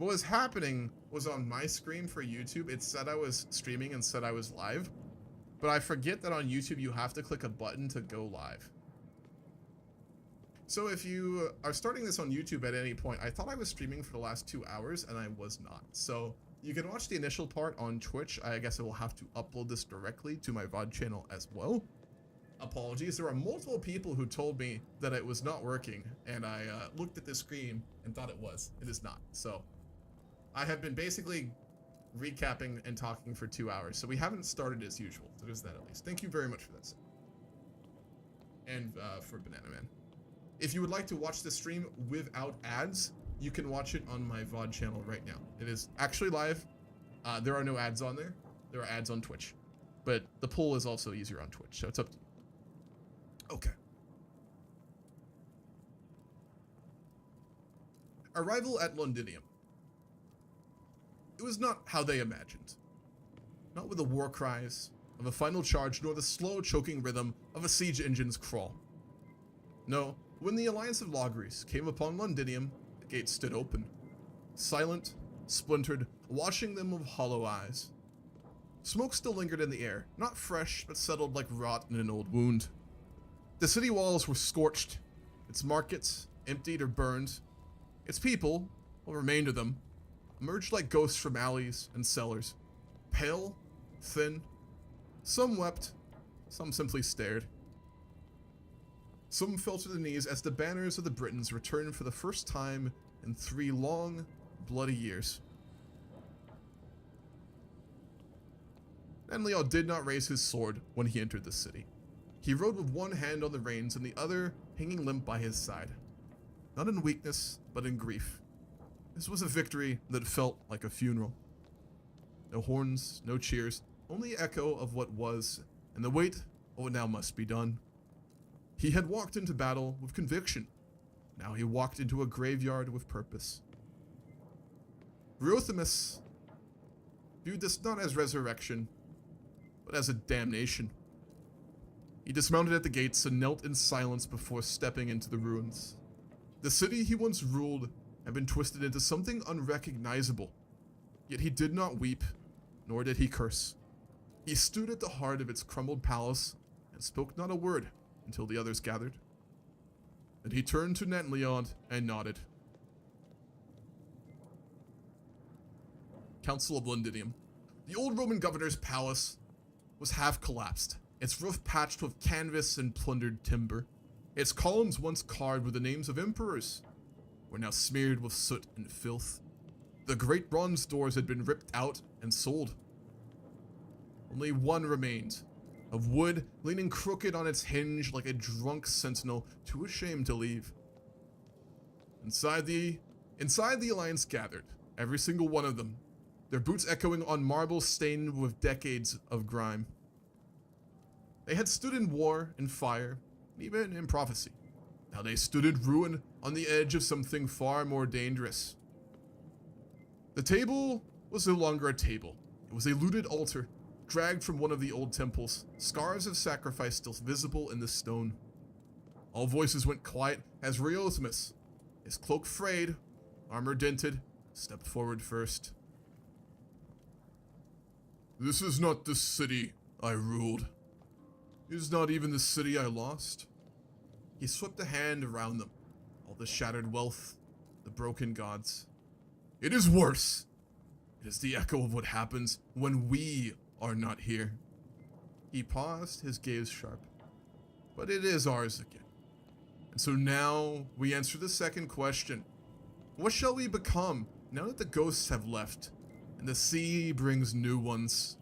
What was happening was on my screen for YouTube, it said I was streaming and said I was live. But I forget that on YouTube you have to click a button to go live. So if you are starting this on YouTube at any point, I thought I was streaming for the last 2 hours and I was not. So you can watch the initial part on Twitch. I guess I will have to upload this directly to my VOD channel as well. Apologies, there are multiple people who told me that it was not working, and I looked at the screen and thought it was. It is not. So I have been basically recapping and talking for 2 hours, so we haven't started as usual. So there's that at least. Thank you very much for that. And for Banana Man. If you would like to watch the stream without ads, you can watch it on my VOD channel right now. It is actually live. There are no ads on there. There are ads on Twitch. But the poll is also easier on Twitch, so it's up to you. Okay. Arrival at Londinium. It was not how they imagined. Not with the war cries of a final charge, nor the slow, choking rhythm of a siege engine's crawl. No, when the Alliance of Logres came upon Londinium, the gates stood open. Silent, splintered, watching them with hollow eyes. Smoke still lingered in the air, not fresh, but settled like rot in an old wound. The city walls were scorched, its markets emptied or burned. Its people, what remained of them, emerged like ghosts from alleys and cellars, pale, thin. Some wept, some simply stared. Some fell to their knees as the banners of the Britons returned for the first time in 3 long, bloody years. Natan Leod did not raise his sword when he entered the city. He rode with one hand on the reins and the other hanging limp by his side. Not in weakness, but in grief. This was a victory that felt like a funeral. No horns, no cheers, only echo of what was, and the weight of what now must be done. He had walked into battle with conviction. Now he walked into a graveyard with purpose. Reothimus viewed this not as resurrection, but as a damnation. He dismounted at the gates and knelt in silence before stepping into the ruins. The city he once ruled had been twisted into something unrecognizable, yet he did not weep, nor did he curse. He stood at the heart of its crumbled palace and spoke not a word until the others gathered. Then he turned to Natan Leod and nodded. Council of Londinium. The old Roman governor's palace was half collapsed, its roof patched with canvas and plundered timber. Its columns, once carved with the names of emperors, were now smeared with soot and filth. The great bronze doors had been ripped out and sold. Only one remained, of wood, leaning crooked on its hinge like a drunk sentinel too ashamed to leave. Inside the Alliance gathered, every single one of them, their boots echoing on marble stained with decades of grime. They had stood in war and fire, and even in prophecy. Now they stood in ruin on the edge of something far more dangerous. The table was no longer a table. It was a looted altar, dragged from one of the old temples, scars of sacrifice still visible in the stone. All voices went quiet as Reothimus, his cloak frayed, armor dented, stepped forward first. This is not the city I ruled. It is not even the city I lost. He swept a hand around them, all the shattered wealth, the broken gods. It is worse. It is the echo of what happens when we are not here. He paused, his gaze sharp. But it is ours again. And so now we answer the second question. What shall we become now that the ghosts have left and the sea brings new ones?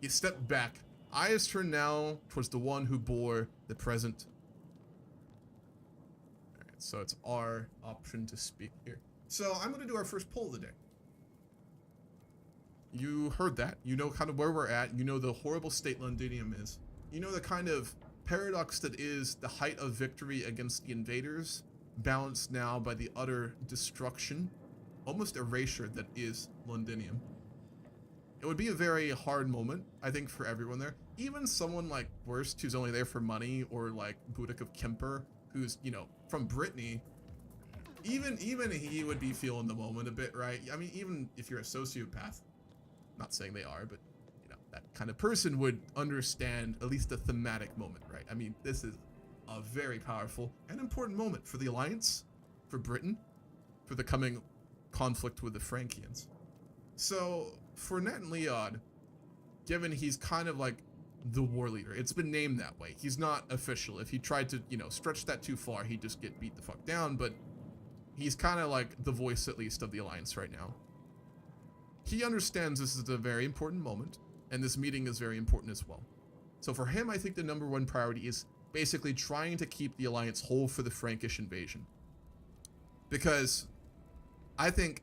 He stepped back, eyes turned now towards the one who bore the present. Alright, so it's our option to speak here. So I'm going to do our first poll of the day. You heard that. You know kind of where we're at. You know the horrible state Londinium is. You know the kind of paradox that is the height of victory against the invaders, balanced now by the utter destruction, almost erasure that is Londinium. It would be a very hard moment, I think, for everyone there. Even someone like Worst, who's only there for money, or like Boudic of Kemper, who's, you know, from Brittany, even he would be feeling the moment a bit, right? I mean, even if you're a sociopath, not saying they are, but you know, that kind of person would understand at least the thematic moment, right? I mean, this is a very powerful and important moment for the Alliance, for Britain, for the coming conflict with the Frankians. So for Natan Leod, given he's kind of like the war leader, it's been named that way. He's not official. If he tried to, you know, stretch that too far, he'd just get beat the fuck down, but he's kind of like the voice, at least, of the Alliance right now. He understands this is a very important moment, and this meeting is very important as well. So for him, I think the number one priority is basically trying to keep the Alliance whole for the Frankish invasion. Because I think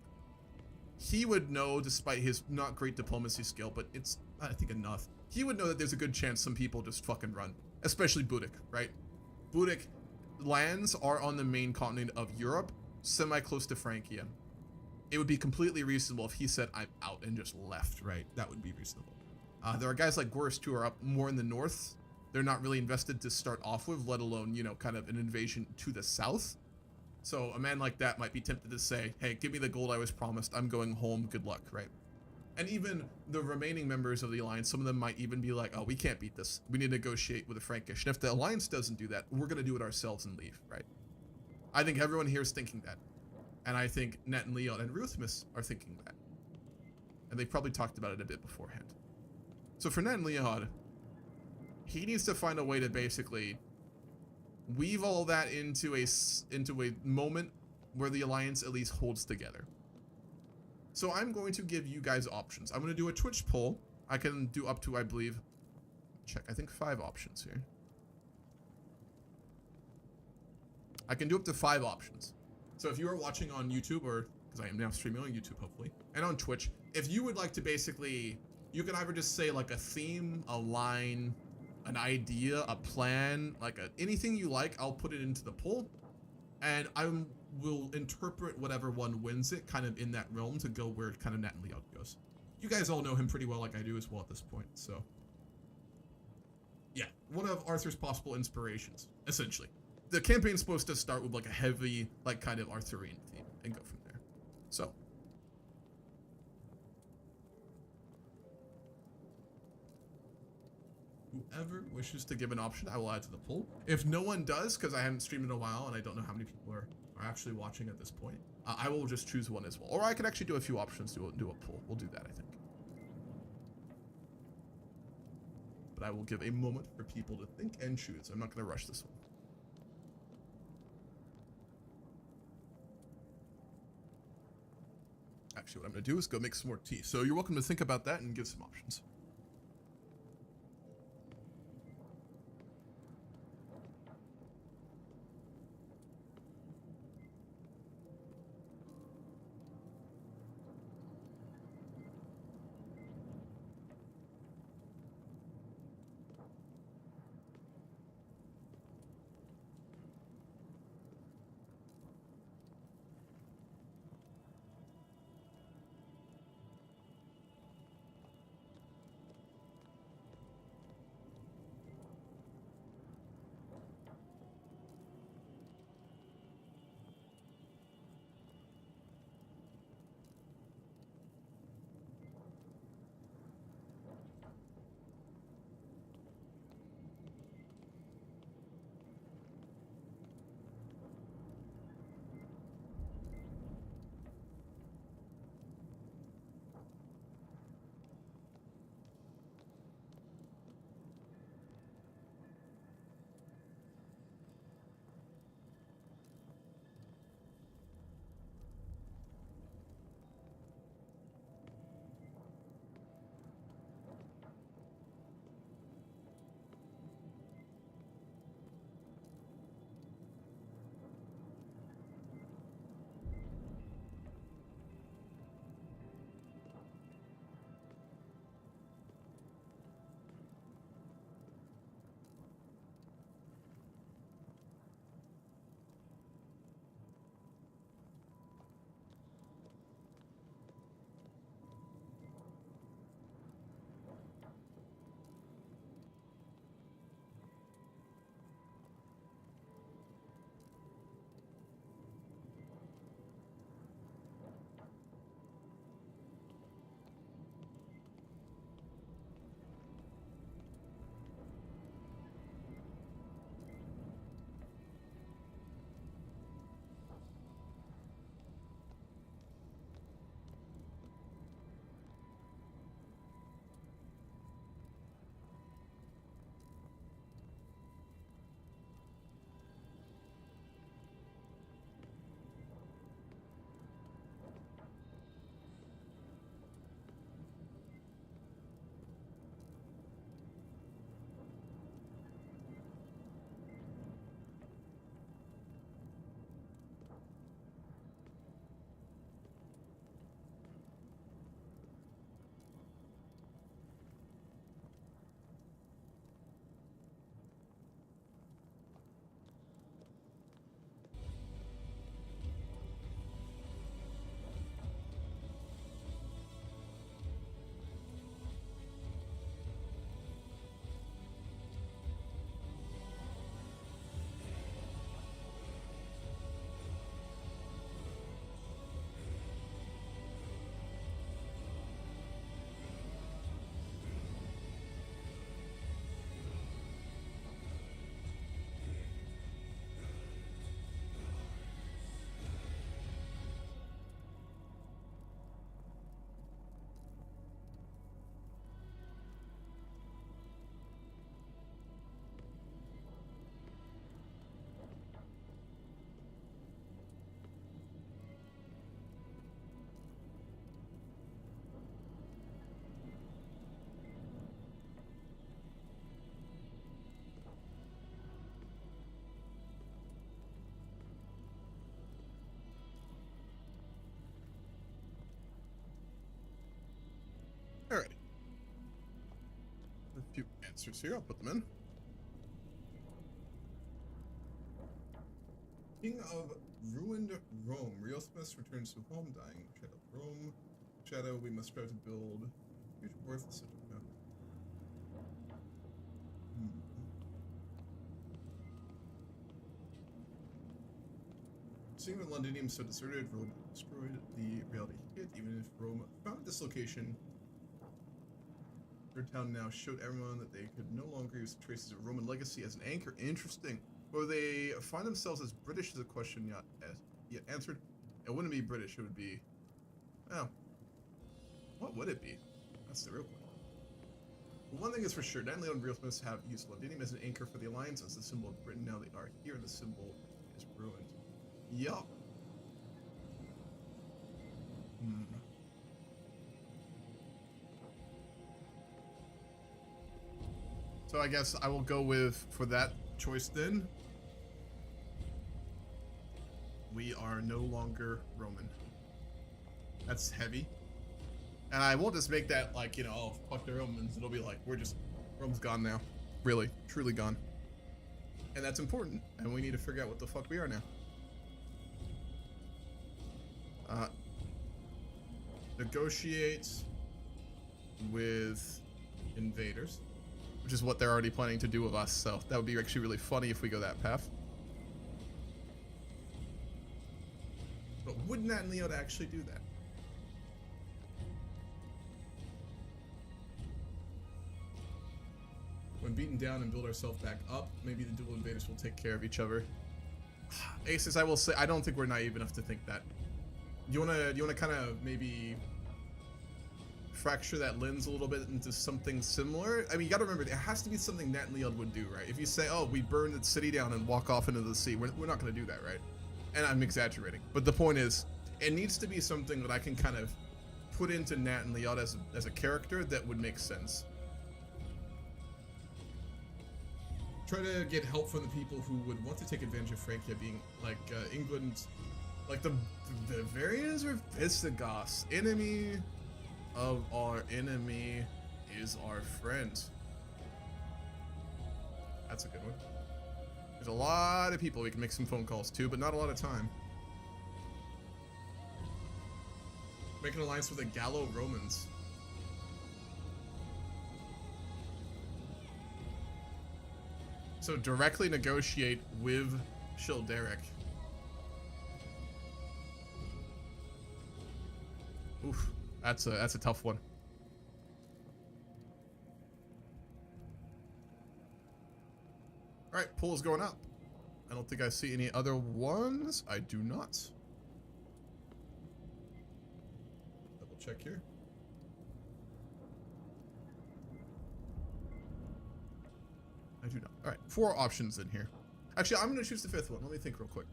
he would know, despite his not great diplomacy skill, but it's, I think, enough. He would know that there's a good chance some people just fucking run. Especially Boudic, right? Boudic lands are on the main continent of Europe, semi-close to Francia. It would be completely reasonable if he said, I'm out, and just left, right? That would be reasonable. There are guys like Gorst who are up more in the north. They're not really invested to start off with, let alone, you know, kind of an invasion to the south. So a man like that might be tempted to say, hey, give me the gold I was promised. I'm going home. Good luck, right? And even the remaining members of the Alliance, some of them might even be like, oh, we can't beat this. We need to negotiate with the Frankish. And if the Alliance doesn't do that, we're going to do it ourselves and leave, right? I think everyone here is thinking that. And I think Natan Leod and Ruthmus are thinking that. And they probably talked about it a bit beforehand. So for Natan Leod, he needs to find a way to basically weave all that into a moment where the Alliance at least holds together. So I'm going to give you guys options. I'm going to do a Twitch poll. I can do up to, I believe, check, I think 5 options here. I can do up to 5 options. So if you are watching on YouTube, or because I am now streaming on YouTube, hopefully, and on Twitch, if you would like to basically, you can either just say like a theme, a line, an idea, a plan, like anything you like, I'll put it into the poll, and I will interpret whatever one wins it kind of in that realm to go where kind of Natan Leod goes. You guys all know him pretty well, like I do as well at this point, so yeah, one of Arthur's possible inspirations, essentially. The campaign's supposed to start with like a heavy, like kind of Arthurian theme and go from there. So whoever wishes to give an option, I will add to the poll. If no one does, because I haven't streamed in a while and I don't know how many people are actually watching at this point, I will just choose one as well. Or I could actually do a few options to do a poll. We'll do that, I think. But I will give a moment for people to think and choose. I'm not going to rush this one. Actually, what I'm going to do is go make some more tea. So you're welcome to think about that and give some options. answers here. I'll put them in. King of ruined Rome. Reosmus returns to home, dying. Shadow of Rome. Shadow, we must strive to build. Huge worthless. Seeing when Londinium so deserted, Rome destroyed, the reality hit. Even if Rome found this location, their town now showed everyone that they could no longer use traces of Roman legacy as an anchor. Interesting. Or they find themselves as British is a question yet answered. It wouldn't be British, it would be... Oh. What would it be? That's the real question. Well, one thing is for sure, Natan Leod and Reosmus have used Londinium as an anchor for the Alliance as the symbol of Britain. Now they are here, the symbol is ruined. Yup. So I guess I will go with, for that choice then, we are no longer Roman. That's heavy. And I won't just make that like, you know, oh, fuck the Romans. It'll be like, Rome's gone now. Really, truly gone. And that's important. And we need to figure out what the fuck we are now. Negotiate with invaders, which is what they're already planning to do with us, so that would be actually really funny if we go that path. But would Natan Leod actually do that? When beaten down and build ourselves back up, maybe the dual invaders will take care of each other. Aces, I will say, I don't think we're naive enough to think that. You wanna kind of maybe fracture that lens a little bit into something similar? I mean, you gotta remember, it has to be something Natan Leod would do, right? If you say, oh, we burn the city down and walk off into the sea, we're not gonna do that, right? And I'm exaggerating. But the point is, it needs to be something that I can kind of put into Natan Leod as a character that would make sense. Try to get help from the people who would want to take advantage of Francia being, like, England... Like, the Bavarians or Visigoths. Enemy of our enemy is our friend. That's a good one. There's a lot of people we can make some phone calls to, but not a lot of time. Make an alliance with the Gallo-Romans. So directly negotiate with Childeric. Oof, that's a tough one. All right, pool is going up. I don't think I see any other ones. I do not. Double check here. I do not. All right, 4 options in here. Actually, I'm going to choose the 5th one. Let me think real quick.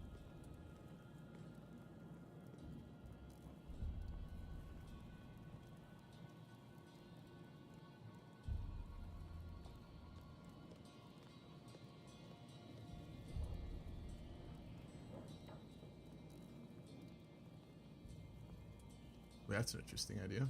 Wait, that's an interesting idea.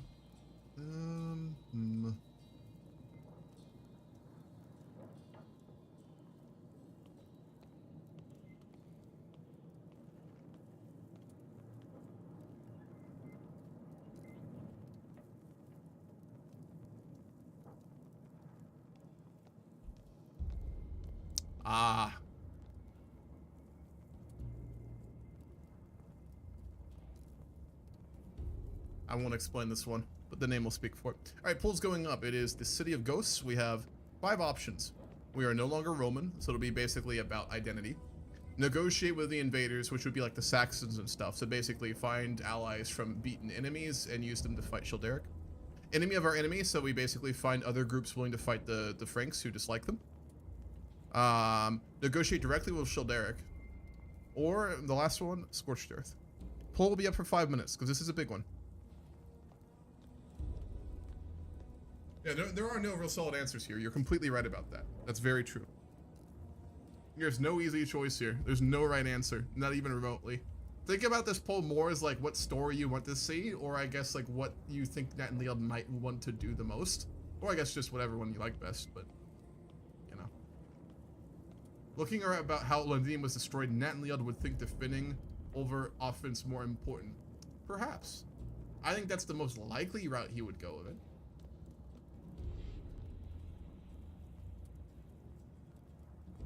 I won't explain this one, but the name will speak for it. All right, pool's going up. It is the City of Ghosts. We have 5 options. We are no longer Roman, so it'll be basically about identity. Negotiate with the invaders, which would be like the Saxons and stuff. So basically find allies from beaten enemies and use them to fight Childeric. Enemy of our enemy, so we basically find other groups willing to fight the Franks who dislike them. Negotiate directly with Childeric. Or the last one, Scorched Earth. Poll will be up for 5 minutes, because this is a big one. Yeah, there are no real solid answers here. You're completely right about that. That's very true. There's no easy choice here. There's no right answer, not even remotely. Think about this poll more as like what story you want to see, or I guess like what you think Natan Leod might want to do the most. Or I guess just whatever one you like best, but Looking around about how Londinium was destroyed, Natan Leod would think defending over offense more important. Perhaps. I think that's the most likely route he would go with it.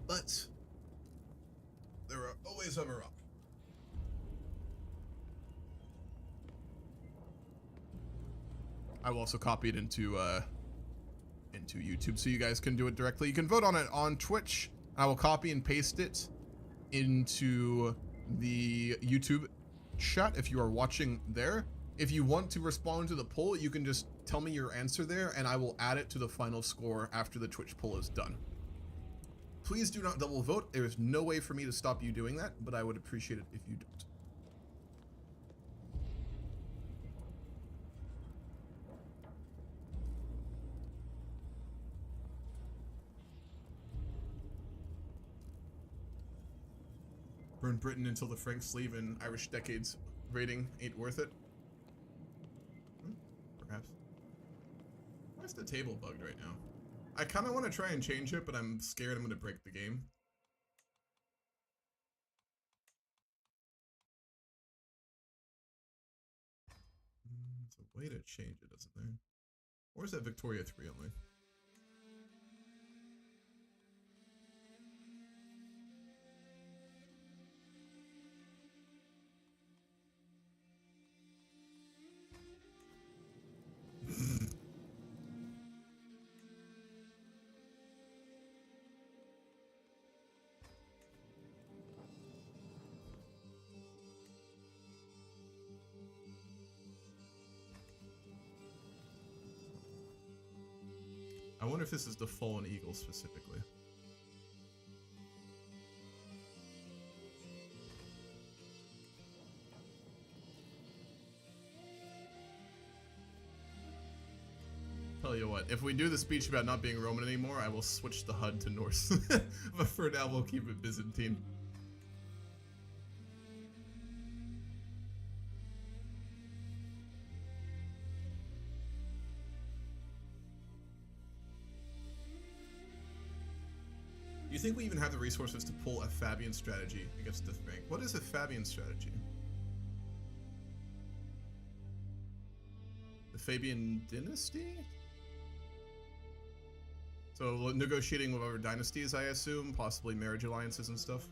But there are always other options. I will also copy it into YouTube so you guys can do it directly. You can vote on it on Twitch. I will copy and paste it into the YouTube chat if you are watching there. If you want to respond to the poll, you can just tell me your answer there and I will add it to the final score after the Twitch poll is done. Please do not double vote. There is no way for me to stop you doing that, but I would appreciate it if you don't. Burn Britain until the Franks leave and Irish Decades rating ain't worth it. Perhaps. Why is the table bugged right now? I kind of want to try and change it, but I'm scared I'm going to break the game. There's a way to change it, isn't there? Or is that Victoria 3 only? I wonder if this is the Fallen Eagle specifically. Tell you what, if we do the speech about not being Roman anymore, I will switch the HUD to Norse. But for now, we'll keep it Byzantine. Do you think we even have the resources to pull a Fabian strategy against the Frank? What is a Fabian strategy? The Fabian dynasty? So negotiating with other dynasties, I assume, possibly marriage alliances and stuff.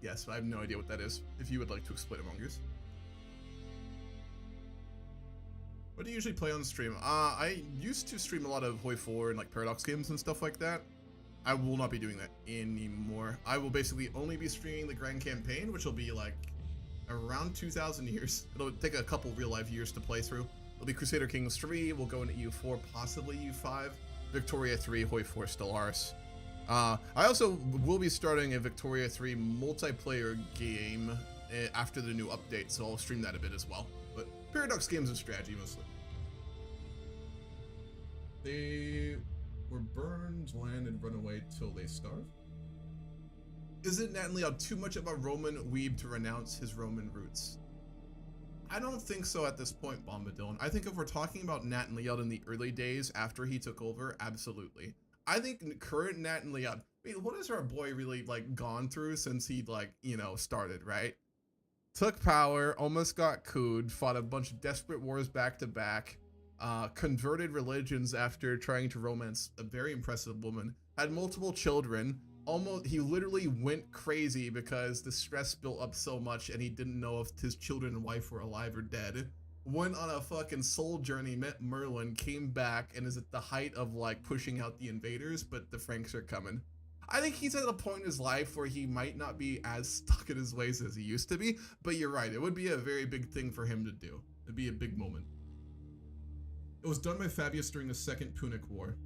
Yes, I have no idea what that is. If you would like to explain among yours. What do you usually play on stream? I used to stream a lot of Hoi 4 and like Paradox games and stuff like that. I will not be doing that anymore. I will basically only be streaming the Grand Campaign, which will be like around 2,000 years. It'll take a couple real life years to play through. It'll be Crusader Kings 3, we'll go into EU4, possibly EU5, Victoria 3, Hoi 4 Stellaris. I also will be starting a Victoria 3 multiplayer game after the new update, so I'll stream that a bit as well. But Paradox games and strategy mostly. They were burned, land, and run away till they starved. Isn't Natan Leod too much of a Roman weeb to renounce his Roman roots? I don't think so at this point, Bombadil. I think if we're talking about Natan Leod in the early days after he took over, absolutely. I think current Natan Leod, I mean, what has our boy really like gone through since he like, you know, started, right? Took power, almost got couped, fought a bunch of desperate wars back to back, converted religions after trying to romance a very impressive woman, had multiple children, he literally went crazy because the stress built up so much and he didn't know if his children and wife were alive or dead. Went on a fucking soul journey, met Merlin, came back, and is at the height of like pushing out the invaders, but the Franks are coming. I think he's at a point in his life where he might not be as stuck in his ways as he used to be, but you're right, it would be a very big thing for him to do. It'd be a big moment. It was done by Fabius during the Second Punic War.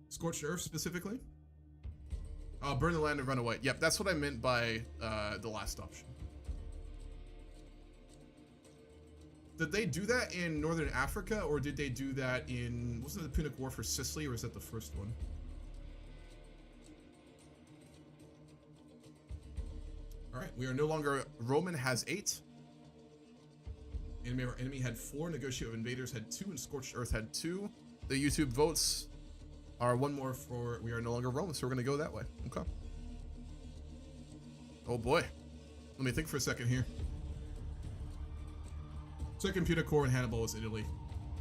Scorched Earth specifically? Burn the land and run away. Yep, that's what I meant by the last option. Did they do that in Northern Africa, or did they do that in, wasn't it the Punic War for Sicily, or was that the first one? Alright, we are no longer, Roman has 8. Enemy had 4, Negotiate with Invaders had 2, and Scorched Earth had 2. The YouTube votes Or one more for we are no longer Rome, so we're gonna go that way. Okay. Oh boy. Let me think for a second here. Second Punic War in Hannibal was Italy.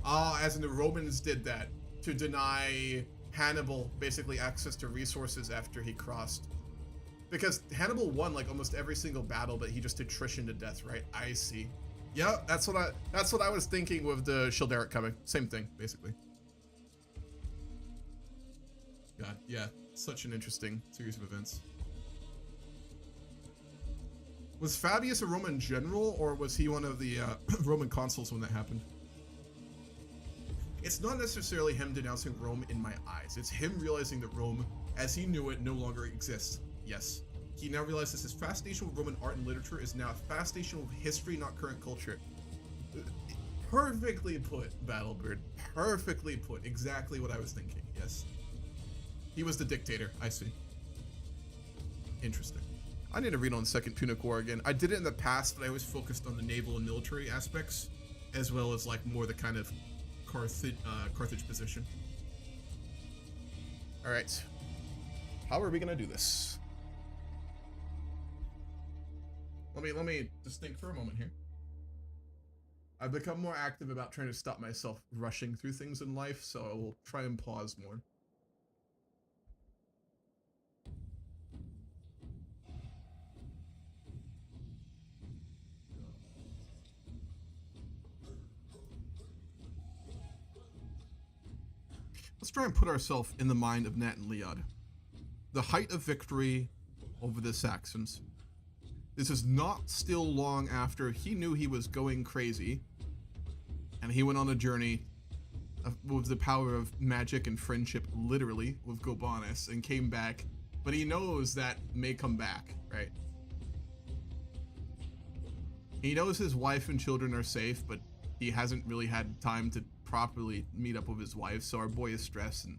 Ah, as in the Romans did that to deny Hannibal basically access to resources after he crossed. Because Hannibal won like almost every single battle, but he just attrition to death, right? I see. Yeah, that's what I was thinking with the Childeric coming. Same thing, basically. God, yeah, such an interesting series of events. Was Fabius a Roman general, or was he one of the Roman consuls when that happened? It's not necessarily him denouncing Rome in my eyes. It's him realizing that Rome, as he knew it, no longer exists. Yes. He now realizes his fascination with Roman art and literature is now a fascination with history, not current culture. Perfectly put, Battlebird. Perfectly put. Exactly what I was thinking. Yes. He was the dictator. I see. Interesting. I need to read on Second Punic War again. I did it in the past, but I always focused on the naval and military aspects, as well as like more the kind of Carthage position. All right. How are we gonna do this? Let me just think for a moment here. I've become more active about trying to stop myself rushing through things in life, so I will try and pause more. Let's try and put ourselves in the mind of Natan Leod. The height of victory over the Saxons. This is not still long after he knew he was going crazy, and he went on a journey with the power of magic and friendship, literally, with Gobanus, and came back, but he knows that may come back, right? He knows his wife and children are safe, but he hasn't really had time to properly meet up with his wife, so our boy is stressed, and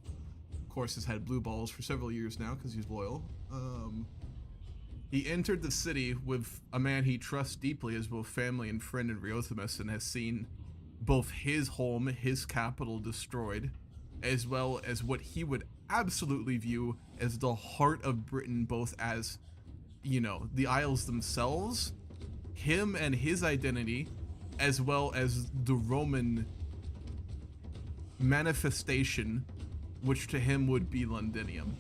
of course has had blue balls for several years now because he's loyal. He entered the city with a man he trusts deeply as both family and friend in Riothemus, and has seen both his home, his capital destroyed, as well as what he would absolutely view as the heart of Britain, both as, you know, the Isles themselves, him and his identity, as well as the Roman manifestation, which to him would be Londinium.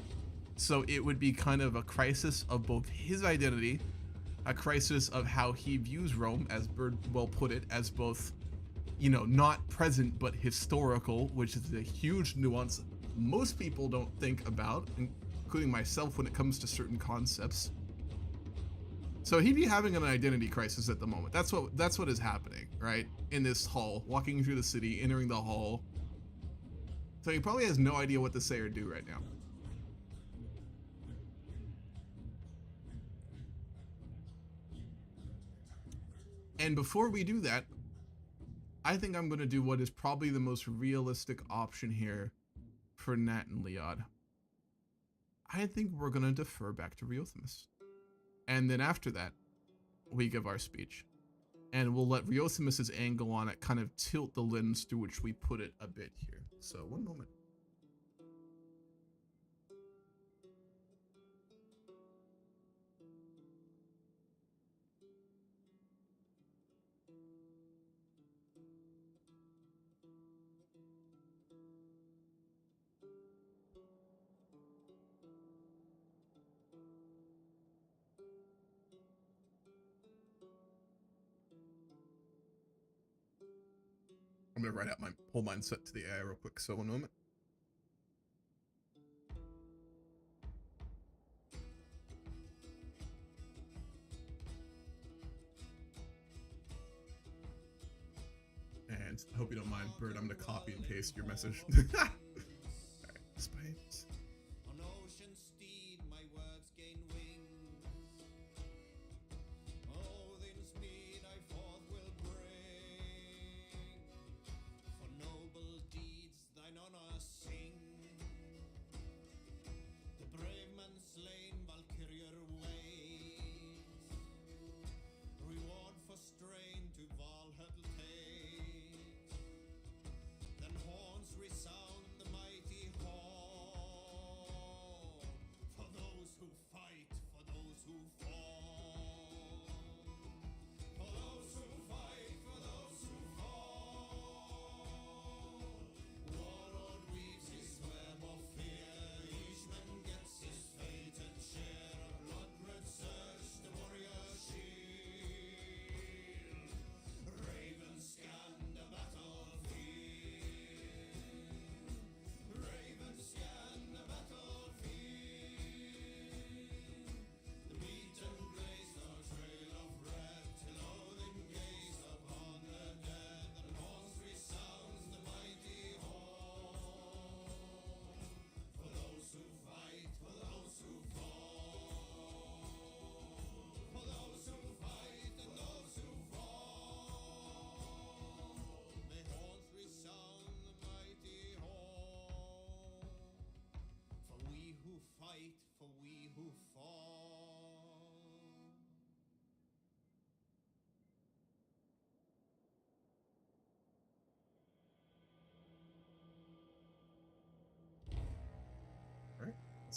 So it would be kind of a crisis of both his identity, a crisis of how he views Rome, as Bird well put it, as both, you know, not present but historical, which is a huge nuance most people don't think about, including myself when it comes to certain concepts. So he'd be having an identity crisis at the moment. That's what is happening, right? In this hall, walking through the city, entering the hall. So he probably has no idea what to say or do right now. And before we do that, I think I'm going to do what is probably the most realistic option here for Natan Leod. I think we're going to defer back to Riothemus. And then after that, we give our speech. And we'll let Riothemus' angle on it kind of tilt the lens through which we put it a bit here. So, one moment. I'm going to write out my whole mindset to the AI real quick, so one moment. And I hope you don't mind, Bird, I'm going to copy and paste your message. Alright, spikes. On ocean steed, my words gain wings. Odin's mead I forth will bring. For noble deeds thine honor sing. The brave man slain Valkyrier ways. Reward for strain to Valhalla takes. Then horns resound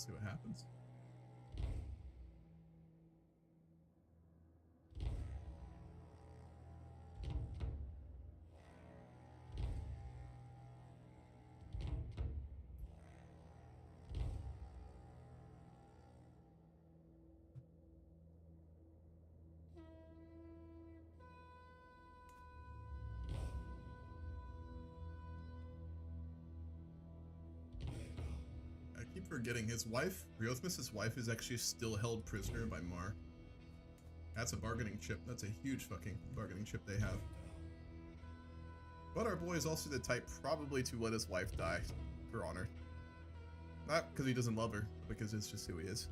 Let's see what happens. I keep forgetting his wife, Riothmus' wife, is actually still held prisoner by Mar. That's a bargaining chip. That's a huge fucking bargaining chip they have. But our boy is also the type probably to let his wife die for honor. Not because he doesn't love her, but because it's just who he is.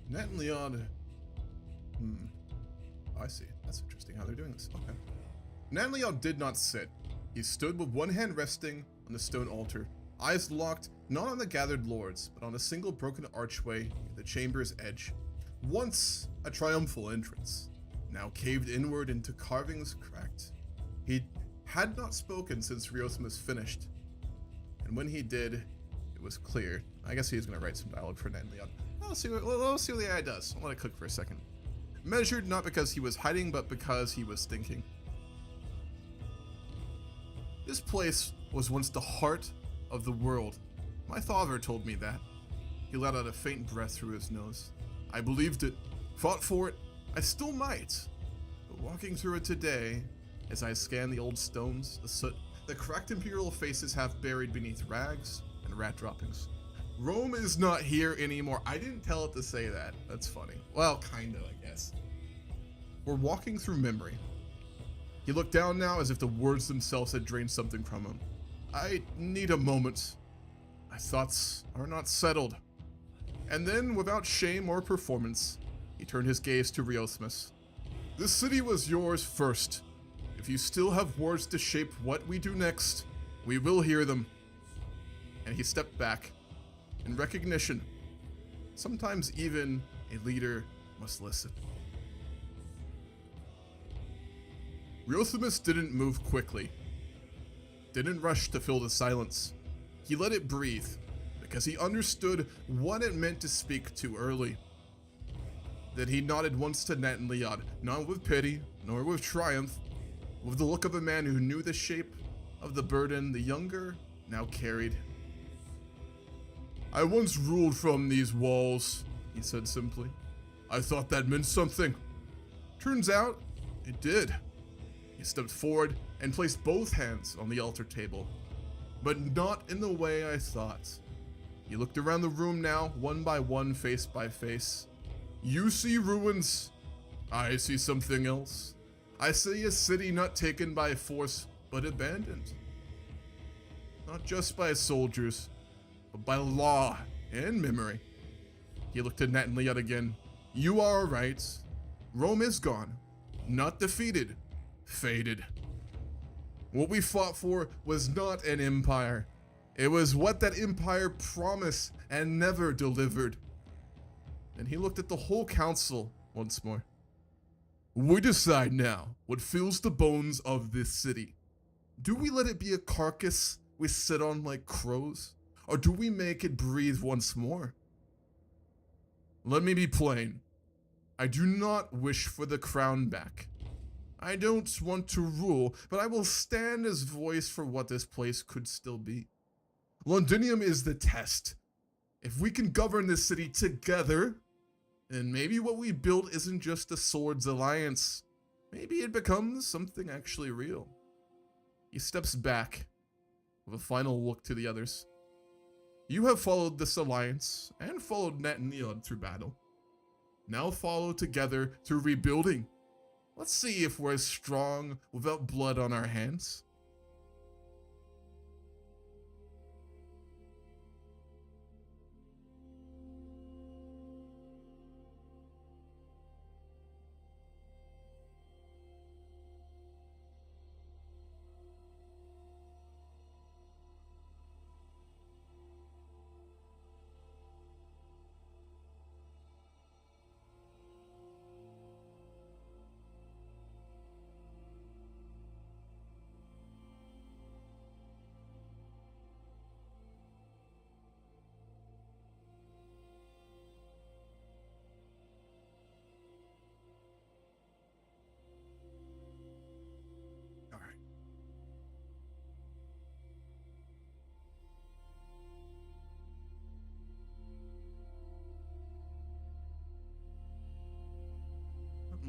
Natan Leod. I see. That's interesting how they're doing this. Okay. Natan Leod did not sit. He stood with one hand resting on the stone altar, eyes locked not on the gathered lords, but on a single broken archway near the chamber's edge. Once a triumphal entrance, now caved inward into carvings cracked. He had not spoken since Riothmus finished, and when he did, it was clear. I guess he's going to write some dialogue for Natan Leod. Let's see what the AI does. I'll let it cook for a second. Measured not because he was hiding, but because he was thinking. This place was once the heart of the world. My father told me that. He let out a faint breath through his nose. I believed it, fought for it, I still might. But walking through it today, as I scan the old stones, the soot, the cracked imperial faces half buried beneath rags and rat droppings. Rome is not here anymore. I didn't tell it to say that. That's funny. Well, kinda, I guess. We're walking through memory. He looked down now as if the words themselves had drained something from him. I need a moment. My thoughts are not settled. And then, without shame or performance, he turned his gaze to Riothmus. This city was yours first. If you still have words to shape what we do next, we will hear them. And he stepped back. In recognition, sometimes even a leader must listen. Riothmus didn't move quickly, didn't rush to fill the silence. He let it breathe, because he understood what it meant to speak too early. Then he nodded once to Natan Leod, not with pity, nor with triumph, with the look of a man who knew the shape of the burden the younger now carried. I once ruled from these walls, he said simply. I thought that meant something. Turns out, it did. He stepped forward and placed both hands on the altar table, but not in the way I thought. He looked around the room now, one by one, face by face. You see ruins. I see something else. I see a city not taken by force, but abandoned. Not just by soldiers, but by law and memory. He looked at Natan Leod again. You are right. Rome is gone. Not defeated. Faded. What we fought for was not an empire. It was what that empire promised and never delivered. And he looked at the whole council once more. We decide now what fills the bones of this city. Do we let it be a carcass we sit on like crows? Or do we make it breathe once more? Let me be plain. I do not wish for the crown back. I don't want to rule, but I will stand as voice for what this place could still be. Londinium is the test. If we can govern this city together, then maybe what we built isn't just a swords alliance. Maybe it becomes something actually real. He steps back with a final look to the others. You have followed this alliance and followed Natan Leod through battle. Now follow together through rebuilding. Let's see if we're as strong without blood on our hands.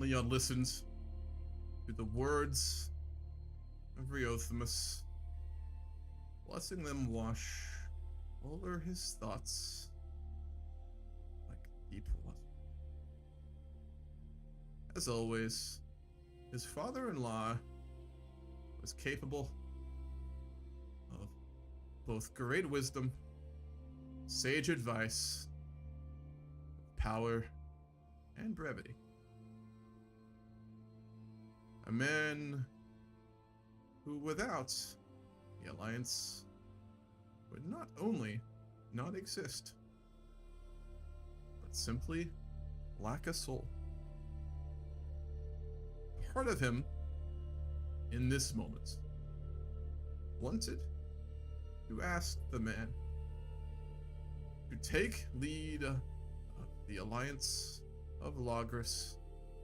Leod listened to the words of Riothemus, letting them wash over his thoughts like deep water. As always, his father-in-law was capable of both great wisdom, sage advice, power, and brevity. A man who, without the Alliance, would not only not exist, but simply lack a soul. Part of him, in this moment, wanted to ask the man to take lead of the Alliance of Logris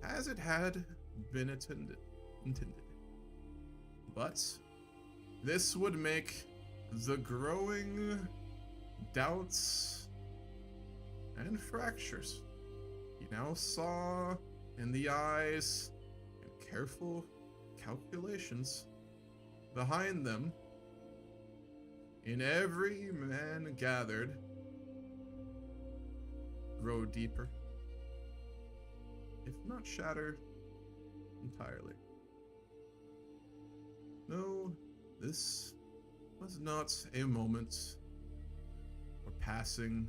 as it had been intended. But this would make the growing doubts and fractures he now saw in the eyes and careful calculations behind them in every man gathered grow deeper, if not shattered entirely. No, this was not a moment for passing.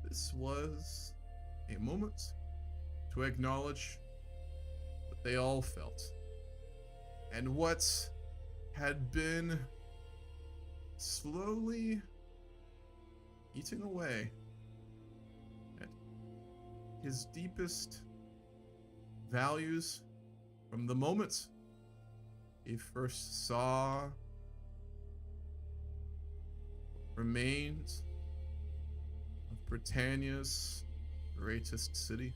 This was a moment to acknowledge what they all felt, and what had been slowly eating away at his deepest values from the moment he first saw remains of Britannia's greatest city.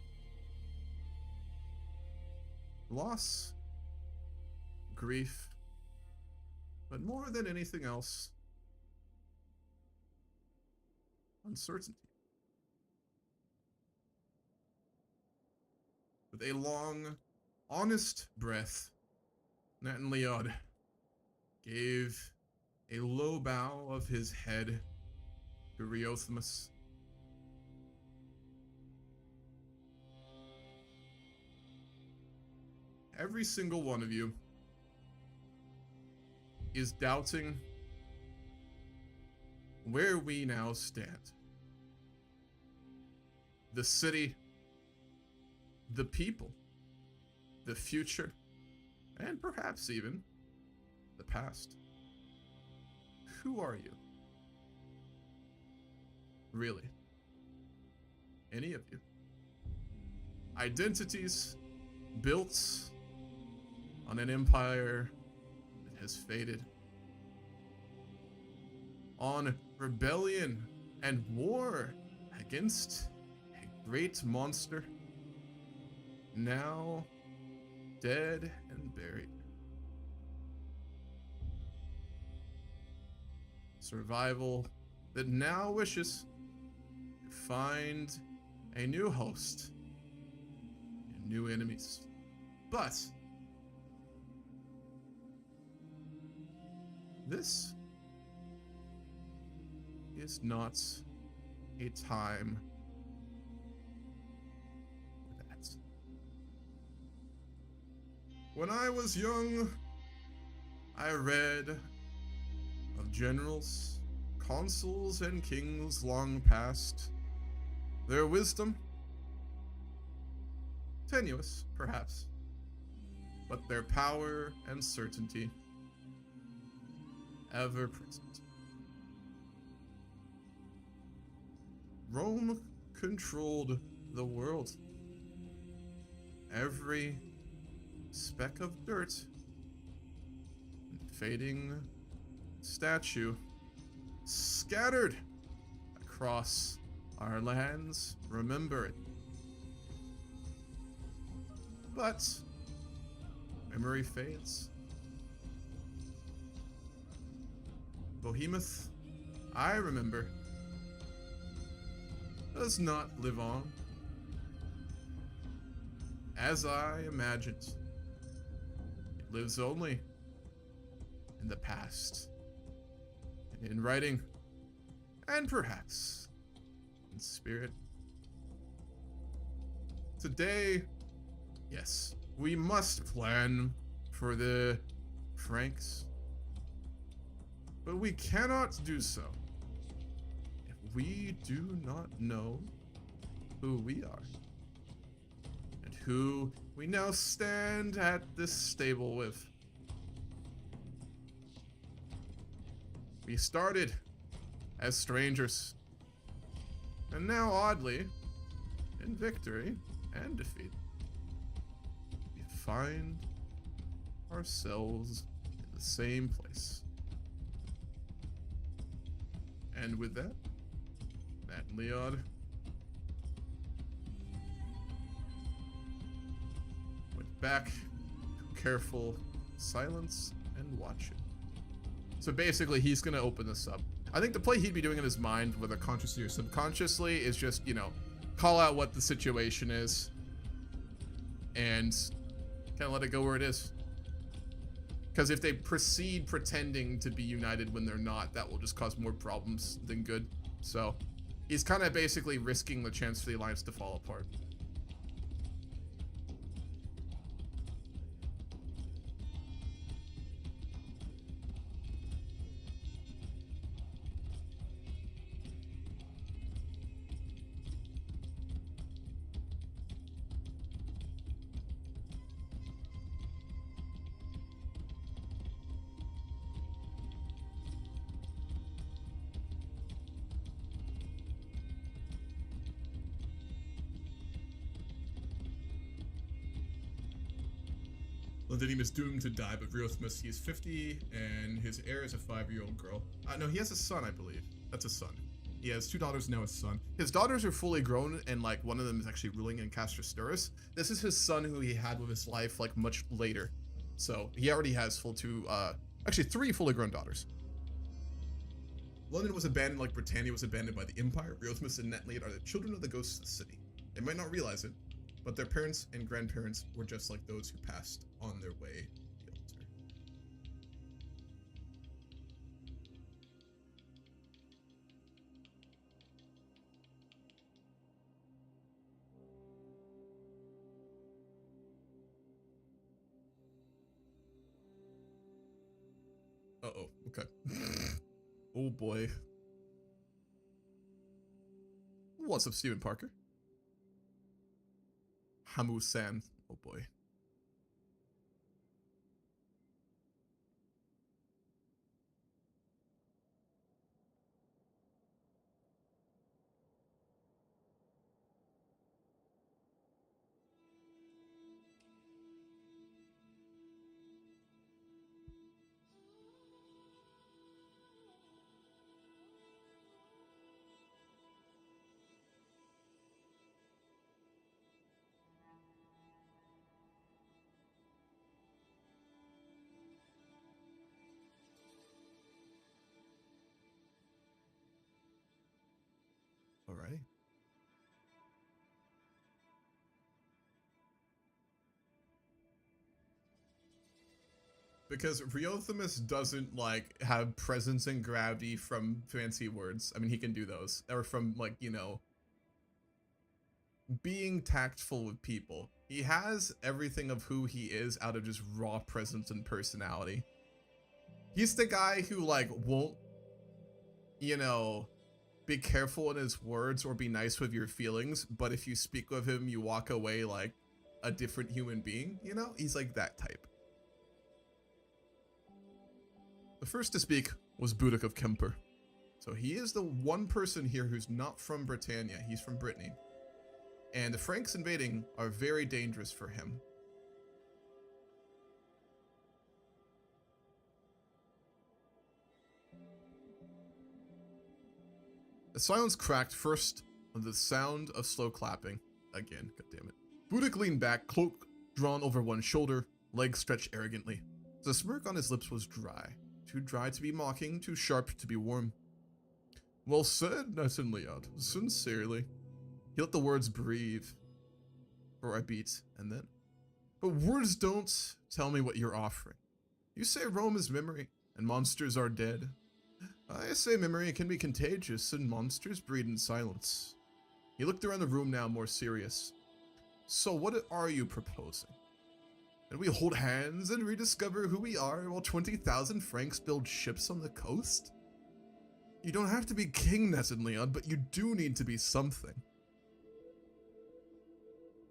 Loss, grief, but more than anything else, uncertainty. With a long, honest breath, Natan Leod gave a low bow of his head to Riothemus. Every single one of you is doubting where we now stand. The city, the people, the future, and perhaps even the past. Who are you? Really? Any of you? Identities built on an empire that has faded, on rebellion and war against a great monster, now dead and buried. Survival that now wishes to find a new host and new enemies. But this is not a time for that. When I was young, I read of generals, consuls, and kings long past. Their wisdom, tenuous, perhaps, but their power and certainty ever present. Rome controlled the world. Every speck of dirt and fading statue scattered across our lands, remember it. But memory fades. Behemoth, I remember, does not live on as I imagined. It lives only in the past, and in writing, and perhaps in spirit. Today, yes, we must plan for the Franks, but we cannot do so if we do not know who we are and who we now stand at this stable with. We started as strangers, and now oddly, in victory and defeat, we find ourselves in the same place. And with that, Natan Leod went back to careful silence and watching. So basically, he's gonna open this up. I think the play he'd be doing in his mind, whether consciously or subconsciously, is just, you know, call out what the situation is and kind of let it go where it is. Because if they proceed pretending to be united when they're not, that will just cause more problems than good. So he's kind of basically risking the chance for the alliance to fall apart. Londinium is doomed to die, but Riothmus, he is 50, and his heir is a 5-year-old girl. No, he has a son, I believe. That's a son. He has 2 daughters, now a son. His daughters are fully grown, and, like, one of them is actually ruling in Castrosteris. This is his son who he had with his life, like, much later. So, he already has actually 3 fully grown daughters. London was abandoned like Britannia was abandoned by the Empire. Riothmus and Natan Leod are the children of the ghosts of the city. They might not realize it, but their parents and grandparents were just like those who passed on their way to the altar. Uh-oh, okay. Oh boy. What's up, Stephen Parker? Hamu-san. Oh boy. Alrighty. Because Riothemus doesn't, like, have presence and gravity from fancy words. I mean, he can do those. Or from, like, you know, being tactful with people. He has everything of who he is out of just raw presence and personality. He's the guy who, like, won't, you know, be careful in his words or be nice with your feelings, but if you speak with him, you walk away like a different human being, you know? He's like that type. The first to speak was Budak of Kemper. So he is the one person here who's not from Britannia. He's from Brittany. And the Franks invading are very dangerous for him. The silence cracked first on the sound of slow clapping. Again, goddammit. Budak leaned back, cloak drawn over one shoulder, legs stretched arrogantly. The smirk on his lips was dry. Too dry to be mocking, too sharp to be warm. Well said, Natan Leod. Sincerely. He let the words breathe. or I beat, and then. But words don't tell me what you're offering. You say Rome is memory, and monsters are dead. I say memory can be contagious, and monsters breed in silence. He looked around the room now, more serious. So what are you proposing? That we hold hands and rediscover who we are while 20,000 Franks build ships on the coast? You don't have to be King Natan Leod, but you do need to be something.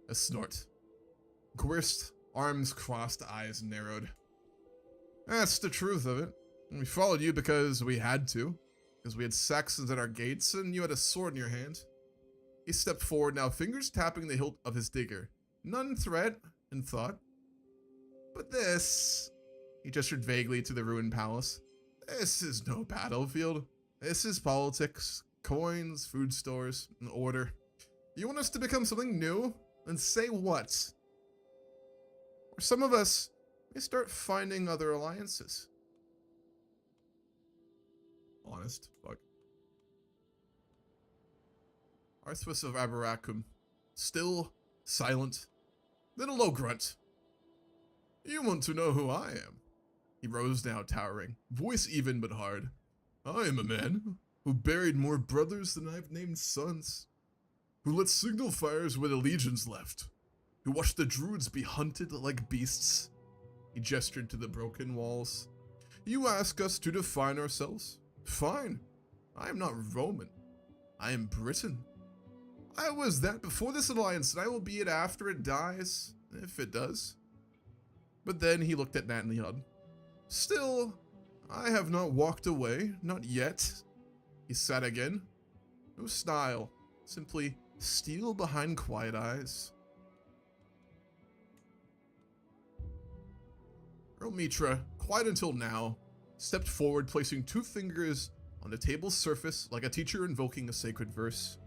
A snort. Coerced, arms crossed, eyes narrowed. That's the truth of it. We followed you because we had to. Because we had Saxons at our gates and you had a sword in your hand. He stepped forward now, fingers tapping the hilt of his dagger. None threat and thought. But this... He gestured vaguely to the ruined palace. This is no battlefield. This is politics, coins, food stores, and order. You want us to become something new? Then say what? Or some of us may start finding other alliances. Honest, fuck. Arthas of Aberacum, still, silent, then a low grunt. You want to know who I am? He rose now, towering, voice even but hard. I am a man who buried more brothers than I've named sons, who lit signal fires where the legions left, who watched the druids be hunted like beasts. He gestured to the broken walls. You ask us to define ourselves? Fine. I am not Roman. I am Briton. I was that before this alliance, and I will be it after it dies, if it does. But then he looked at Natan Leod. Still, I have not walked away, not yet. He sat again. No style, simply steel behind quiet eyes. Earl Mitra, quiet until now, stepped forward, placing 2 fingers on the table's surface like a teacher invoking a sacred verse.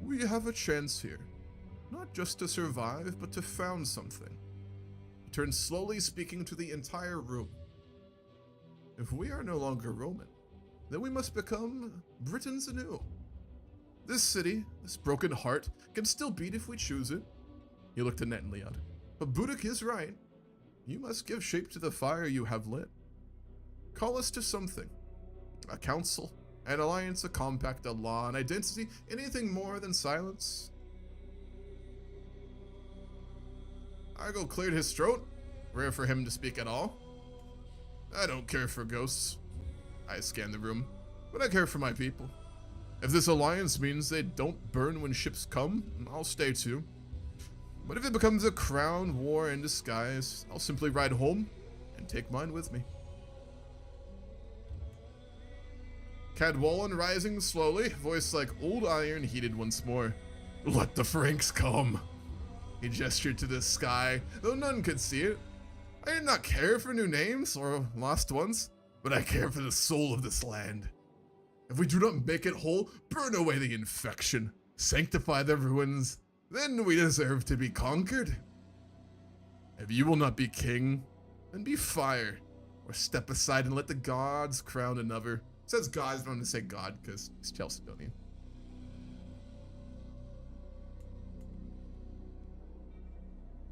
We have a chance here, not just to survive, but to found something. He turned slowly, speaking to the entire room. If we are no longer Roman, then we must become Britons anew. This city, this broken heart, can still beat if we choose it. He looked at Natan Leod. But Budak is right. You must give shape to the fire you have lit. Call us to something. A council, an alliance, a compact, a law, an identity, anything more than silence. Argo cleared his throat. Rare for him to speak at all. I don't care for ghosts. I scanned the room, but I care for my people. If this alliance means they don't burn when ships come, I'll stay too. But if it becomes a crown war in disguise, I'll simply ride home and take mine with me. Cadwallon rising slowly, voice like old iron heated once more. Let the Franks come. He gestured to the sky, though none could see it. I did not care for new names or lost ones, but I care for the soul of this land. If we do not make it whole, burn away the infection, sanctify the ruins, then we deserve to be conquered. If you will not be king, then be fire, or step aside and let the gods crown another. It says gods, but I'm going to say God because he's Chalcedonian.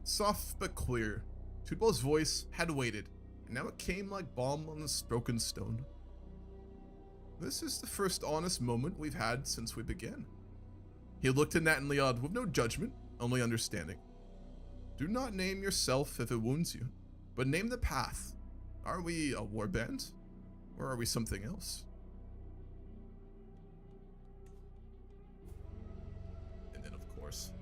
Soft but clear, Tudwell's voice had waited, and now it came like balm on the broken stone. This is the first honest moment we've had since we began. He looked at Natan Leod with no judgment, only understanding. Do not name yourself if it wounds you, but name the path. Are we a warband, or are we something else? And then, of course,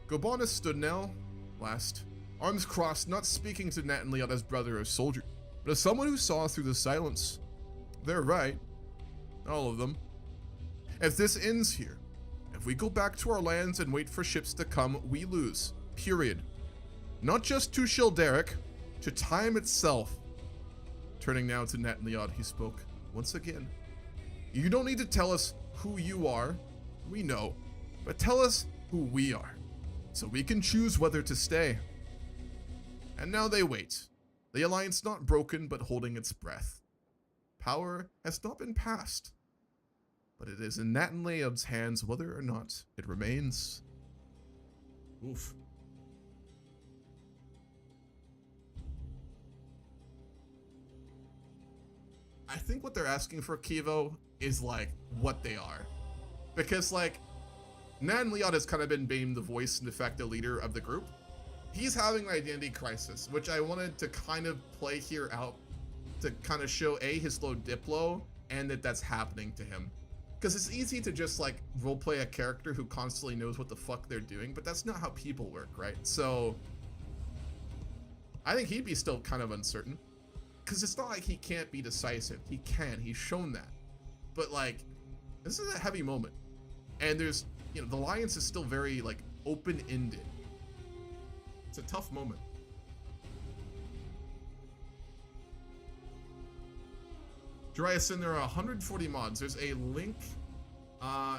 Gobanus stood now, last, arms crossed, not speaking to Natan Leod as brother or soldier, but as someone who saw through the silence. They're right. All of them. If this ends here, if we go back to our lands and wait for ships to come, we lose. Period. Not just to Shilderic, to time itself. Turning now to Natan Leod, he spoke once again. You don't need to tell us who you are. We know. But tell us who we are, so we can choose whether to stay. And now they wait. The alliance not broken, but holding its breath. Power has not been passed, but it is in Natan Leod's hands whether or not it remains. Oof. I think what they're asking for, Kivo, is like what they are. Because like Natan Leod has kind of been named the voice and de facto leader of the group. He's having an identity crisis, which I wanted to kind of play here out to kind of show his low diplo and that that's happening to him. Because it's easy to just like roleplay a character who constantly knows what the fuck they're doing, but that's not how people work, right? So I think he'd be still kind of uncertain. Because it's not like he can't be decisive. He can. He's shown that. But like, this is a heavy moment. And there's, you know, the alliance is still very like open-ended. It's a tough moment. Dryas, there are 140 mods. There's a link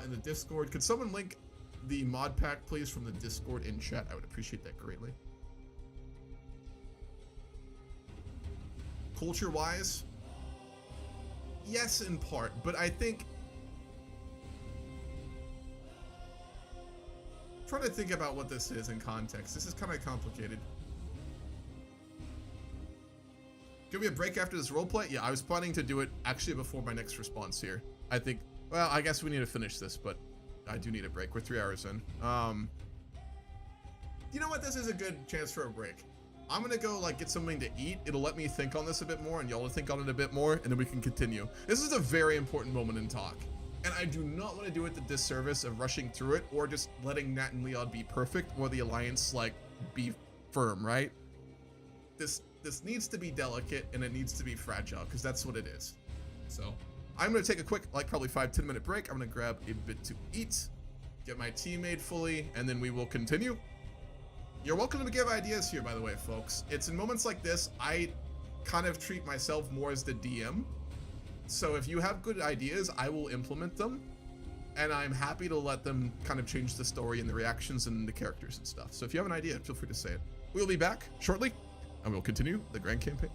in the Discord. Could someone link the mod pack, please, from the Discord in chat? I would appreciate that greatly. Culture-wise, yes, in part, but I think trying to think about what this is in context. This is kind of complicated. Give me a break after this roleplay? Yeah, I was planning to do it actually before my next response here. I think, well, I guess we need to finish this, but I do need a break. We're 3 hours in. You know what? This is a good chance for a break. I'm gonna go like get something to eat. It'll let me think on this a bit more and y'all will think on it a bit more, and then we can continue. This is a very important moment in talk. And I do not want to do it the disservice of rushing through it or just letting Natan Leod be perfect or the alliance like be firm, right? This needs to be delicate and it needs to be fragile because that's what it is. So I'm going to take a quick, like probably 5-10 minute break. I'm going to grab a bit to eat, get my tea made fully, and then we will continue. You're welcome to give ideas here, by the way, folks. It's in moments like this, I kind of treat myself more as the DM. So if you have good ideas, I will implement them. And I'm happy to let them kind of change the story and the reactions and the characters and stuff. So if you have an idea, feel free to say it. We'll be back shortly, and we'll continue the grand campaign.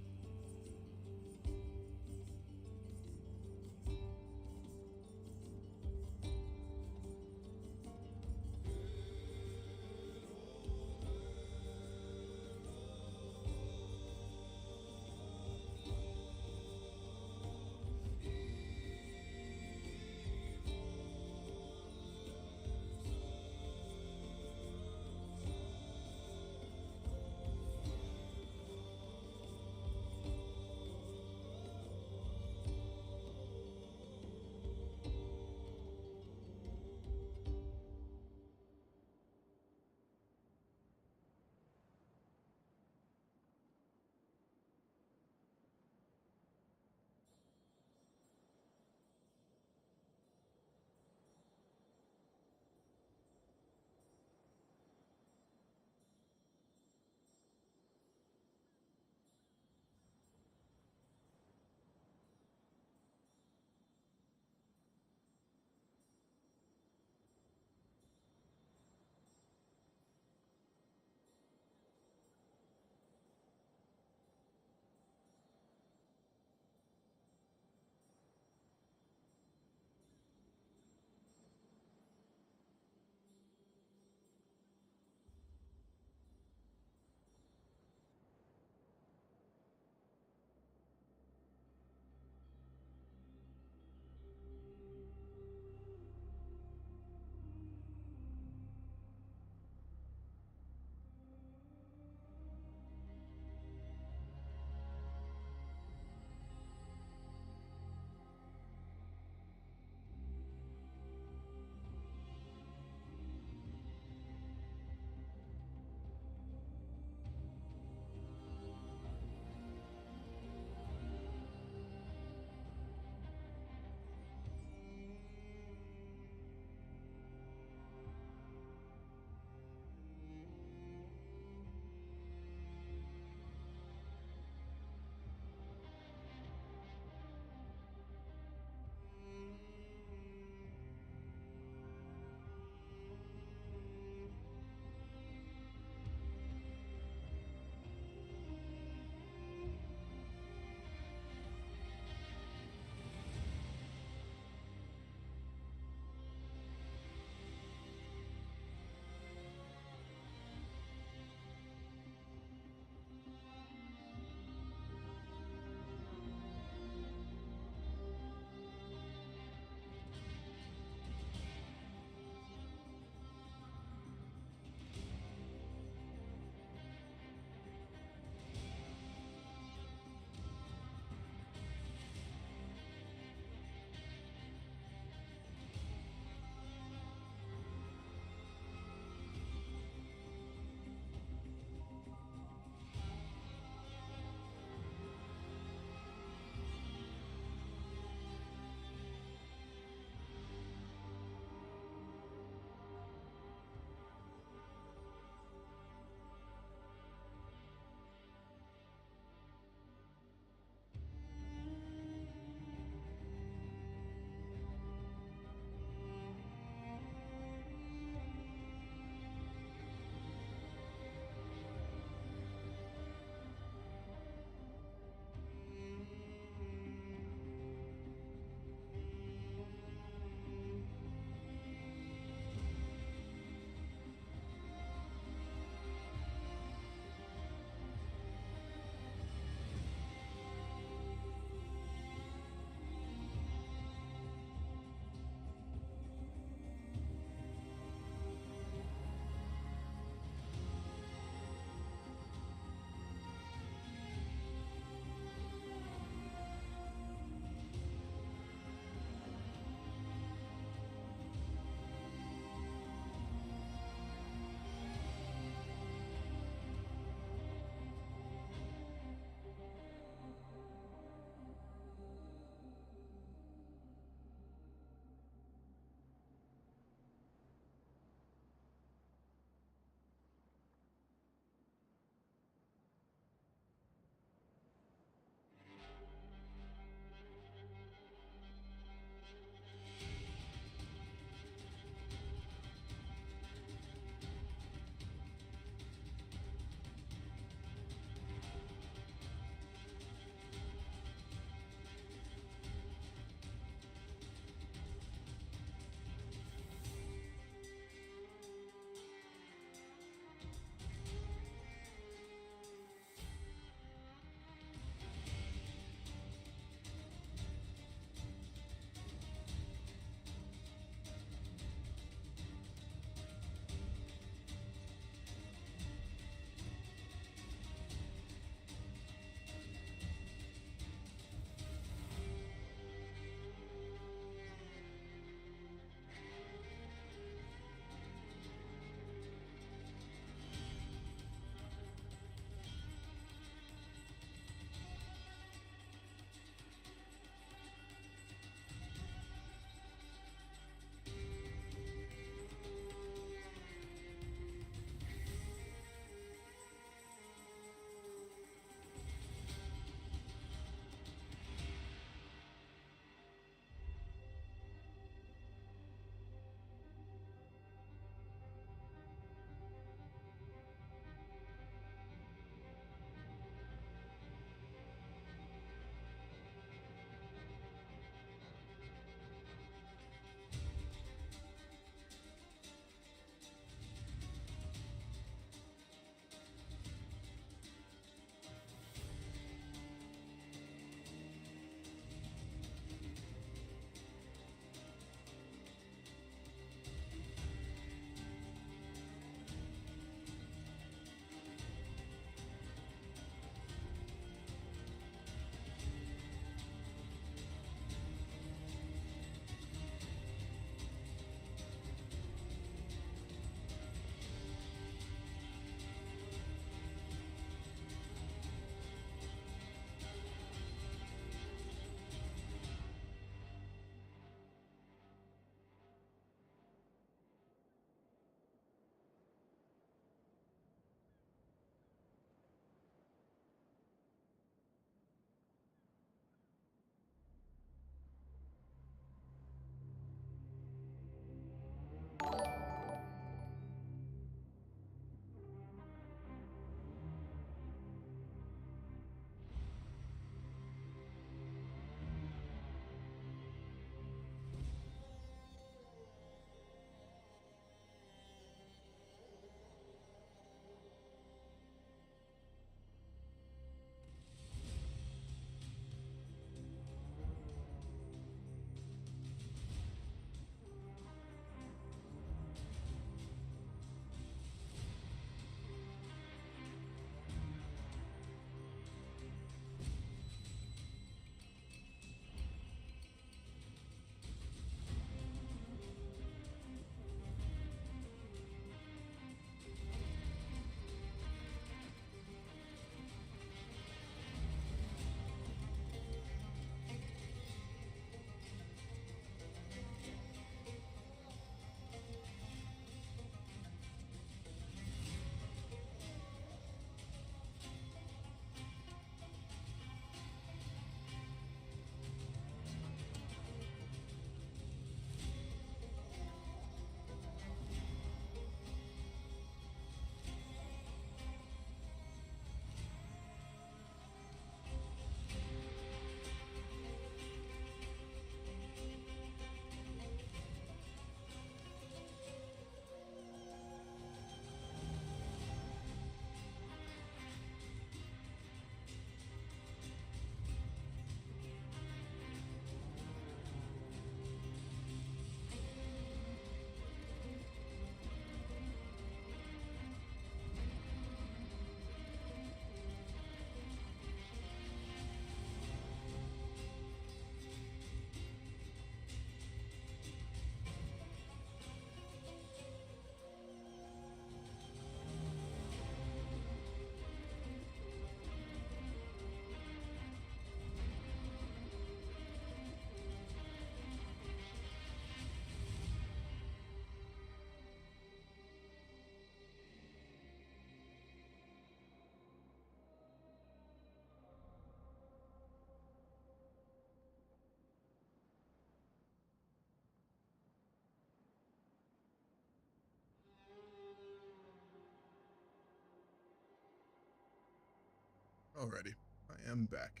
Alrighty, I am back.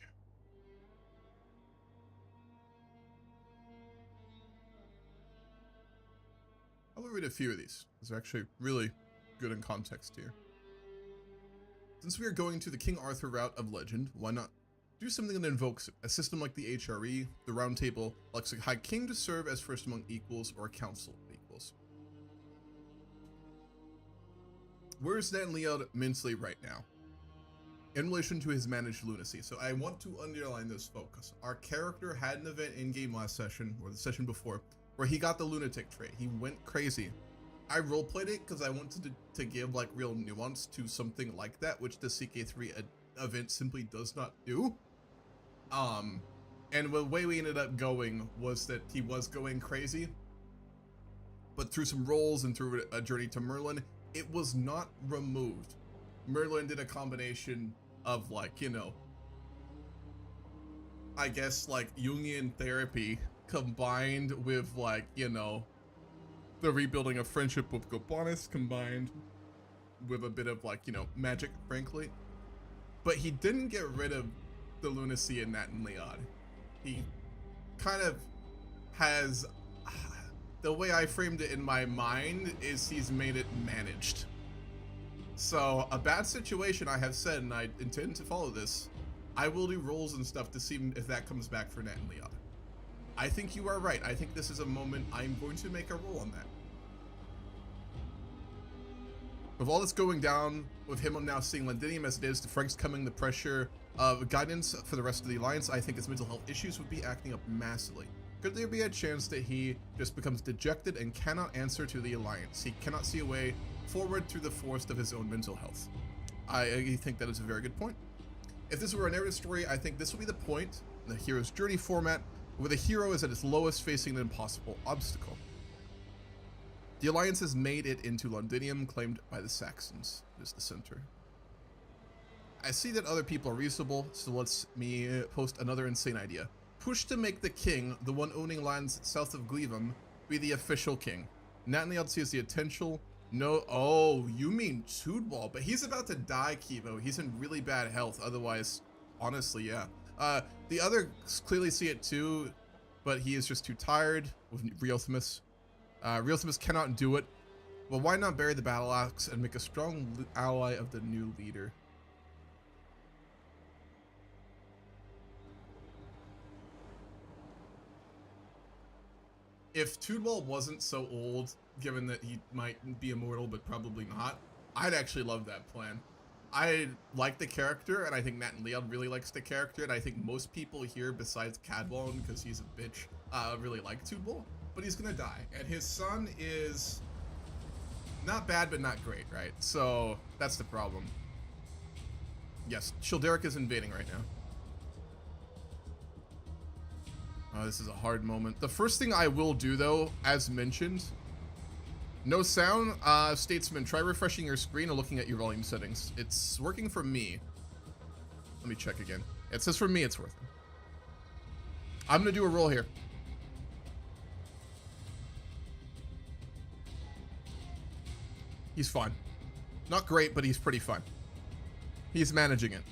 I'll read a few of these. These are actually really good in context here. Since we are going to the King Arthur route of legend, why not do something that invokes a system like the HRE, the Round Table, elects a High King to serve as first among equals or a council of equals. Where is Natan Leod mentally right now? In relation to his managed lunacy. So I want to underline this focus. Our character had an event in game last session, or the session before, where he got the lunatic trait. He went crazy. I roleplayed it because I wanted to give like real nuance to something like that, which the CK3 event simply does not do. And the way we ended up going was that he was going crazy, but through some rolls and through a journey to Merlin, it was not removed. Merlin did a combination of like, you know, I guess like Jungian therapy combined with like, you know, the rebuilding of friendship with Gobanis combined with a bit of like, you know, magic, frankly. But he didn't get rid of the lunacy in Natan Leod. He kind of has, the way I framed it in my mind is he's made it managed. So a bad situation, I have said, and I intend to follow this, I will do rolls and stuff to see if that comes back for Natan Leod. I think you are right. I think this is a moment I'm going to make a roll on that. With all that's going down, with him now seeing Londinium as it is, to Frank's coming the pressure of guidance for the rest of the Alliance, I think his mental health issues would be acting up massively. Could there be a chance that he just becomes dejected and cannot answer to the Alliance? He cannot see a way forward through the forest of his own mental health. I think that is a very good point. If this were a narrative story, I think this will be the point in the hero's journey format, where the hero is at its lowest facing an impossible obstacle. The Alliance has made it into Londinium, claimed by the Saxons. It is the center. I see that other people are reasonable, so let's me post another insane idea. Push to make the king, the one owning lands south of Glevum, be the official king. Natan Leod sees the potential. No, oh, you mean Toodball, but he's about to die, Kivo. He's in really bad health, otherwise, honestly, yeah. The others clearly see it too, but he is just too tired with Reothimus. Reothimus cannot do it, but why not bury the battle axe and make a strong ally of the new leader? If Toodball wasn't so old, given that he might be immortal but probably not, I'd actually love that plan. I like the character, and I think Natan Leod really likes the character, and I think most people here, besides Cadwallon, because he's a bitch, really like Toodball. But he's gonna die, and his son is not bad but not great, right? So that's the problem. Yes, Childeric is invading right now. Oh, this is a hard moment. The first thing I will do, though, as mentioned, no sound. Statesman, try refreshing your screen and looking at your volume settings. It's working for me. Let me check again. It says for me it's working. I'm gonna do a roll here. He's fine. Not great, but he's pretty fine. He's managing it.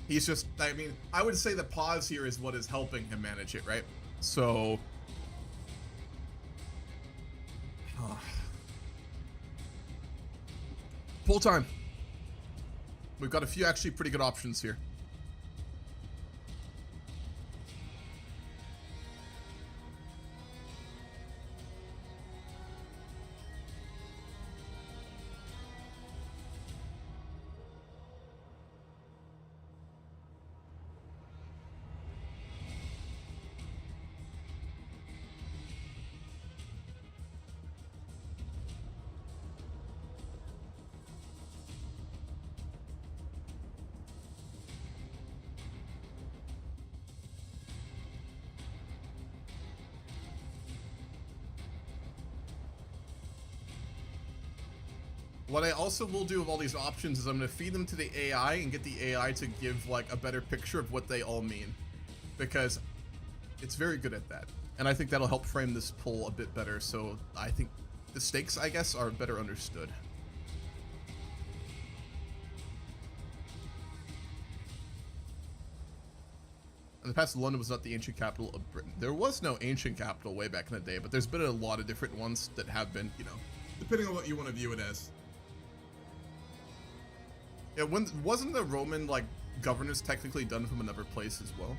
He's just, I mean, I would say the pause here is what is helping him manage it, right? So... Full time. We've got a few actually pretty good options here. What I also will do with all these options is I'm going to feed them to the AI and get the AI to give like a better picture of what they all mean, because it's very good at that. And I think that'll help frame this poll a bit better. So I think the stakes, I guess, are better understood. In the past, London was not the ancient capital of Britain. There was no ancient capital way back in the day, but there's been a lot of different ones that have been, you know, depending on what you want to view it as. Yeah, wasn't the Roman, like, governance technically done from another place as well?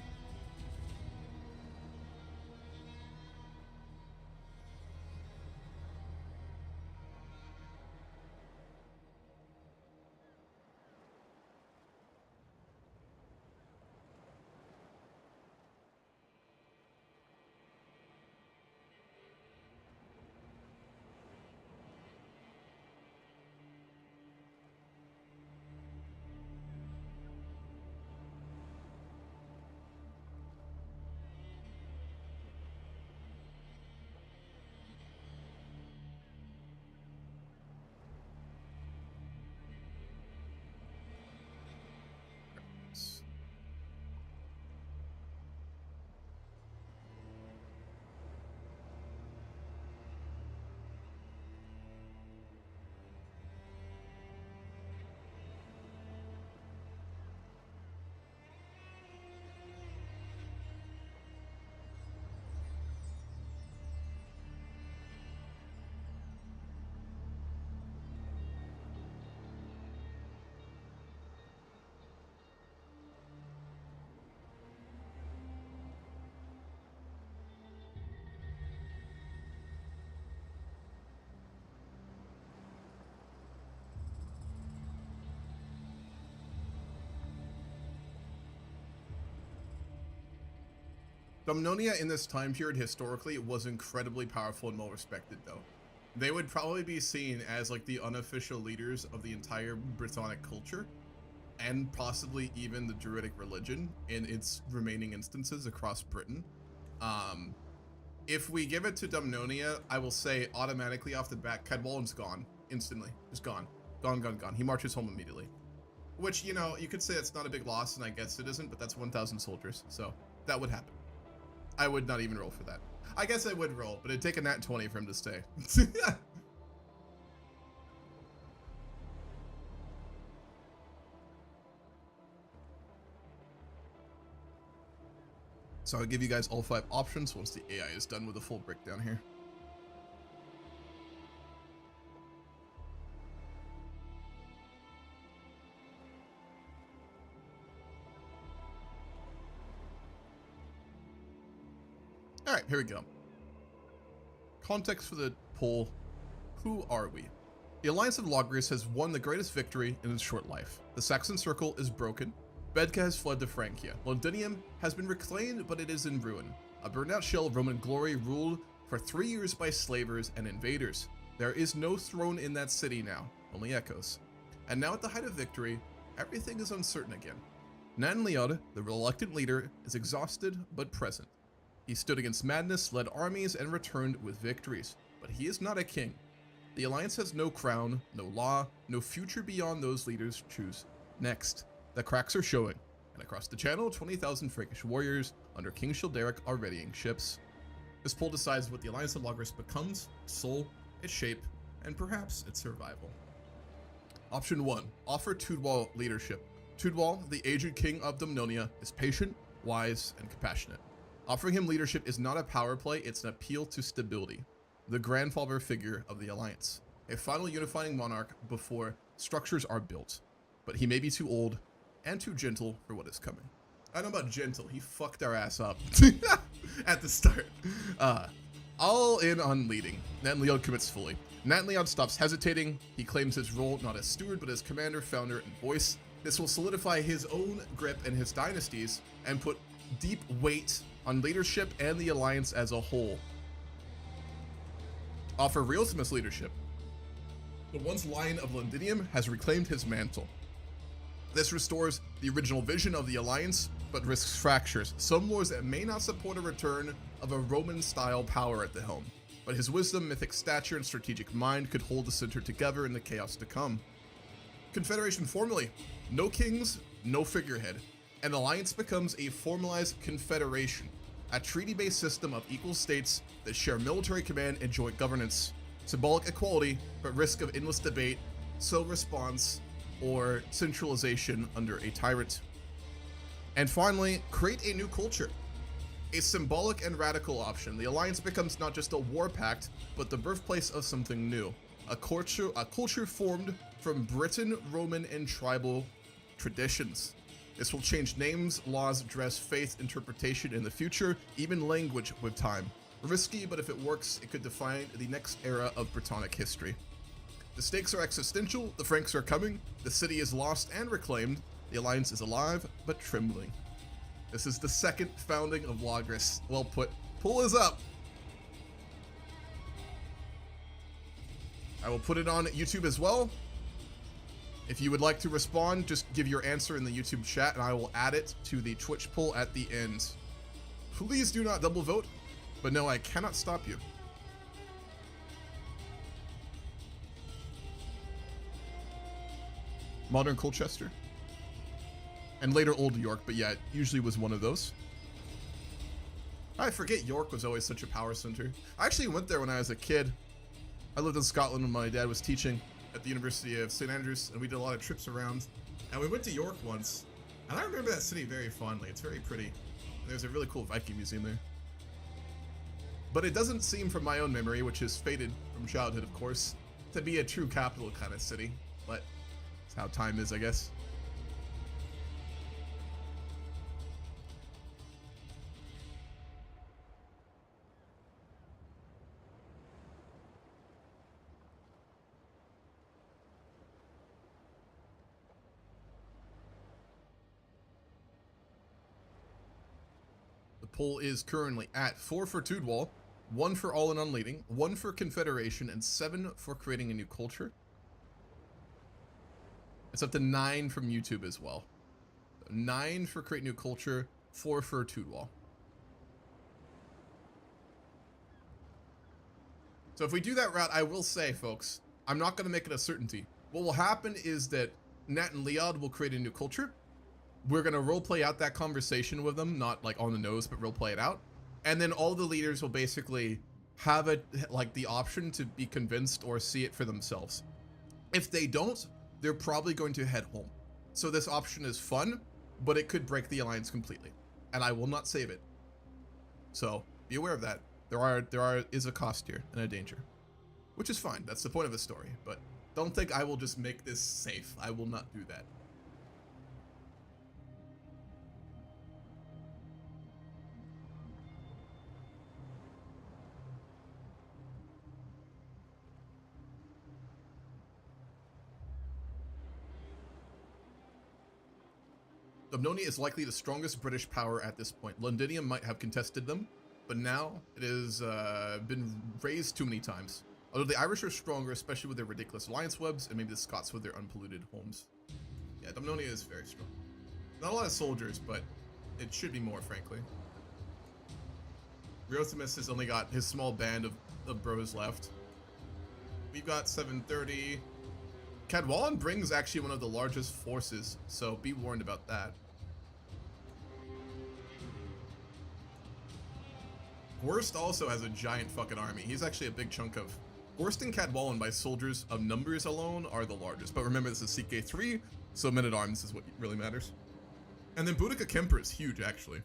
Domnonia in this time period historically was incredibly powerful and well respected though. They would probably be seen as like the unofficial leaders of the entire Brittonic culture and possibly even the Druidic religion in its remaining instances across Britain. If we give it to Domnonia, I will say automatically off the bat, Cadwallan's gone instantly. Just gone. Gone. He marches home immediately. Which, you know, you could say it's not a big loss, and I guess it isn't, but that's 1,000 soldiers, so that would happen. I would not even roll for that. I guess I would roll, but it'd take a nat 20 for him to stay. So I'll give you guys all 5 options once the AI is done with a full breakdown here. All right, here we go. Context for the poll. Who are we? The Alliance of Logris has won the greatest victory in its short life. The Saxon Circle is broken. Bedka has fled to Francia. Londinium has been reclaimed, but it is in ruin. A burnt-out shell of Roman glory ruled for 3 years by slavers and invaders. There is no throne in that city now, only echoes. And now at the height of victory, everything is uncertain again. Natan Leod, the reluctant leader, is exhausted but present. He stood against madness, led armies, and returned with victories. But he is not a king. The Alliance has no crown, no law, no future beyond those leaders choose next. The cracks are showing, and across the channel, 20,000 Frankish warriors under King Childeric are readying ships. This poll decides what the Alliance of Logris becomes, its soul, its shape, and perhaps its survival. Option 1. Offer Tudwal leadership. Tudwal, the aged king of Domnonia, is patient, wise, and compassionate. Offering him leadership is not a power play, it's an appeal to stability. The grandfather figure of the Alliance. A final unifying monarch before structures are built. But he may be too old and too gentle for what is coming. I don't know about gentle, he fucked our ass up at the start. All in on leading. Natan Leod commits fully. Natan Leod stops hesitating. He claims his role not as steward, but as commander, founder, and voice. This will solidify his own grip and his dynasties and put deep weight on leadership and the Alliance as a whole. Offer Realtimus leadership. The once Lion of Londinium has reclaimed his mantle. This restores the original vision of the Alliance, but risks fractures. Some lords that may not support a return of a Roman-style power at the helm, but his wisdom, mythic stature, and strategic mind could hold the center together in the chaos to come. Confederation formally. No kings, no figurehead. An alliance becomes a formalized confederation, a treaty-based system of equal states that share military command and joint governance. Symbolic equality, but risk of endless debate, response, or centralization under a tyrant. And finally, create a new culture. A symbolic and radical option. The alliance becomes not just a war pact, but the birthplace of something new. A culture formed from Britain, Roman, and tribal traditions. This will change names, laws, dress, faith, interpretation in the future, even language with time. Risky, but if it works, it could define the next era of Brittonic history. The stakes are existential, the Franks are coming, the city is lost and reclaimed, the alliance is alive, but trembling. This is the second founding of Logris. Well put. Pull is up! I will put it on YouTube as well. If you would like to respond, just give your answer in the YouTube chat and I will add it to the Twitch poll at the end. Please do not double vote, but no, I cannot stop you. Modern Colchester. And later Old York, but yeah, it usually was one of those. I forget York was always such a power center. I actually went there when I was a kid. I lived in Scotland when my dad was teaching at the University of St. Andrews, and we did a lot of trips around. And we went to York once, and I remember that city very fondly. It's very pretty. And there's a really cool Viking museum there. But it doesn't seem from my own memory, which is faded from childhood, of course, to be a true capital kind of city. But it's how time is, I guess. Poll is currently at 4 for Tudwall, 1 for All in on Leading, 1 for Confederation, and 7 for creating a new culture. It's up to 9 from YouTube as well. 9 for create new culture, 4 for Tudwall. So if we do that route, I will say, folks, I'm not going to make it a certainty. What will happen is that Natan Leod will create a new culture. We're going to roleplay out that conversation with them, not like on the nose, but roleplay it out. And then all the leaders will basically have it like the option to be convinced or see it for themselves. If they don't, they're probably going to head home. So this option is fun, but it could break the alliance completely. And I will not save it. So be aware of that. There is a cost here and a danger, which is fine. That's the point of the story, but don't think I will just make this safe. I will not do that. Dumnonia is likely the strongest British power at this point. Londinium might have contested them, but now it has been raised too many times. Although the Irish are stronger, especially with their ridiculous alliance webs, and maybe the Scots with their unpolluted homes. Yeah, Dumnonia is very strong. Not a lot of soldiers, but it should be more, frankly. Riothamus has only got his small band of bros left. We've got 730. Cadwallon brings actually one of the largest forces, so be warned about that. Gorst also has a giant fucking army. He's actually a big chunk of... Gorst and Cadwallon by soldiers of numbers alone are the largest. But remember, this is CK3, so men-at-arms is what really matters. And then Boudica Kemper is huge, actually.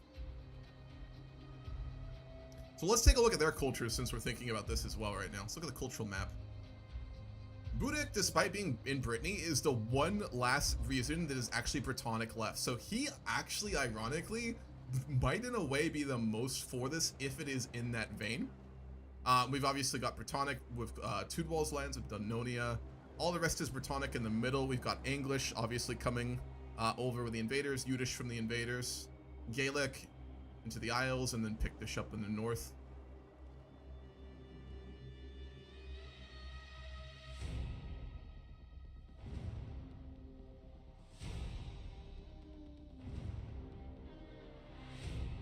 So let's take a look at their culture since we're thinking about this as well right now. Let's look at the cultural map. Boudic, despite being in Brittany, is the one last reason that is actually Brittonic left. So he actually, ironically, might in a way be the most for this if it is in that vein. We've obviously got Brittonic with Tudwall's lands, with Dumnonia. All the rest is Brittonic in the middle. We've got English, obviously, coming over with the invaders, Yiddish from the invaders, Gaelic into the Isles, and then Pictish up in the north.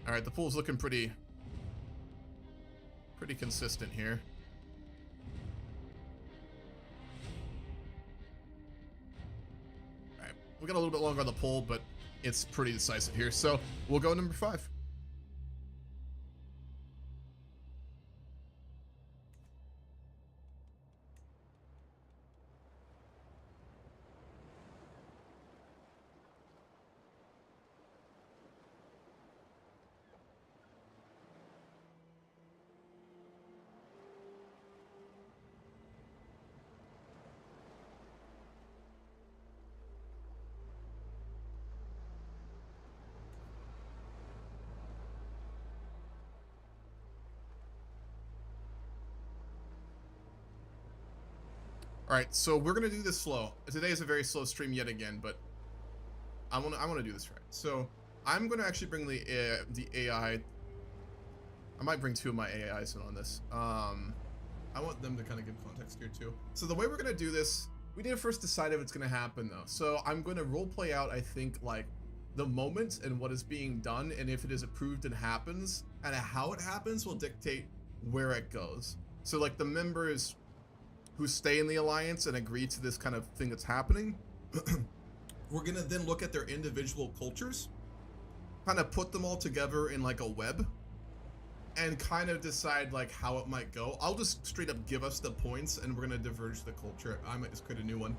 All right, the pool's looking pretty consistent here. All right, we got a little bit longer on the poll, but it's pretty decisive here. So we'll go number 5. All right, so we're gonna do this slow. Today is a very slow stream yet again, but I wanna do this right. So I'm gonna actually bring the AI. I might bring two of my AIs in on this. I want them to kind of give context here too. So the way we're gonna do this, we need to first decide if it's gonna happen though. So I'm gonna role play out, I think, like the moment and what is being done, and if it is approved and happens, and how it happens will dictate where it goes. So like the members who stay in the alliance and agree to this kind of thing that's happening, we're gonna then look at their individual cultures, kind of put them all together in like a web, and kind of decide like how it might go. I'll just straight up give us the points, and we're gonna diverge the culture. I might just create a new one,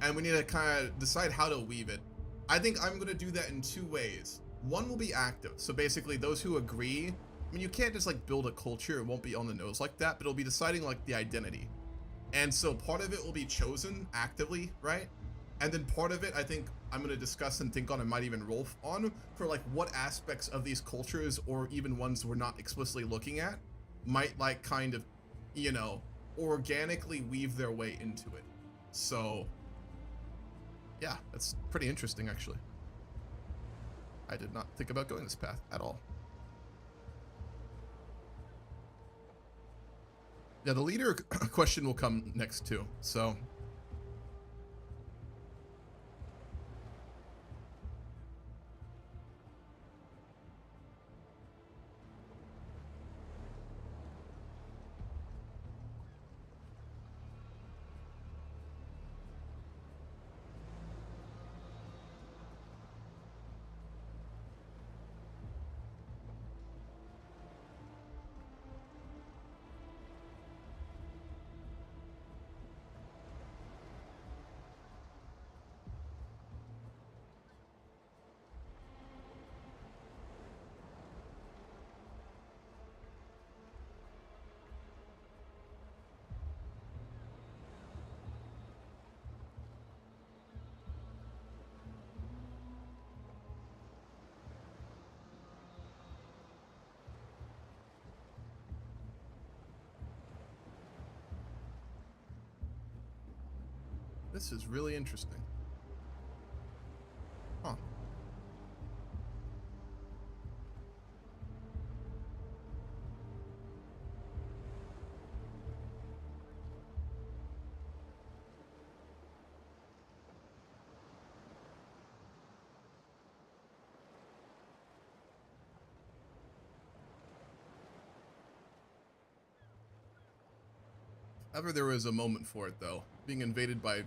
and we need to kind of decide how to weave it. I think I'm gonna do that in two ways. One will be active, so basically those who agree. I mean, you can't just like build a culture; it won't be on the nose like that, but it'll be deciding like the identity. And so part of it will be chosen actively, right? And then part of it, I think I'm going to discuss and think on and might even roll on for like what aspects of these cultures, or even ones we're not explicitly looking at, might like kind of, you know, organically weave their way into it. So yeah, that's pretty interesting actually. I did not think about going this path at all. Yeah, the leader question will come next too, so. This is really interesting. Huh. If ever there was a moment for it, though, being invaded by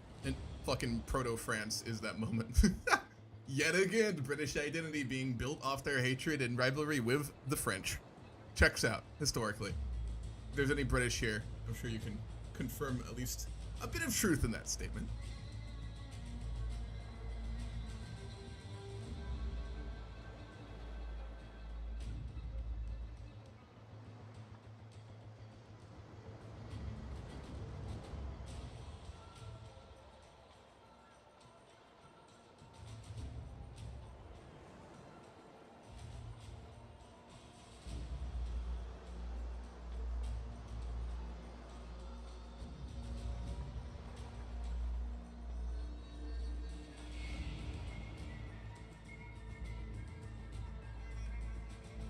fucking Proto-France is that moment. Yet again, British identity being built off their hatred and rivalry with the French. Checks out, historically. If there's any British here, I'm sure you can confirm at least a bit of truth in that statement.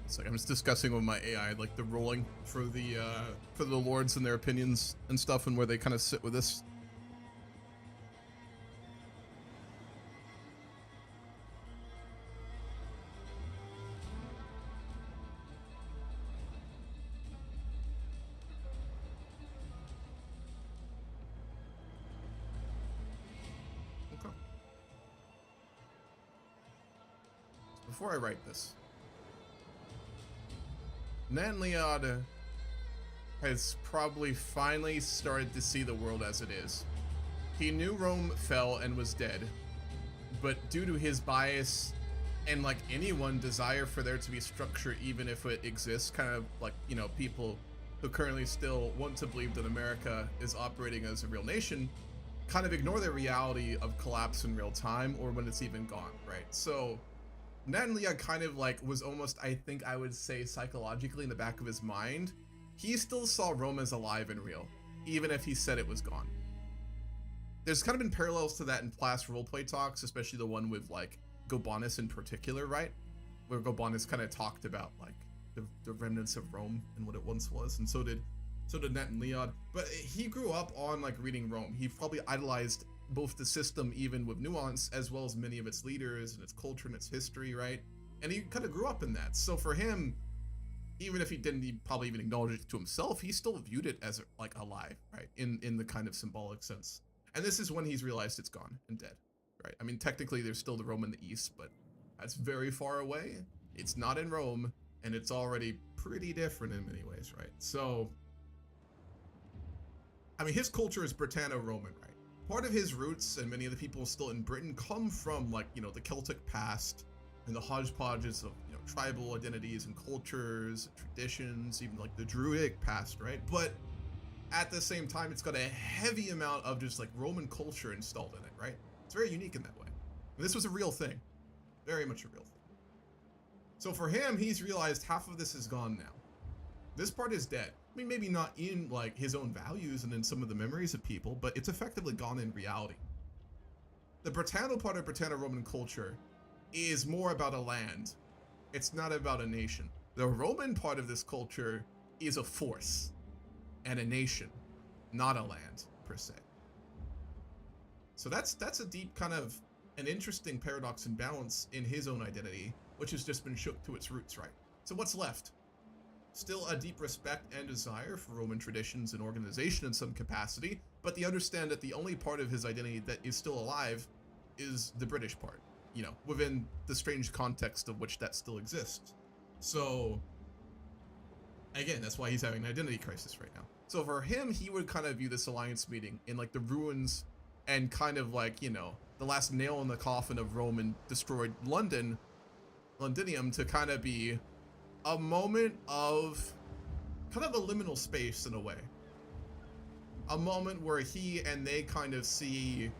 It's like I'm just discussing with my AI like the rolling for the lords and their opinions and stuff, and where they kind of sit with this. Okay. So before I write this, Natan Leod has probably finally started to see the world as it is. He knew Rome fell and was dead, but due to his bias and like anyone desire for there to be structure even if it exists, kind of like, you know, people who currently still want to believe that America is operating as a real nation, kind of ignore the reality of collapse in real time or when it's even gone, right? So Natan Leod kind of like was almost, I think I would say psychologically in the back of his mind, he still saw Rome as alive and real, even if he said it was gone. there's kind of been parallels to that in past roleplay talks, especially the one with like Gobanus in particular, right? Where Gobanus kind of talked about like the remnants of Rome and what it once was, and so did Natan Leod. But he grew up on like reading Rome. He probably idolized both the system, even with nuance, as well as many of its leaders and its culture and its history, right? And he kind of grew up in that. So for him, even if he didn't probably even acknowledge it to himself, he still viewed it as like alive, right? In the kind of symbolic sense. And this is when he's realized it's gone and dead, right? I mean, technically there's still the Rome in the east, but that's very far away. It's not in Rome, and it's already pretty different in many ways, right? So, I mean, his culture is Britanno-Roman, right? Part of his roots, and many of the people still in Britain, come from like, you know, the Celtic past and the hodgepodges of, you know, tribal identities and cultures, and traditions, even like the Druidic past, right? But at the same time, it's got a heavy amount of just like Roman culture installed in it, right? It's very unique in that way. And this was a real thing, very much a real thing. So for him, he's realized half of this is gone now. This part is dead. I mean, maybe not in like his own values and in some of the memories of people, but it's effectively gone in reality. The Britanno part of Britanno-Roman culture is more about a land. It's not about a nation. The Roman part of this culture is a force and a nation, not a land per se. So that's a deep kind of an interesting paradox and balance in his own identity, which has just been shook to its roots, right? So what's left? Still a deep respect and desire for Roman traditions and organization in some capacity, but they understand that the only part of his identity that is still alive is the British part, you know, within the strange context of which that still exists. So, again, that's why he's having an identity crisis right now. So for him, he would kind of view this alliance meeting in like the ruins and kind of like, you know, the last nail in the coffin of Rome and destroyed Londinium to kind of be a moment of kind of a liminal space in a way. A moment where he and they kind of see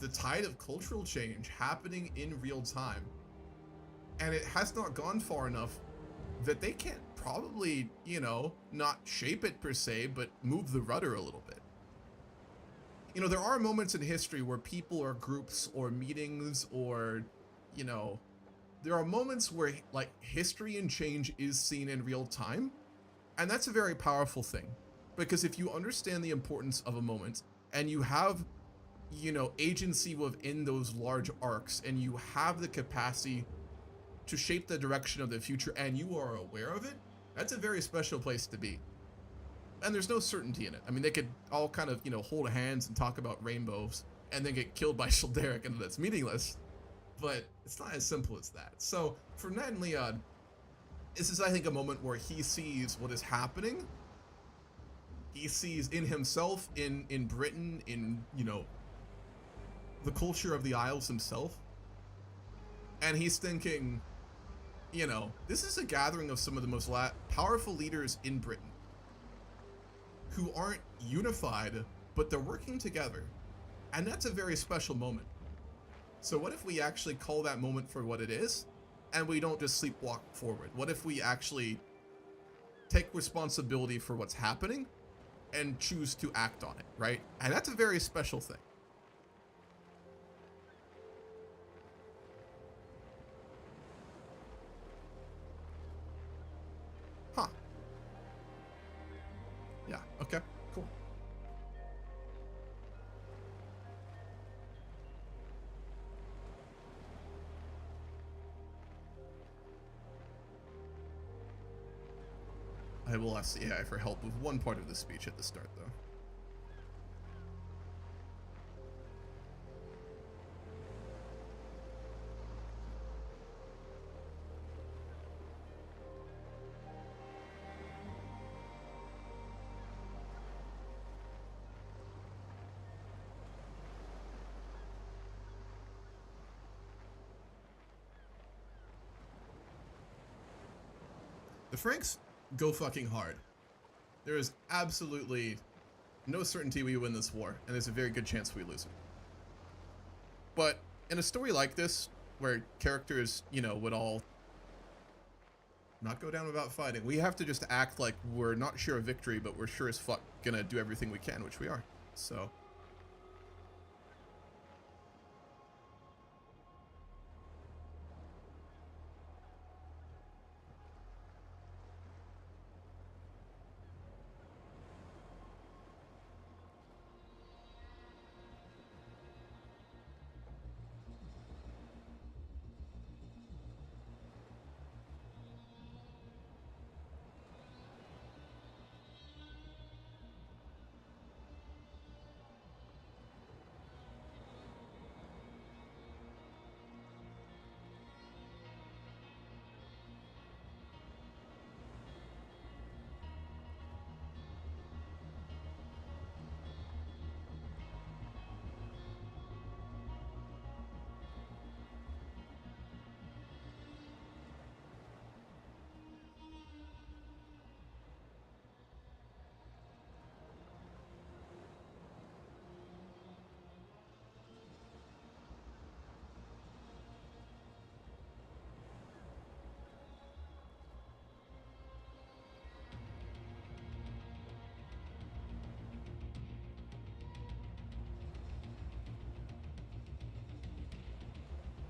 the tide of cultural change happening in real time. And it has not gone far enough that they can't probably, you know, not shape it per se, but move the rudder a little bit. You know, there are moments in history where people or groups or meetings or, you know, there are moments where like history and change is seen in real time. And that's a very powerful thing, because if you understand the importance of a moment and you have, you know, agency within those large arcs and you have the capacity to shape the direction of the future and you are aware of it, that's a very special place to be. And there's no certainty in it. I mean, they could all kind of, you know, hold hands and talk about rainbows and then get killed by Childeric, and that's meaningless. But it's not as simple as that. So for Natan Leod, this is, I think, a moment where he sees what is happening. He sees in himself, in Britain, in, you know, the culture of the Isles himself. And he's thinking, you know, this is a gathering of some of the most powerful leaders in Britain who aren't unified, but they're working together. And that's a very special moment. So what if we actually call that moment for what it is, and we don't just sleepwalk forward? What if we actually take responsibility for what's happening and choose to act on it, right? And that's a very special thing. Huh. Yeah, okay, cool. I will ask the AI for help with one part of the speech at the start, though. The Franks go fucking hard. There is absolutely no certainty we win this war, and there's a very good chance we lose it. But in a story like this, where characters, you know, would all not go down without fighting, we have to just act like we're not sure of victory, but we're sure as fuck gonna do everything we can, which we are. So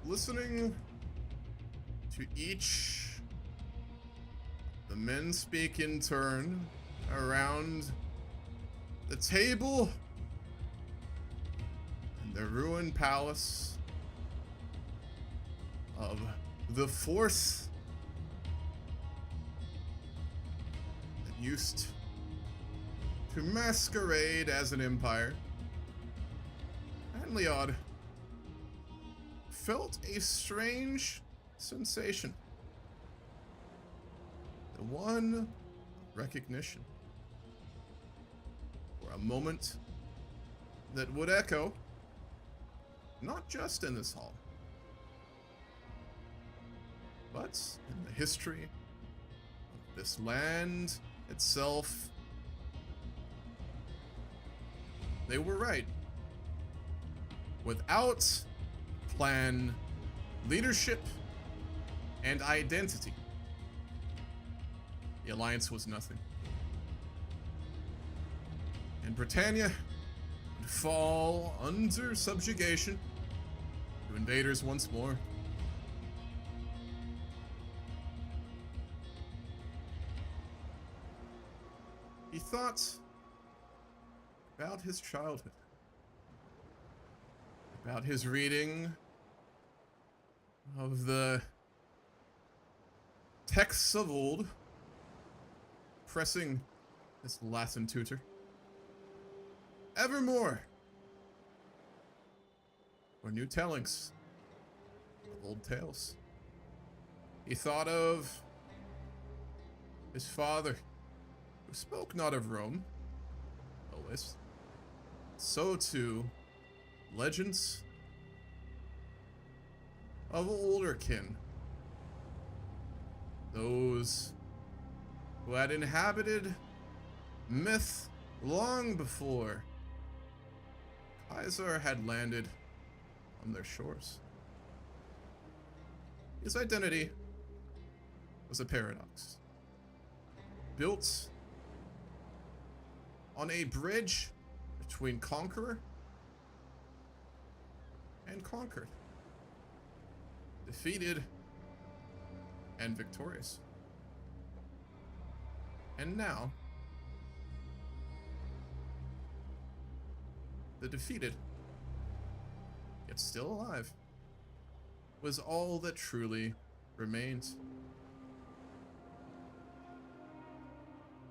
listening to each the men speak in turn around the table in the ruined palace of the force that used to masquerade as an empire. And Leod felt a strange sensation. The one recognition. For a moment that would echo, not just in this hall, but in the history of this land itself. They were right. Without plan, leadership, and identity, the Alliance was nothing. And Britannia would fall under subjugation to invaders once more. He thought about his childhood, about his reading of the texts of old, pressing his Latin tutor evermore for new tellings of old tales. He thought of his father, who spoke not of Rome, always. So too, legends of older kin. Those who had inhabited myth long before Kaiser had landed on their shores. His identity was a paradox, built on a bridge between conqueror and conquered, defeated and victorious. And now, the defeated, yet still alive, was all that truly remained.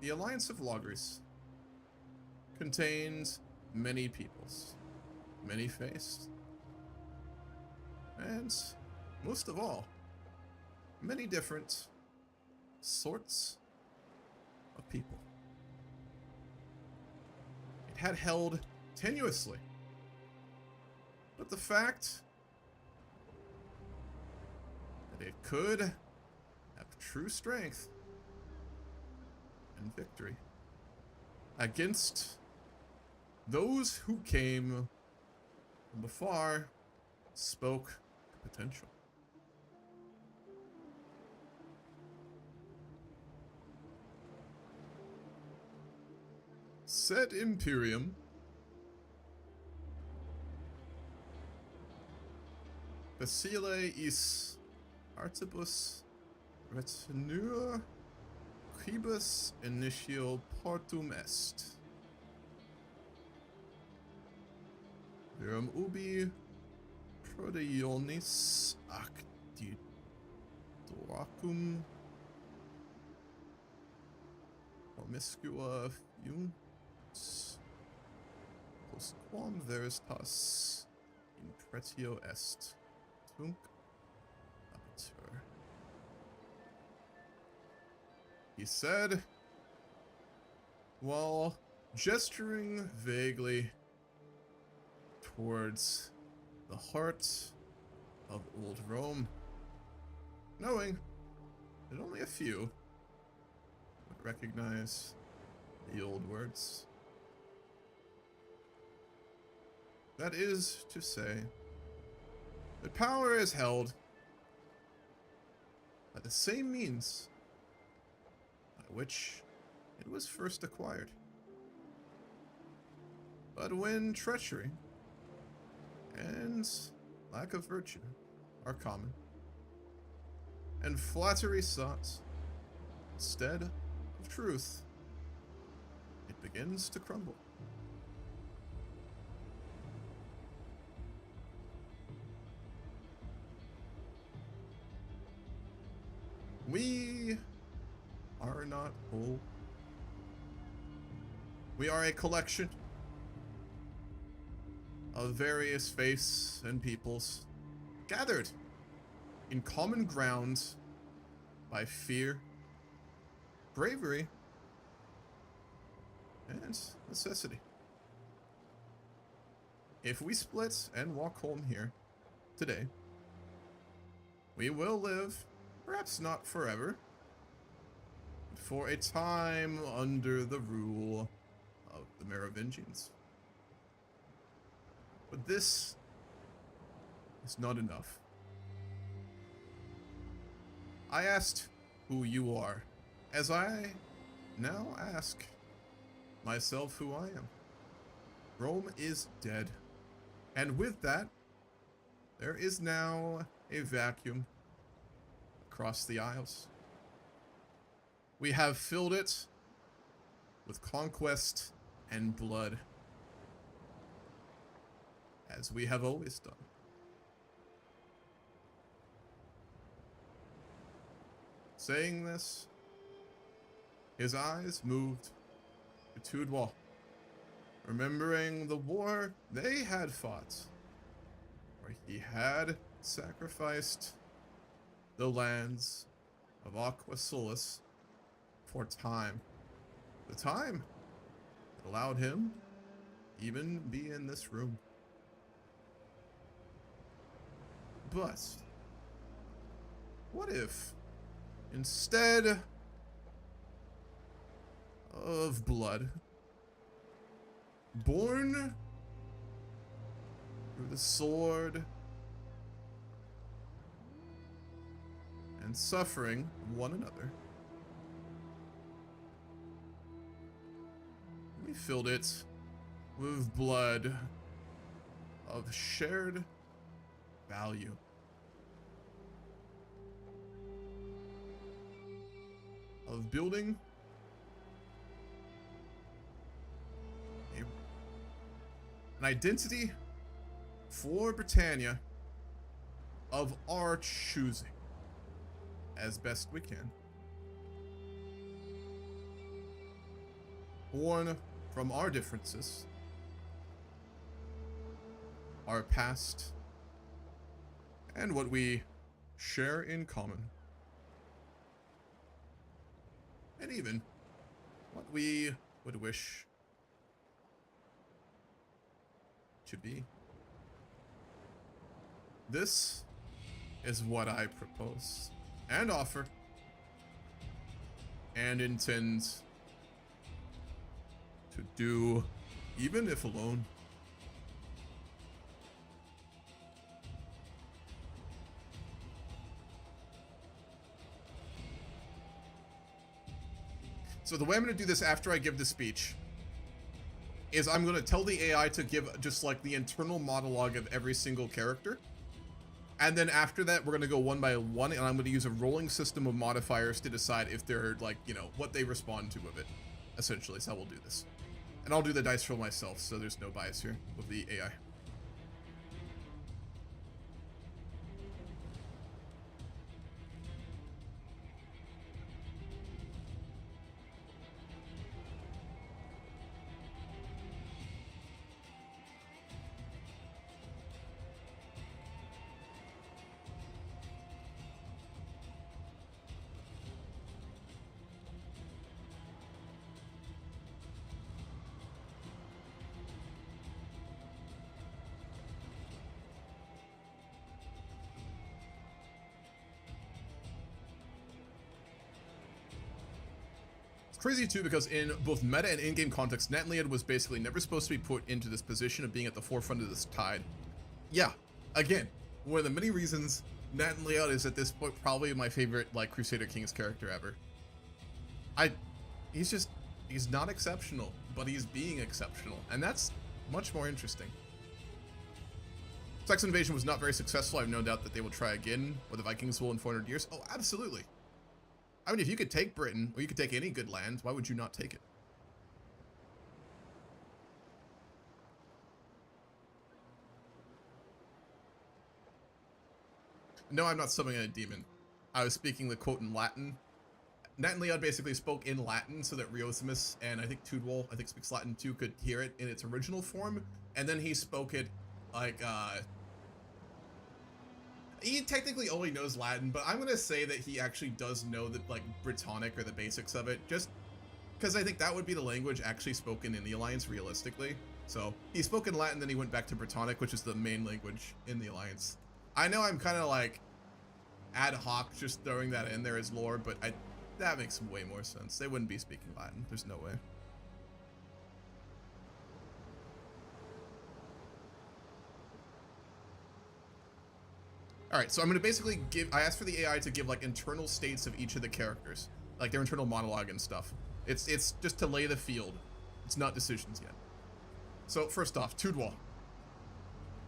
The Alliance of Logres contained many peoples, many faced, and most of all, many different sorts of people. It had held tenuously, but the fact that it could have true strength and victory against those who came from afar spoke potential. Sed Imperium facile is artibus retinua quibus initio portum est. Verum ubi prodeionis actitoracum promiscua fiunt, postquam veritas in pretio est, tunc abitur. He said, while gesturing vaguely towards the heart of old Rome, knowing that only a few would recognize the old words. That is to say, that power is held by the same means by which it was first acquired. But when treachery and lack of virtue are common, and flattery sought instead of truth, it begins to crumble. We are not whole. We are a collection of various faiths and peoples gathered in common ground by fear, bravery, and necessity. If we split and walk home here today, we will live, perhaps not forever, but for a time under the rule of the Merovingians. But this is not enough. I asked who you are, as I now ask myself who I am. Rome is dead, and with that, there is now a vacuum across the Isles. We have filled it with conquest and blood, as we have always done. Saying this, his eyes moved to Tudwal, remembering the war they had fought, where he had sacrificed the lands of Aqua Solis for time. The time that allowed him even be in this room. But what if, instead of blood, born through the sword and suffering one another, we filled it with blood of shared value. Of building an identity for Britannia of our choosing as best we can. Born from our differences, our past, and what we share in common. And even what we would wish to be. This is what I propose and offer and intend to do, even if alone. So the way I'm going to do this after I give the speech is I'm going to tell the AI to give just like the internal monologue of every single character. And then after that, we're going to go one by one, and I'm going to use a rolling system of modifiers to decide if they're like, you know, what they respond to of it. Essentially is how we'll do this. And I'll do the dice roll myself, so there's no bias here with the AI. Crazy too, because in both meta and in-game context, Natan Leod was basically never supposed to be put into this position of being at the forefront of this tide. Yeah, again, one of the many reasons Natan Leod is at this point probably my favorite like Crusader Kings character ever. He's not exceptional, but he's being exceptional, and that's much more interesting. Saxon invasion was not very successful. I have no doubt that they will try again, or the Vikings will in 400 years. Oh, absolutely. I mean, if you could take Britain, or you could take any good land, why would you not take it? No, I'm not summoning a demon. I was speaking the quote in Latin. Natan Leod basically spoke in Latin so that Riosimus and I think Tudwal, I think speaks Latin too, could hear it in its original form. And then he spoke it like, he technically only knows Latin, but I'm gonna say that he actually does know the, like, Brittonic or the basics of it, just because I think that would be the language actually spoken in the Alliance realistically. So he spoke in Latin, then he went back to Brittonic, which is the main language in the Alliance. I know I'm kind of like ad hoc just throwing that in there as lore, but that makes way more sense. They wouldn't be speaking Latin. There's no way. Alright, so I'm going to basically I asked for the AI to give like internal states of each of the characters. Like their internal monologue and stuff. It's just to lay the field. It's not decisions yet. So first off, Tudwal.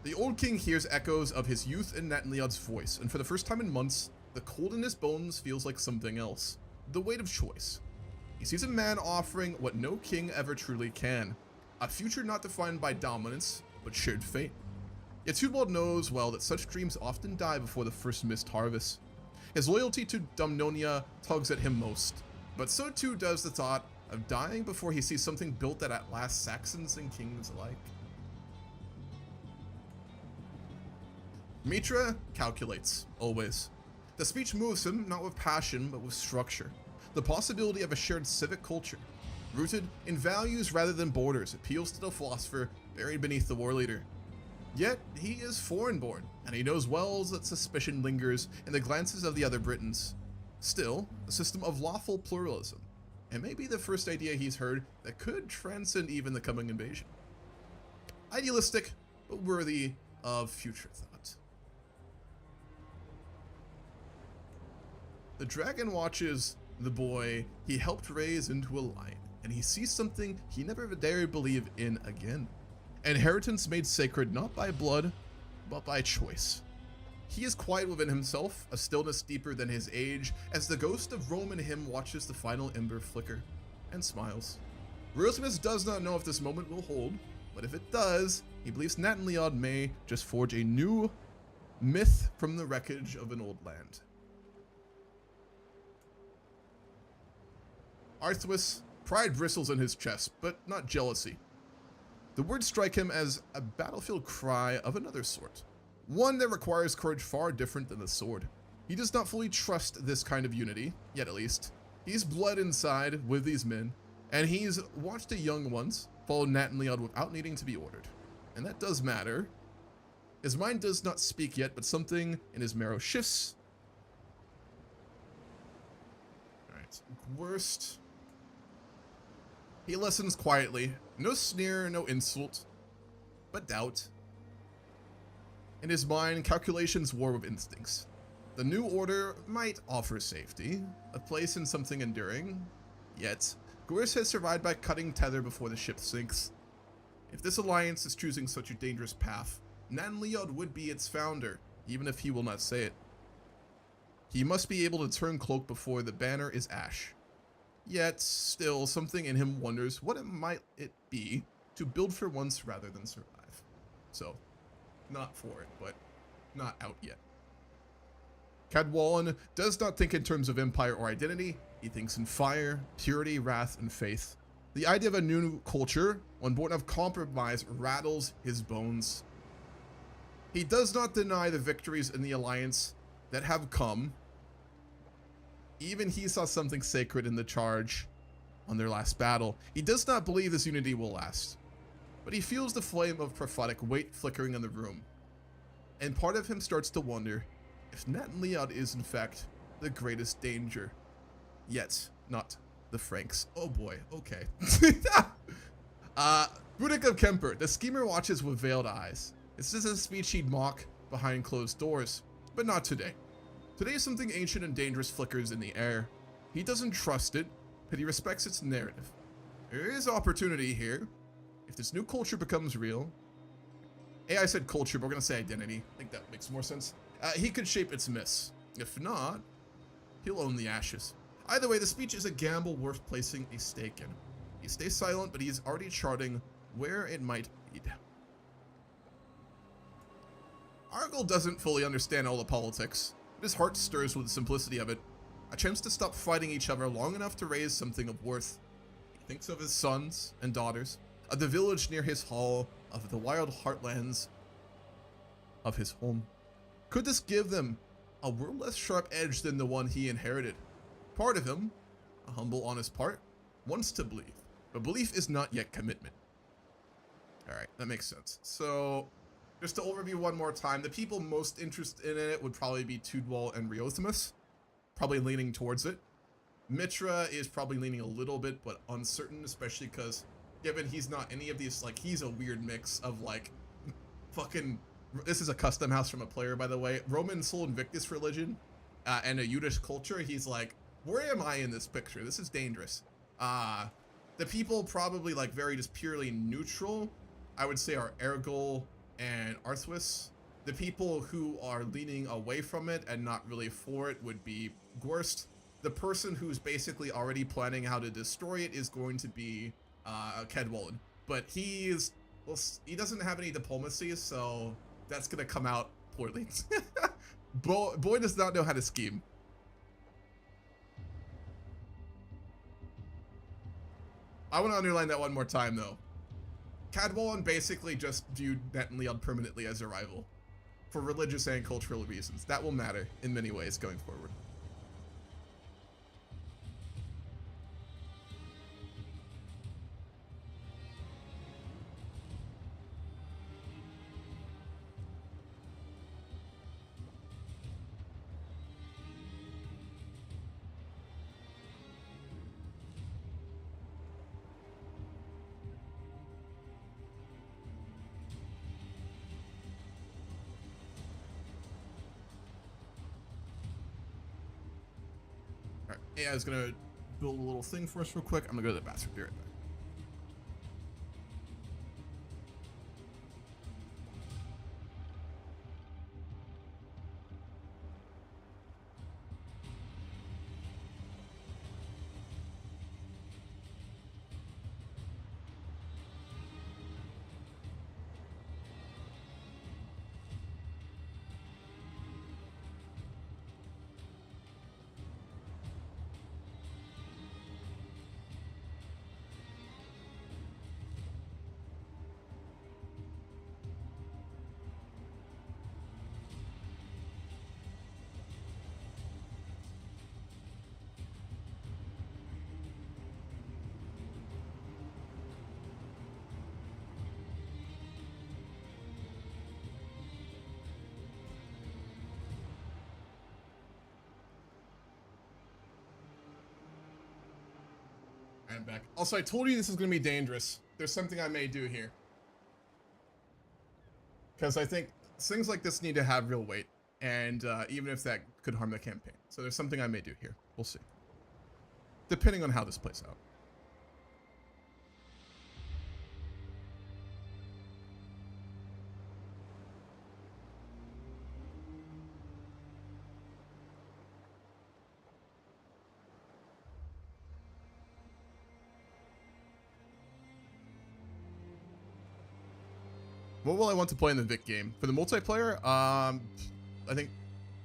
The old king hears echoes of his youth in Natan Leod's voice, and for the first time in months, the cold in his bones feels like something else. The weight of choice. He sees a man offering what no king ever truly can. A future not defined by dominance, but shared fate. Yet Tudwal knows well that such dreams often die before the first missed harvest. His loyalty to Dumnonia tugs at him most, but so too does the thought of dying before he sees something built that outlasts Saxons and kings alike. Mitra calculates, always. The speech moves him, not with passion, but with structure. The possibility of a shared civic culture, rooted in values rather than borders, appeals to the philosopher buried beneath the war leader. Yet, he is foreign-born, and he knows well that suspicion lingers in the glances of the other Britons. Still, a system of lawful pluralism, and maybe the first idea he's heard that could transcend even the coming invasion. Idealistic, but worthy of future thought. The dragon watches the boy he helped raise into a lion, and he sees something he never dared believe in again. Inheritance made sacred not by blood, but by choice. He is quiet within himself, a stillness deeper than his age, as the ghost of Rome in him watches the final ember flicker, and smiles. Riosimus does not know if this moment will hold, but if it does, he believes Natan Leod may just forge a new myth from the wreckage of an old land. Arthwis, pride bristles in his chest, but not jealousy. The words strike him as a battlefield cry of another sort, one that requires courage far different than the sword. He does not fully trust this kind of unity, yet at least. He's blood inside with these men, and he's watched the young ones follow Natan Leod without needing to be ordered. And that does matter. His mind does not speak yet, but something in his marrow shifts. Alright, worst. He listens quietly. No sneer, no insult, but doubt. In his mind, calculations war with instincts. The new order might offer safety, a place in something enduring. Yet, Gorys has survived by cutting tether before the ship sinks. If this alliance is choosing such a dangerous path, Natan Leod would be its founder, even if he will not say it. He must be able to turn cloak before the banner is ash. Yet, still, something in him wonders what it might be to build for once rather than survive. So, not for it, but not out yet. Cadwallon does not think in terms of empire or identity. He thinks in fire, purity, wrath, and faith. The idea of a new culture, one born of compromise, rattles his bones. He does not deny the victories in the alliance that have come. Even he saw something sacred in the charge on their last battle. He does not believe this unity will last, but he feels the flame of prophetic weight flickering in the room. And part of him starts to wonder if Natan Leod is in fact the greatest danger. Yet, not the Franks. Oh boy, okay. Rudik of Kemper, the schemer watches with veiled eyes. This is a speech he'd mock behind closed doors, but not today. Today something ancient and dangerous flickers in the air. He doesn't trust it, but he respects its narrative. There is opportunity here. If this new culture becomes real, AI said culture, but we're gonna say identity. I think that makes more sense. He could shape its miss. If not, he'll own the ashes. Either way, the speech is a gamble worth placing a stake in. He stays silent, but he's already charting where it might lead. Argyle doesn't fully understand all the politics, but his heart stirs with the simplicity of it. A chance to stop fighting each other long enough to raise something of worth. He thinks of his sons and daughters, of the village near his hall, of the wild heartlands of his home. Could this give them a world less sharp edge than the one he inherited? Part of him, a humble, honest part, wants to believe, but belief is not yet commitment. Alright, that makes sense. So, just to overview one more time, the people most interested in it would probably be Tudwal and Riothamus, probably leaning towards it. Mitra is probably leaning a little bit, but uncertain, especially because given he's not any of these, like, he's a weird mix of, like, fucking, this is a custom house from a player, by the way, Roman Sol Invictus religion, and a Yudish culture. He's like, where am I in this picture? This is dangerous. The people probably, like, very just purely neutral, I would say, are Ergol and Arthwis. The people who are leaning away from it and not really for it would be Gorst. The person who's basically already planning how to destroy it is going to be Kedwallen, but he doesn't have any diplomacy, so that's gonna come out poorly. Boy does not know how to scheme. I want to underline that one more time, though. Cadwallen basically just viewed Natan Leod permanently as a rival, for religious and cultural reasons. That will matter in many ways going forward. Alright, AI is gonna build a little thing for us real quick. I'm gonna go to the bathroom. Be right back. I'm back. Also, I told you this is going to be dangerous. There's something I may do here. Because I think things like this need to have real weight. And even if that could harm the campaign. So there's something I may do here. We'll see. Depending on how this plays out. What will I want to play in the Vic game? For the multiplayer, I think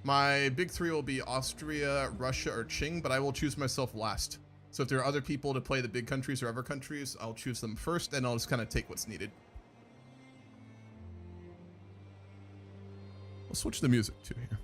my big three will be Austria, Russia, or Qing, but I will choose myself last. So if there are other people to play the big countries or other countries, I'll choose them first, and I'll just kind of take what's needed. We'll switch the music to here.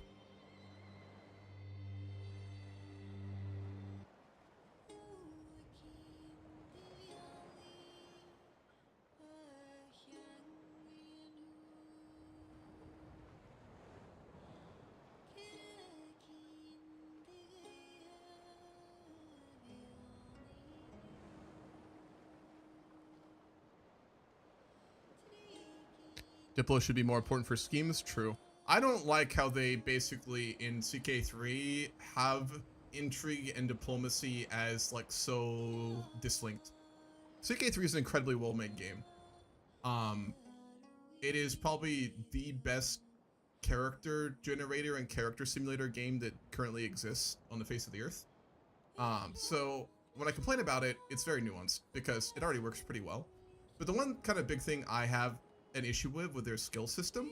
Diplo should be more important for schemes, true. I don't like how they basically in CK3 have intrigue and diplomacy as like so dislinked. CK3 is an incredibly well-made game. It is probably the best character generator and character simulator game that currently exists on the face of the earth. So when I complain about it, it's very nuanced because it already works pretty well. But the one kind of big thing I have an issue with their skill system,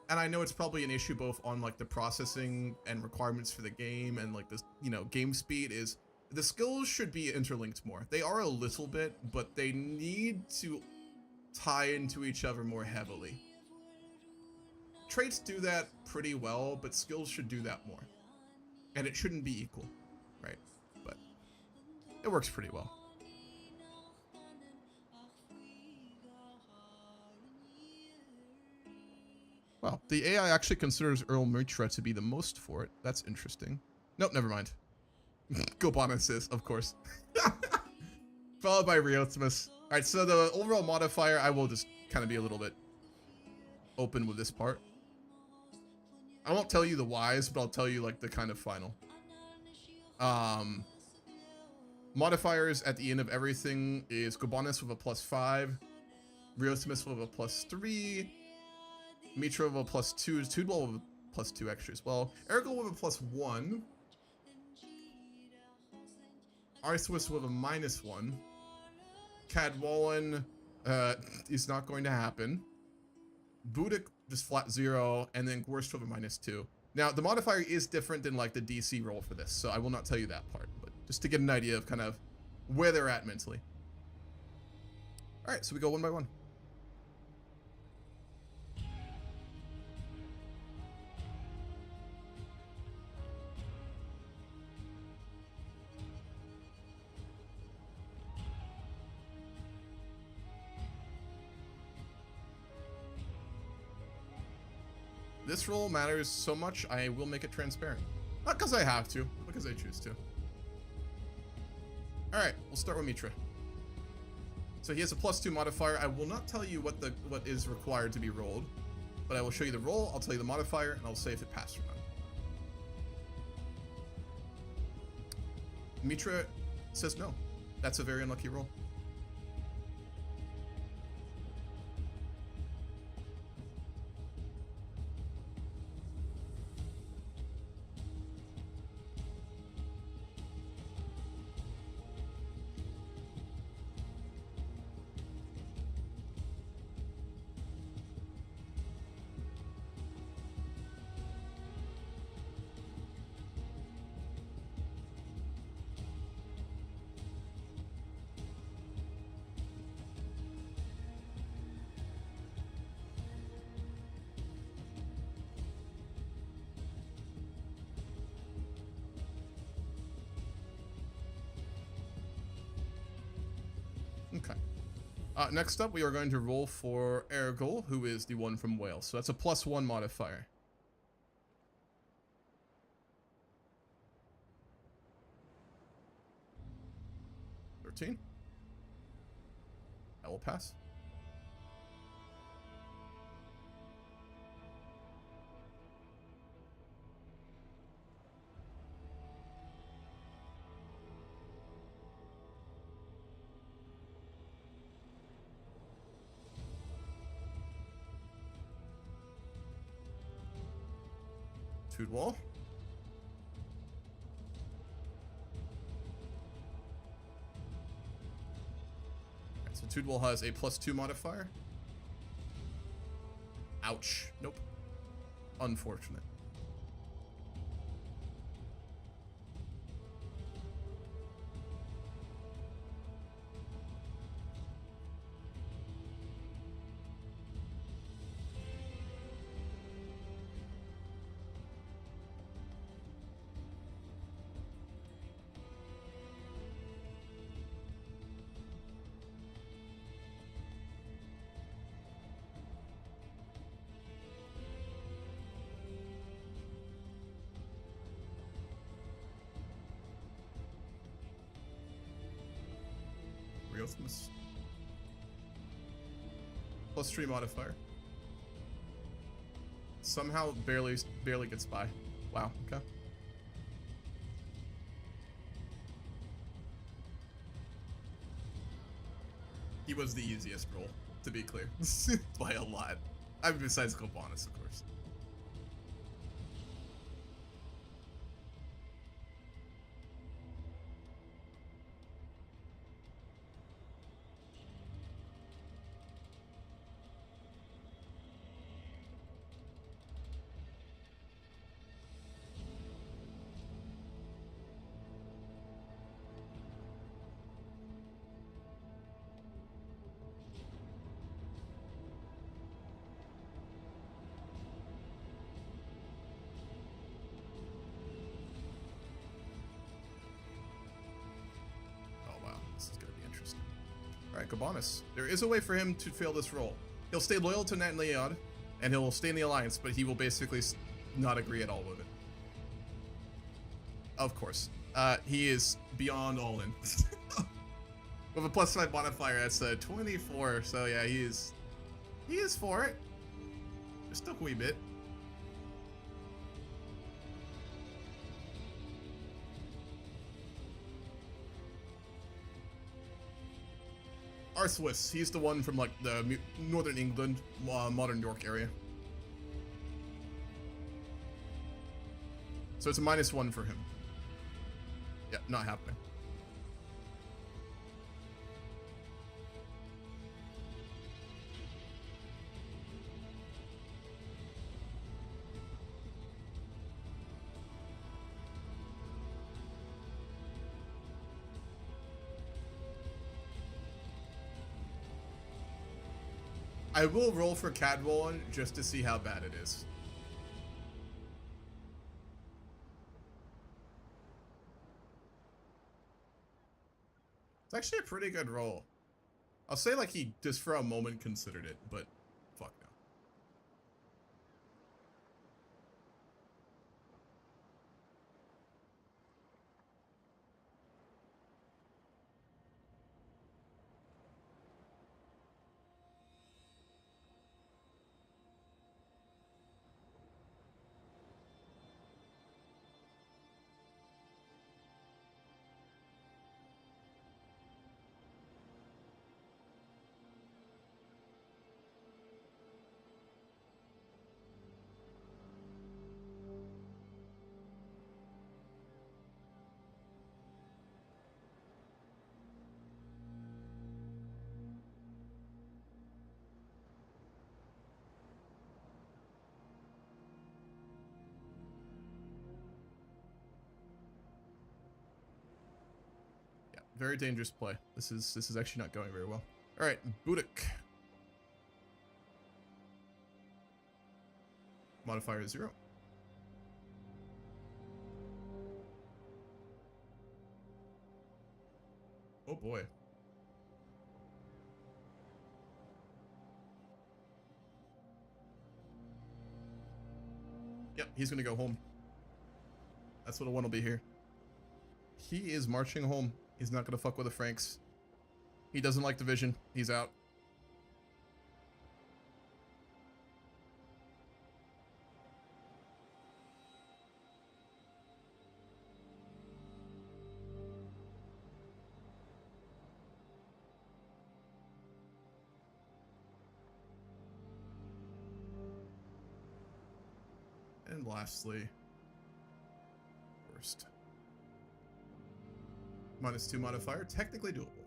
and I know it's probably an issue both on like the processing and requirements for the game and like this, you know, game speed, is the skills should be interlinked more. They are a little bit, but they need to tie into each other more heavily. Traits do that pretty well, but skills should do that more. And it shouldn't be equal, right? But it works pretty well. Wow, the AI actually considers Earl Mitra to be the most for it. That's interesting. Nope, never mind. Gobanis is, of course. Followed by Riotimus. Alright, so the overall modifier, I will just kind of be a little bit open with this part. I won't tell you the whys, but I'll tell you like the kind of final. Modifiers at the end of everything is Gobanis with a +5, Riotimus with a +3, Mitra with a +2, Tudwall with a +2 extra as well, Ergol with a +1, Arthwis with a -1, Cadwallon is not going to happen, Budik just flat 0, and then Gorst with a -2. Now, the modifier is different than like the DC roll for this, so I will not tell you that part, but just to get an idea of kind of where they're at mentally. Alright, so we go one by one. This roll matters so much, I will make it transparent. Not because I have to, but because I choose to. Alright, we'll start with Mitra. So he has a +2 modifier. I will not tell you what is required to be rolled, but I will show you the roll, I'll tell you the modifier, and I'll say if it passed or not. Mitra says no. That's a very unlucky roll. Okay. Next up, we are going to roll for Ergol, who is the one from Wales. So that's a +1 modifier. $13. That will pass. Tudwall. Alright, so Tudwall has a +2 modifier. Ouch. Nope. Unfortunate. +3 modifier. Somehow barely gets by. Wow, okay. He was the easiest roll, to be clear. By a lot. I mean, besides Kobanus, of course. This is going to be interesting. Alright, Kobanus. There is a way for him to fail this roll. He'll stay loyal to Natan Leod, and he'll stay in the alliance, but he will basically not agree at all with it. Of course. He is beyond all in. With a +5 modifier, that's a 24, so yeah, he is for it. Just a wee bit. Arthwis, he's the one from like the northern England, modern York area. So it's a -1 for him. Yeah, not happening. I will roll for Cadwallon just to see how bad it is. It's actually a pretty good roll. I'll say like he just for a moment considered it, but fuck no. Very dangerous play. This is actually not going very well. All right, Budik. Modifier is 0. Oh boy. Yep, he's gonna go home. That's what a one will be here. He is marching home. He's not gonna fuck with the Franks. He doesn't like division. He's out. And lastly, worst. -2 modifier, technically doable.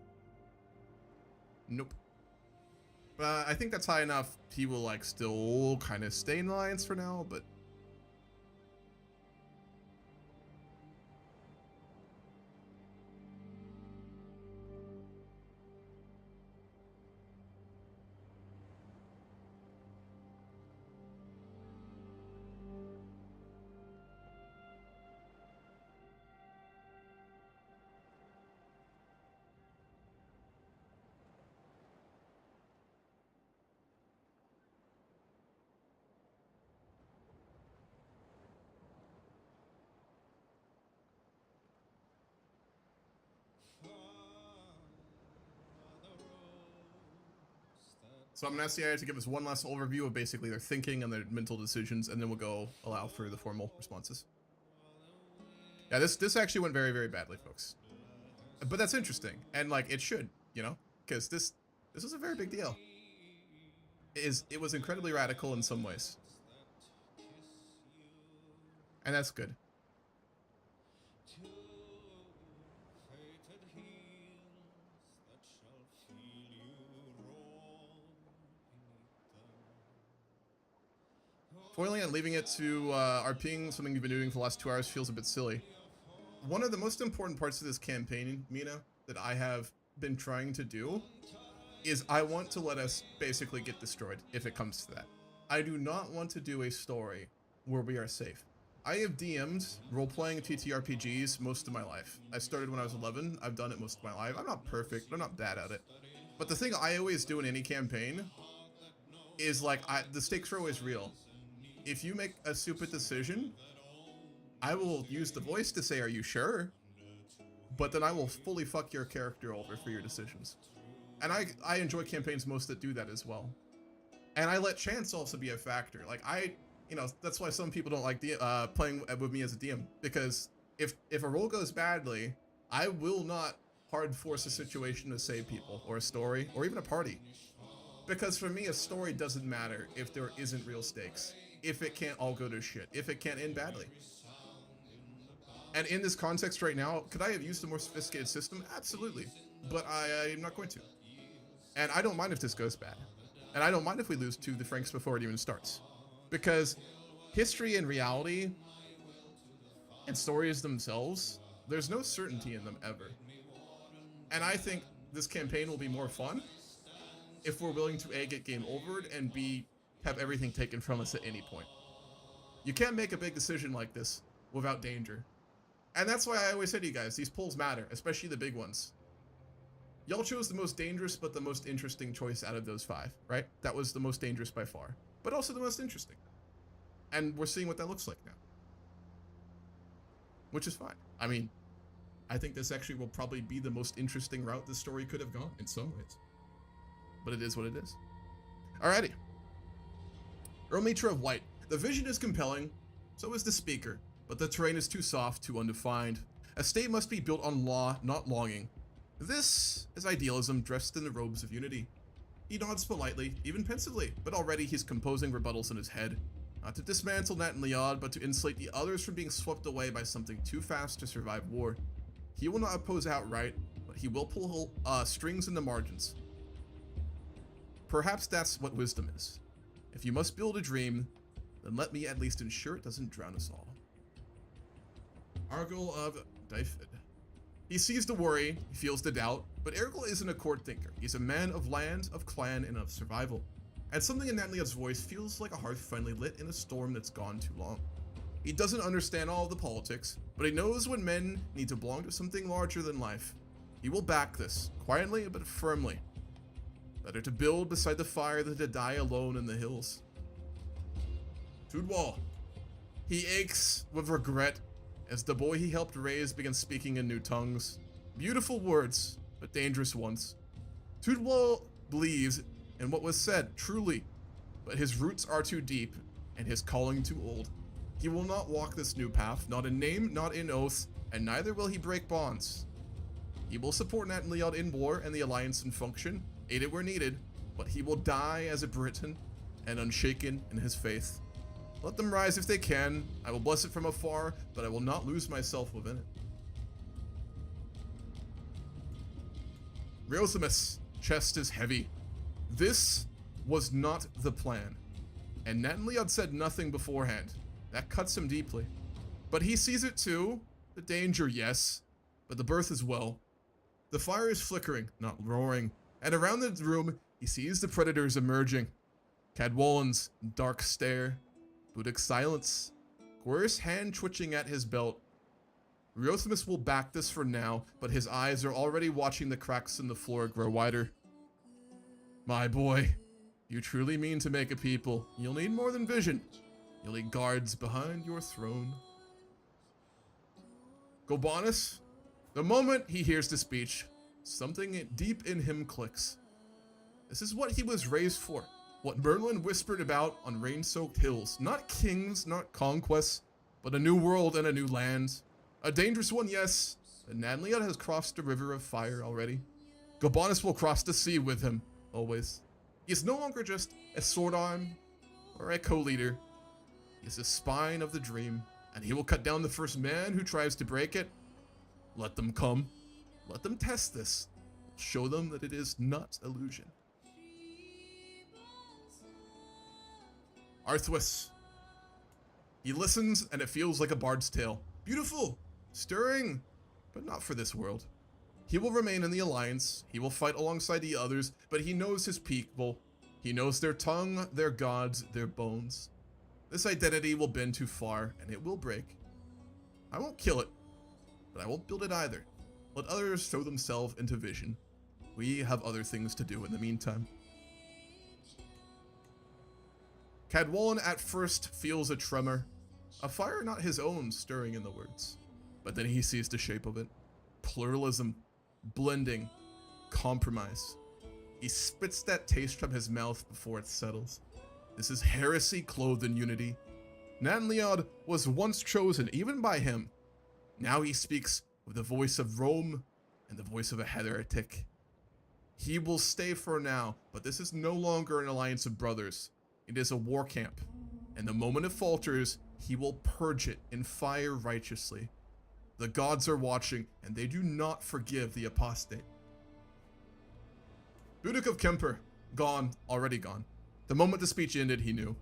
Nope. I think that's high enough. He will like still kind of stay in the alliance for now, but so I'm gonna ask the AI to give us one last overview of basically their thinking and their mental decisions, and then we'll go allow for the formal responses. Yeah, this actually went very, very badly, folks. But that's interesting, and like it should, you know, because this is a very big deal. it was incredibly radical in some ways. And that's good. Two fated heels that shall feel you roll beneath them. Foiling and leaving it to RPing something you've been doing for the last 2 hours feels a bit silly. One of the most important parts of this campaign, Mina, that I have been trying to do is I want to let us basically get destroyed if it comes to that. I do not want to do a story where we are safe. I have DM'd role-playing TTRPGs most of my life. I started when I was 11. I've done it most of my life. I'm not perfect, but I'm not bad at it. But the thing I always do in any campaign is like, the stakes are always real. If you make a stupid decision, I will use the voice to say, are you sure? But then I will fully fuck your character over for your decisions. And I enjoy campaigns most that do that as well. And I let chance also be a factor. Like you know, that's why some people don't like playing with me as a DM, because if a roll goes badly, I will not hard force a situation to save people, or a story, or even a party. Because for me, a story doesn't matter if there isn't real stakes, if it can't all go to shit, if it can't end badly. And in this context right now, could I have used a more sophisticated system? Absolutely. But I'm not going to. And I don't mind if this goes bad. And I don't mind if we lose to the Franks before it even starts. Because history and reality and stories themselves, there's no certainty in them ever. And I think this campaign will be more fun if we're willing to A, get game overed, and B, have everything taken from us at any point. You can't make a big decision like this without danger. And that's why I always say to you guys, these polls matter, especially the big ones. Y'all chose the most dangerous but the most interesting choice out of those 5, right? That was the most dangerous by far, but also the most interesting. And we're seeing what that looks like now. Which is fine. I mean, I think this actually will probably be the most interesting route this story could have gone in some ways. But it is what it is. Alrighty. Earl-Mitra of White. The vision is compelling, so is the speaker, but the terrain is too soft, too undefined. A state must be built on law, not longing. This is idealism dressed in the robes of unity. He nods politely, even pensively, but already he's composing rebuttals in his head. Not to dismantle Natan Leod, but to insulate the others from being swept away by something too fast to survive war. He will not oppose outright, but he will pull strings in the margins. Perhaps that's what wisdom is. If you must build a dream, then let me at least ensure it doesn't drown us all. Argyle of Dyfed. He sees the worry, he feels the doubt, but Argyle isn't a court thinker. He's a man of land, of clan, and of survival. And something in Natan Leod's voice feels like a hearth finally lit in a storm that's gone too long. He doesn't understand all of the politics, but he knows when men need to belong to something larger than life. He will back this, quietly but firmly. Better to build beside the fire than to die alone in the hills. Tudwal. He aches with regret as the boy he helped raise begins speaking in new tongues. Beautiful words, but dangerous ones. Tudwal believes in what was said, truly, but his roots are too deep, and his calling too old. He will not walk this new path, not in name, not in oath, and neither will he break bonds. He will support Natan Leod in war and the Alliance in function, aid it where needed, but he will die as a Briton, and unshaken in his faith. Let them rise if they can. I will bless it from afar, but I will not lose myself within it. Rosimus, chest is heavy. This was not the plan. And Natan Leod said nothing beforehand. That cuts him deeply. But he sees it too. The danger, yes, but the birth as well. The fire is flickering, not roaring, and around the room, he sees the predators emerging. Cadwallan's dark stare, Budic's silence, Gor's hand twitching at his belt. Rosimus will back this for now, but his eyes are already watching the cracks in the floor grow wider. My boy, you truly mean to make a people. You'll need more than vision. You'll need guards behind your throne. Gobanus, the moment he hears the speech, something deep in him clicks. This is what he was raised for. What Merlin whispered about on rain-soaked hills. Not kings, not conquests, but a new world and a new land. A dangerous one, yes, but Natan Leod has crossed the river of fire already. Gobanus will cross the sea with him, always. He is no longer just a sword arm or a co-leader. He is the spine of the dream, and he will cut down the first man who tries to break it. Let them come. Let them test this. Show them that it is not illusion. Arthwis. He listens, and it feels like a bard's tale. Beautiful, stirring, but not for this world. He will remain in the Alliance. He will fight alongside the others, but he knows his people. He knows their tongue, their gods, their bones. This identity will bend too far, and it will break. I won't kill it, but I won't build it either. Let others throw themselves into vision. We have other things to do in the meantime. Cadwallon at first feels a tremor, a fire not his own stirring in the words. But then he sees the shape of it. Pluralism, blending, compromise. He spits that taste from his mouth before it settles. This is heresy clothed in unity. Natan Leod was once chosen even by him. Now he speaks with the voice of Rome and the voice of a heretic. He will stay for now, but this is no longer an alliance of brothers. It is a war camp, and the moment it falters, he will purge it in fire righteously. The gods are watching, and they do not forgive the apostate. Budik of Kemper, gone, already gone. The moment the speech ended, he knew.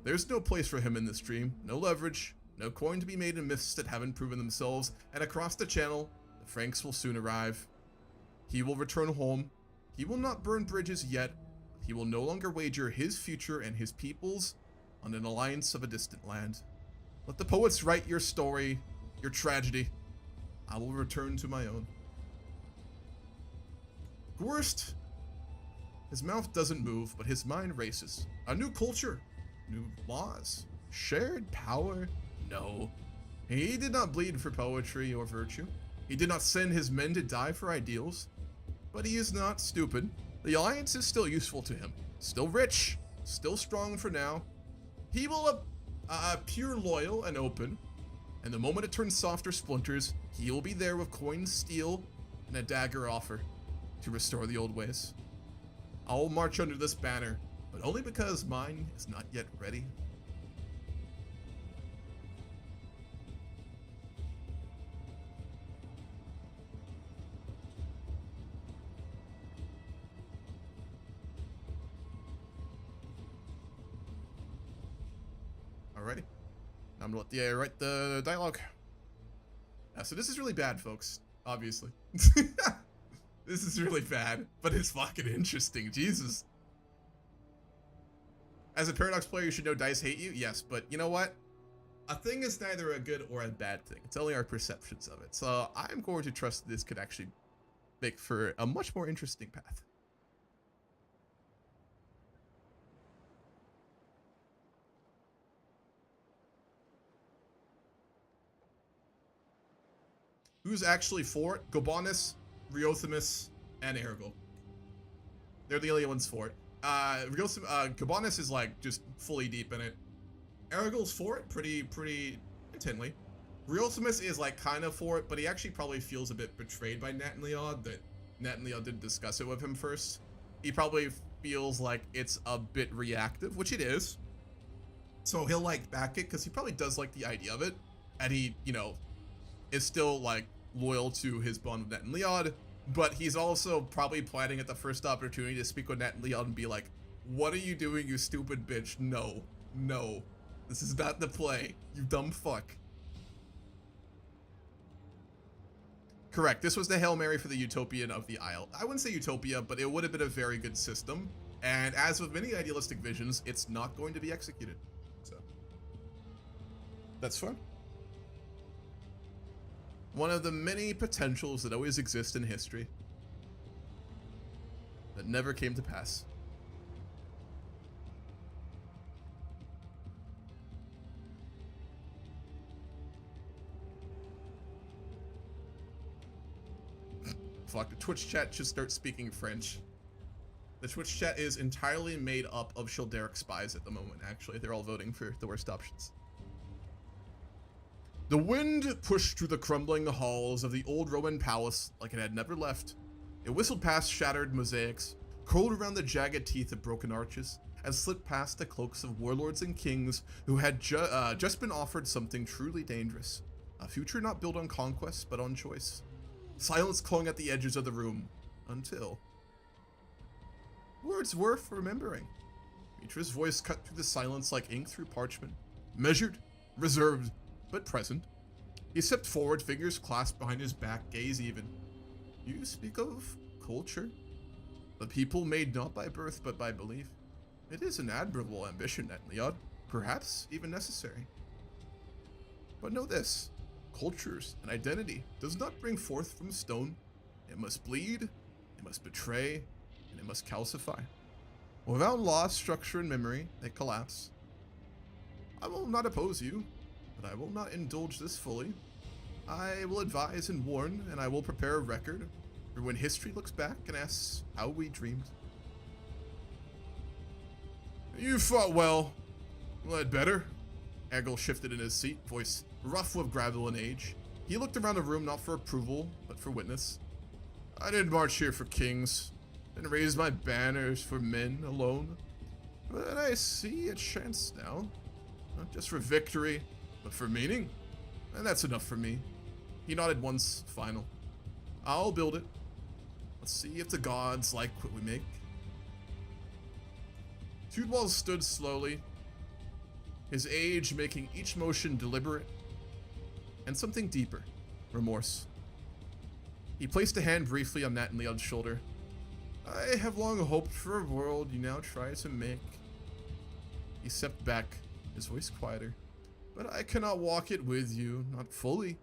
There's no place for him in this dream, no leverage, no coin to be made in myths that haven't proven themselves, and across the channel, the Franks will soon arrive. He will return home. He will not burn bridges yet. He will no longer wager his future and his people's on an alliance of a distant land. Let the poets write your story, your tragedy. I will return to my own. Gwurst. His mouth doesn't move, but his mind races. A new culture, new laws, shared power. No. He did not bleed for poetry or virtue. He did not send his men to die for ideals. But he is not stupid. The alliance is still useful to him. Still rich. Still strong for now. He will appear loyal and open. And the moment it turns soft or splinters, he will be there with coined steel and a dagger offer to restore the old ways. I will march under this banner, but only because mine is not yet ready. Alrighty. Now I'm gonna let the AI write the dialogue. So this is really bad, folks. Obviously. This is really bad, but it's fucking interesting. Jesus. As a Paradox player, you should know dice hate you. Yes, but you know what? A thing is neither a good or a bad thing. It's only our perceptions of it. So I'm going to trust this could actually make for a much more interesting path. Who's actually for it? Gobanus, Riothamus, and Ergol. They're the only ones for it. Gobanus is like just fully deep in it. Ergol's for it pretty intently. Riothamus is like kind of for it, but he actually probably feels a bit betrayed by Natan Leod that Natan Leod didn't discuss it with him first. He probably feels like it's a bit reactive, which it is. So he'll like back it because he probably does like the idea of it, and he, you know, is still like loyal to his bond with Natan Leod, but he's also probably planning at the first opportunity to speak with Natan Leod and be like, what are you doing, you stupid bitch? No, no, this is not the play, you dumb fuck. Correct, this was the Hail Mary for the Utopian of the Isle. I wouldn't say Utopia, but it would have been a very good system, and as with many idealistic visions, it's not going to be executed, so that's fun. One of the many potentials that always exist in history that never came to pass. Fuck, the Twitch chat should start speaking French. The Twitch chat is entirely made up of Childeric spies at the moment, actually. They're all voting for the worst options. The wind pushed through the crumbling halls of the old Roman palace like it had never left. It whistled past shattered mosaics, curled around the jagged teeth of broken arches, and slipped past the cloaks of warlords and kings who had just been offered something truly dangerous. A future not built on conquest, but on choice. Silence clung at the edges of the room, until... words worth remembering. Mitra's voice cut through the silence like ink through parchment. Measured, reserved, but present. He stepped forward, fingers clasped behind his back, gaze even. You speak of culture? The people made not by birth, but by belief. It is an admirable ambition, Natan Leod, perhaps even necessary. But know this, cultures and identity does not bring forth from stone. It must bleed, it must betray, and it must calcify. Without law, structure, and memory, they collapse. I will not oppose you, but I will not indulge this fully. I will advise and warn, and I will prepare a record for when history looks back and asks how we dreamed. You fought well. Led better. Egil shifted in his seat, voice rough with gravel and age. He looked around the room not for approval, but for witness. I didn't march here for kings. Didn't raise my banners for men alone. But I see a chance now. Not just for victory, but for meaning. And that's enough for me. He nodded once, final. I'll build it. Let's see if the gods like what we make. Tudwal stood slowly, his age making each motion deliberate, and something deeper, remorse. He placed a hand briefly on Natan Leod's shoulder. I have long hoped for a world you now try to make. He stepped back, his voice quieter. But I cannot walk it with you, not fully.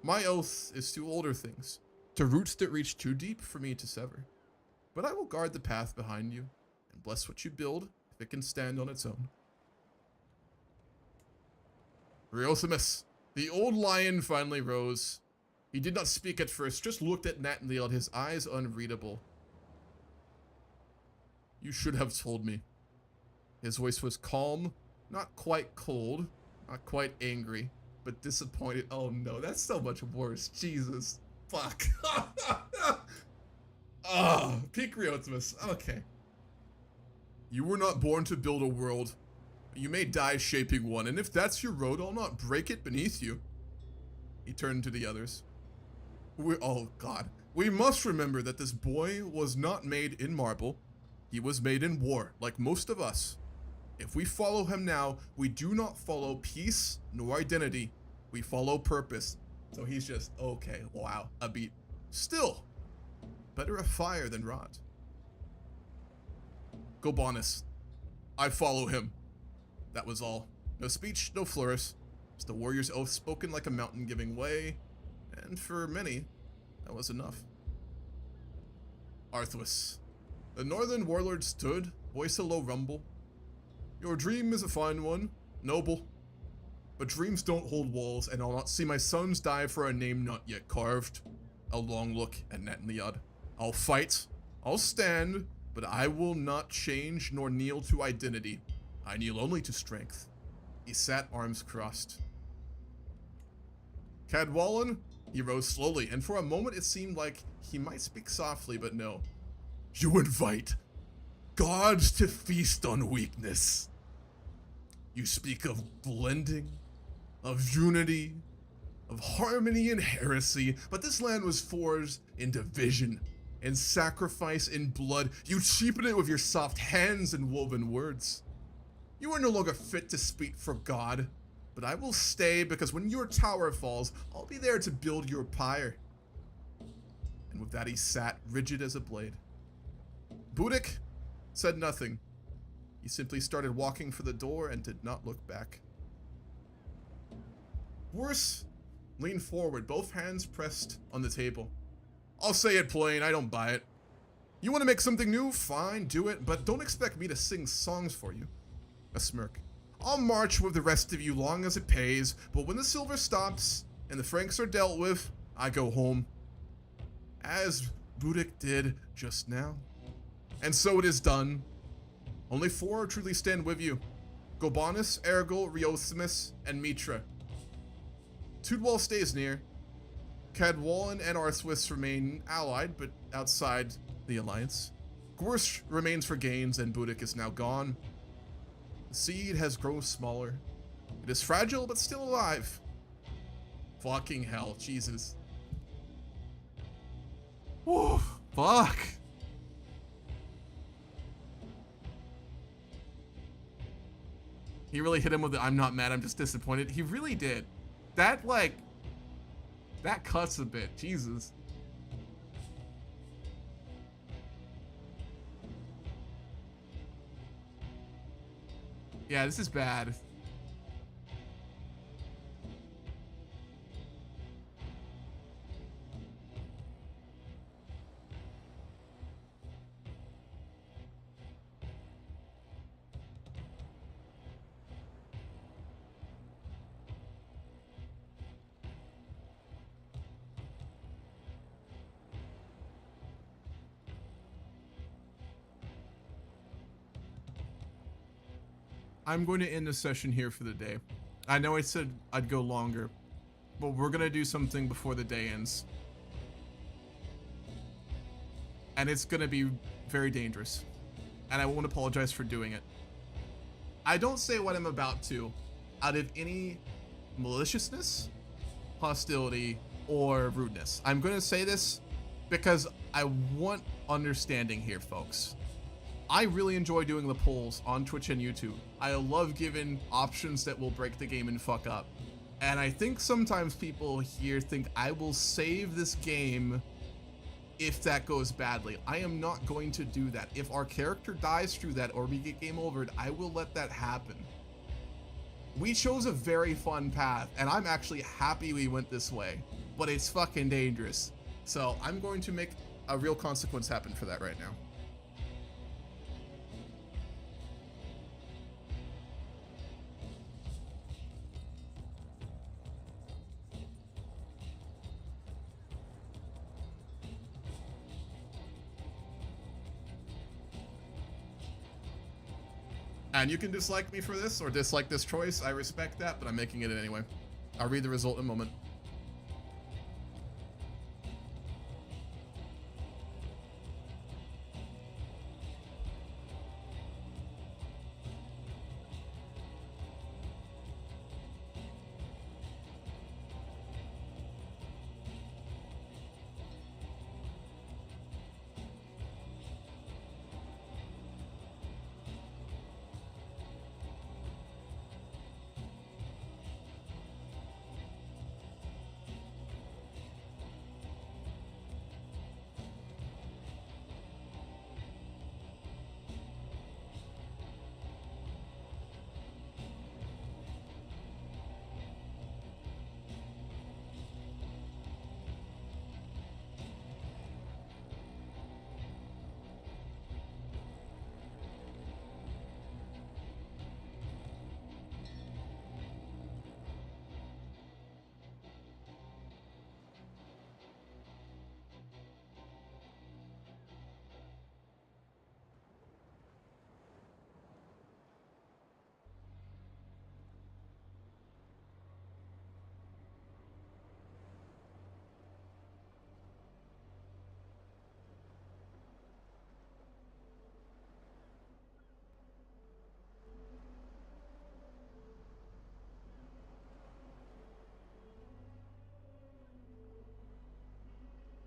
My oath is to older things, to roots that reach too deep for me to sever. But I will guard the path behind you, and bless what you build if it can stand on its own. Riothamus, the old lion, finally rose. He did not speak at first, just looked at Natan Leod, his eyes unreadable. You should have told me. His voice was calm, not quite cold, not quite angry, but disappointed. Oh no, that's so much worse. Jesus. Fuck. Oh, peak Riothamus. Okay. You were not born to build a world. You may die shaping one, and if that's your road, I'll not break it beneath you. He turned to the others. Oh god. We must remember that this boy was not made in marble. He was made in war, like most of us. If we follow him now, we do not follow peace nor identity. We follow purpose. So he's just, okay, wow, a beat. Still, better a fire than rot. Gobanus, I follow him. That was all. No speech, no flourish. Just the warrior's oath spoken like a mountain giving way. And for many, that was enough. Arthas. The northern warlord stood, voice a low rumble. Your dream is a fine one, noble. But dreams don't hold walls, and I'll not see my sons die for a name not yet carved. A long look at Natan Leod. I'll fight, I'll stand, but I will not change nor kneel to identity. I kneel only to strength. He sat, arms crossed. Cadwallon, he rose slowly, and for a moment it seemed like he might speak softly, but no. You invite gods to feast on weakness. You speak of blending, of unity, of harmony and heresy, but this land was forged in division, in sacrifice, in blood. You cheapen it with your soft hands and woven words. You are no longer fit to speak for God, but I will stay because when your tower falls, I'll be there to build your pyre. And with that he sat, rigid as a blade. Boudic said nothing. He simply started walking for the door and did not look back. Worse leaned forward, both hands pressed on the table. I'll say it plain, I don't buy it. You want to make something new? Fine, do it, but don't expect me to sing songs for you. A smirk. I'll march with the rest of you long as it pays, but when the silver stops and the francs are dealt with, I go home. As Boudic did just now. And so it is done. Only 4 truly stand with you. Gobanus, Ergil, Riothamus, and Mitra. Tudwal stays near. Cadwallon and Arthas remain allied, but outside the alliance. Gwurst remains for gains, and Budik is now gone. The seed has grown smaller. It is fragile, but still alive. Fucking hell, Jesus. Whew, fuck. He really hit him with the "I'm not mad, I'm just disappointed." He really did. That, like, that cuts a bit. Jesus. Yeah, this is bad. I'm going to end the session here for the day. I know I said I'd go longer, but we're going to do something before the day ends. And it's going to be very dangerous. And I won't apologize for doing it. I don't say what I'm about to out of any maliciousness, hostility, or rudeness. I'm going to say this because I want understanding here, folks. I really enjoy doing the polls on Twitch and YouTube. I love giving options that will break the game and fuck up. And I think sometimes people here think I will save this game if that goes badly. I am not going to do that. If our character dies through that or we get game overed, I will let that happen. We chose a very fun path, and I'm actually happy we went this way, but it's fucking dangerous. So I'm going to make a real consequence happen for that right now. And you can dislike me for this or dislike this choice. I respect that, but I'm making it anyway. I'll read the result in a moment.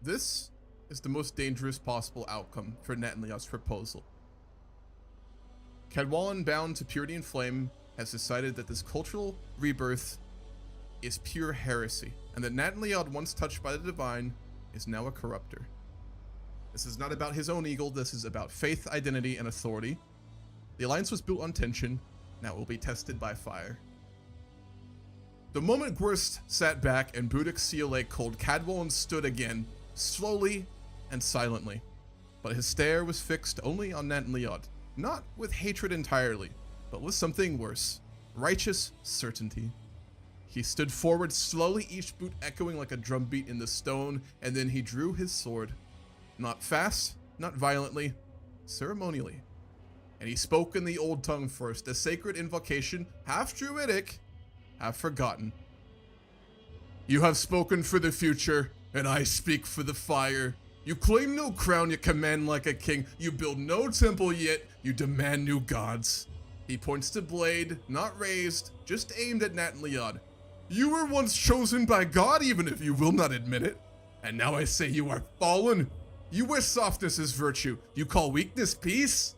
This is the most dangerous possible outcome for Natan Leod's proposal. Cadwallon, bound to purity and flame, has decided that this cultural rebirth is pure heresy, and that Natan Leod, once touched by the divine, is now a corrupter. This is not about his own ego, this is about faith, identity, and authority. The alliance was built on tension, now it will be tested by fire. The moment Gwurst sat back and Budik's seal lay cold, Cadwallon stood again, slowly and silently, but his stare was fixed only on Natan Leod, not with hatred entirely, but with something worse, righteous certainty. He stood forward slowly, each boot echoing like a drumbeat in the stone, and then he drew his sword, not fast, not violently, ceremonially, and he spoke in the old tongue first, a sacred invocation, half druidic, half forgotten. "You have spoken for the future, and I speak for the fire. You claim no crown, yet command like a king. You build no temple, yet you demand new gods. He points to blade, not raised, just aimed at Natan Leod. You were once chosen by God, even if you will not admit it. And now I say you are fallen. You wear softness as virtue. You call weakness peace?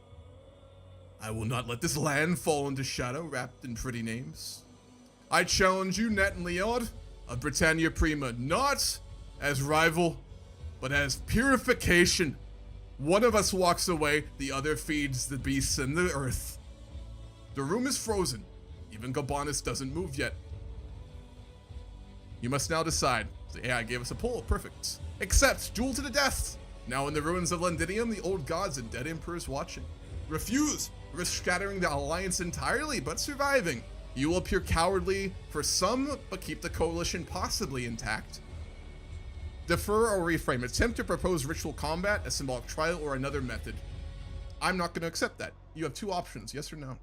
I will not let this land fall into shadow wrapped in pretty names. I challenge you, Natan Leod, of Britannia Prima, not as rival, but as purification. One of us walks away, the other feeds the beasts in the earth. The room is frozen. Even Gabanus doesn't move yet. You must now decide. The AI gave us a poll, perfect. Accept, duel to the death. Now in the ruins of Londinium, the old gods and dead emperors watching. Refuse, risk shattering the alliance entirely, but surviving. You will appear cowardly for some, but keep the coalition possibly intact. Defer or reframe. Attempt to propose ritual combat, a symbolic trial, or another method. I'm not going to accept that. You have two options, yes or no.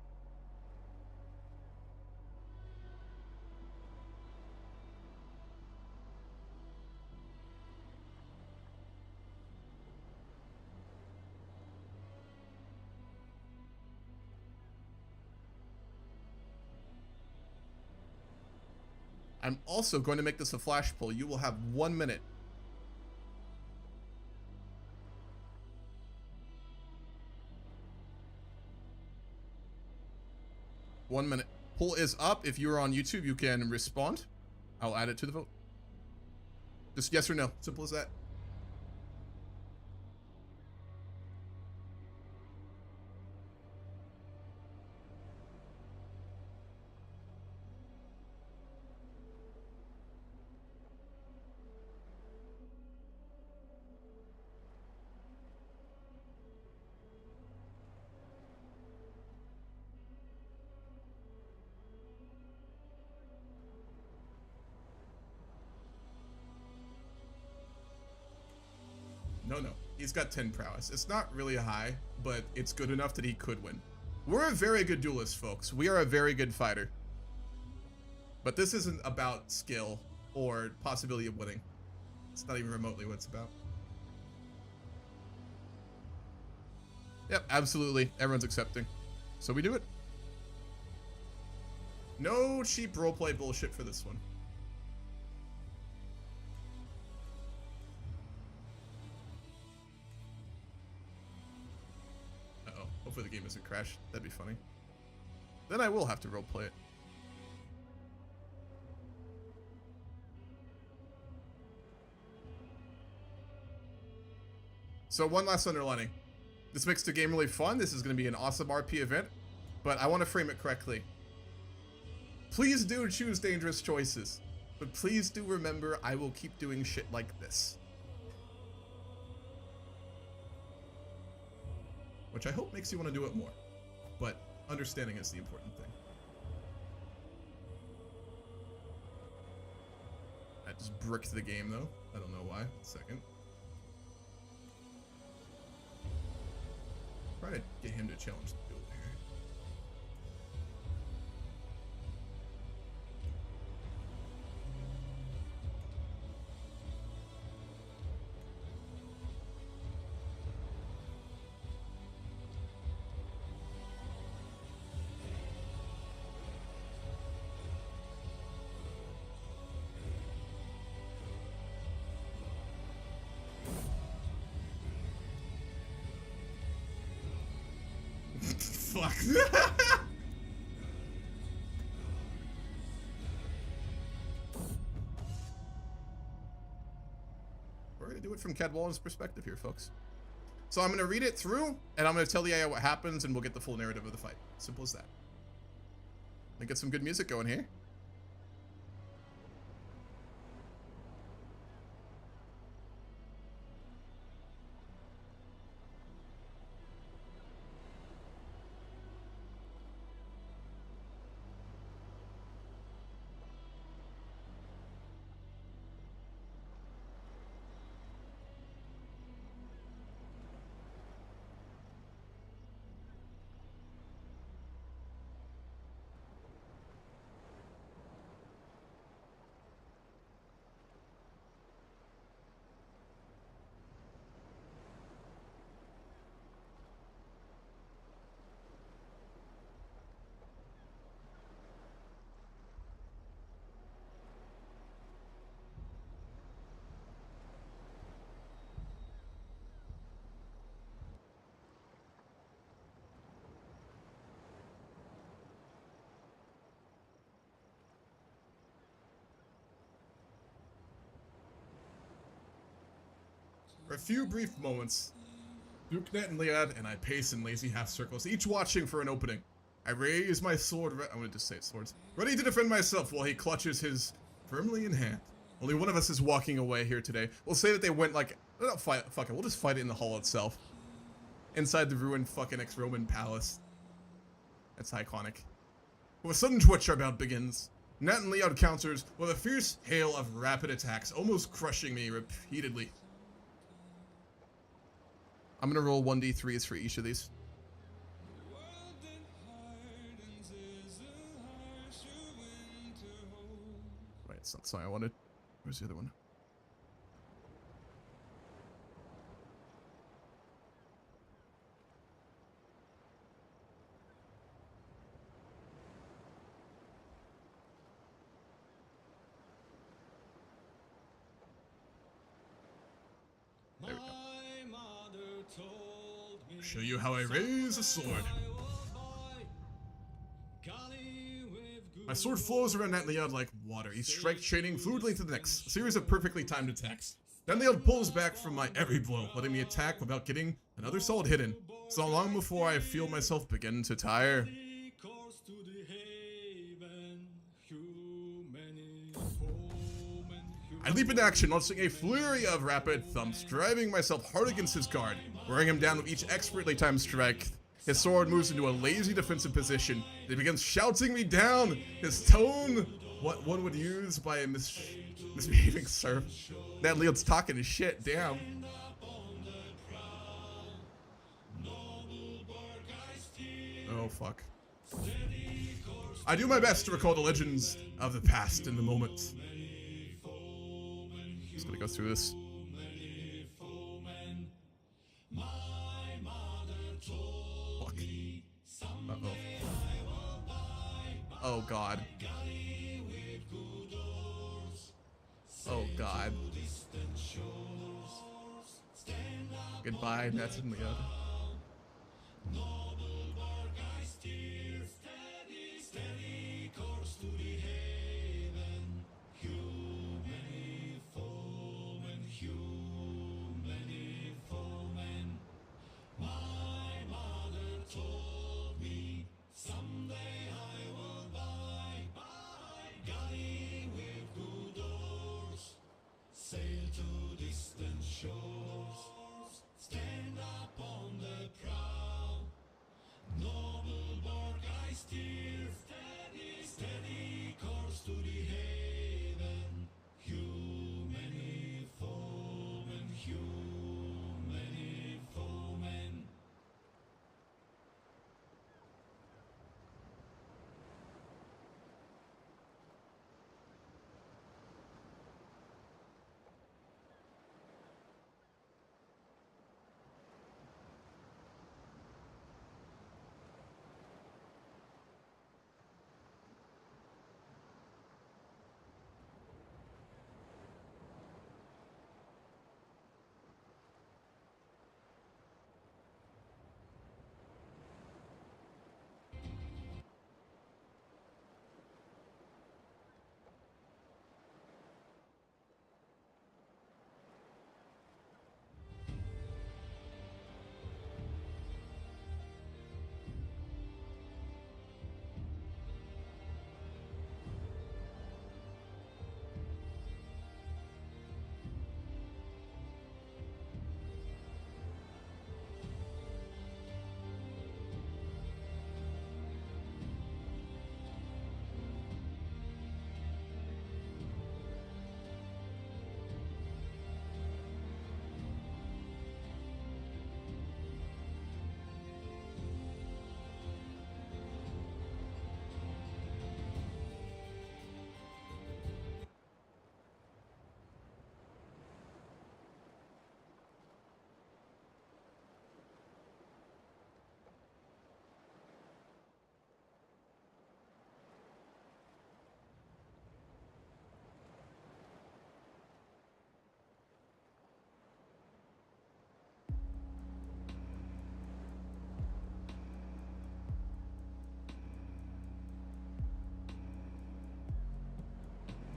I'm also going to make this a flash poll. You will have 1 minute. One minute. Poll is up. If you're on YouTube, you can respond. I'll add it to the vote. Just yes or no. Simple as that. No. He's got 10 prowess. It's not really high, but it's good enough that he could win. We're a very good duelist, folks. We are a very good fighter. But this isn't about skill or possibility of winning. It's not even remotely what it's about. Yep, absolutely. Everyone's accepting. So we do it. No cheap roleplay bullshit for this one. Hopefully the game doesn't crash. That'd be funny. Then I will have to roleplay it. So one last underlining. This makes the game really fun. This is going to be an awesome RP event, but I want to frame it correctly. Please do choose dangerous choices, but please do remember I will keep doing shit like this. Which I hope makes you want to do it more. But understanding is the important thing. I just bricked the game though. I don't know why. Second. Try to get him to challenge the build here. Fuck. We're gonna do it from Cadwallan's perspective here, folks. So I'm gonna read it through, and I'm gonna tell the AI what happens, and we'll get the full narrative of the fight. Simple as that. Let me get some good music going here. For a few brief moments, Duke Natan Leod and I pace in lazy half circles, each watching for an opening. I raise my sword, I'm gonna just say swords, ready to defend myself while he clutches his firmly in hand. Only one of us is walking away here today. We'll say that they went like, no, fuck it, we'll just fight it in the hall itself. Inside the ruined fucking ex-Roman palace. That's iconic. With a sudden twitch, our bout begins. Natan Leod counters with a fierce hail of rapid attacks, almost crushing me repeatedly. I'm gonna roll 1d3s for each of these. Wait, it's not the song I wanted. Where's the other one? There we go. Show you how I raise a sword. My sword flows around Natan Leod like water, each strike chaining fluidly to the next, a series of perfectly timed attacks. Natan Leod pulls back from my every blow, letting me attack without getting another solid hit in. So long before I feel myself begin to tire. I leap into action, launching a flurry of rapid thumps, driving myself hard against his guard, wearing him down with each expertly timed strike. His sword moves into a lazy defensive position. He begins shouting me down. His tone, what one would use by a misbehaving serf. Natan Leod's talking his shit, damn. Oh, fuck. I do my best to recall the legends of the past in the moment. Just gonna go through this. Fuck. Uh-oh. Oh, God. Oh, God. Goodbye, Natan Leod.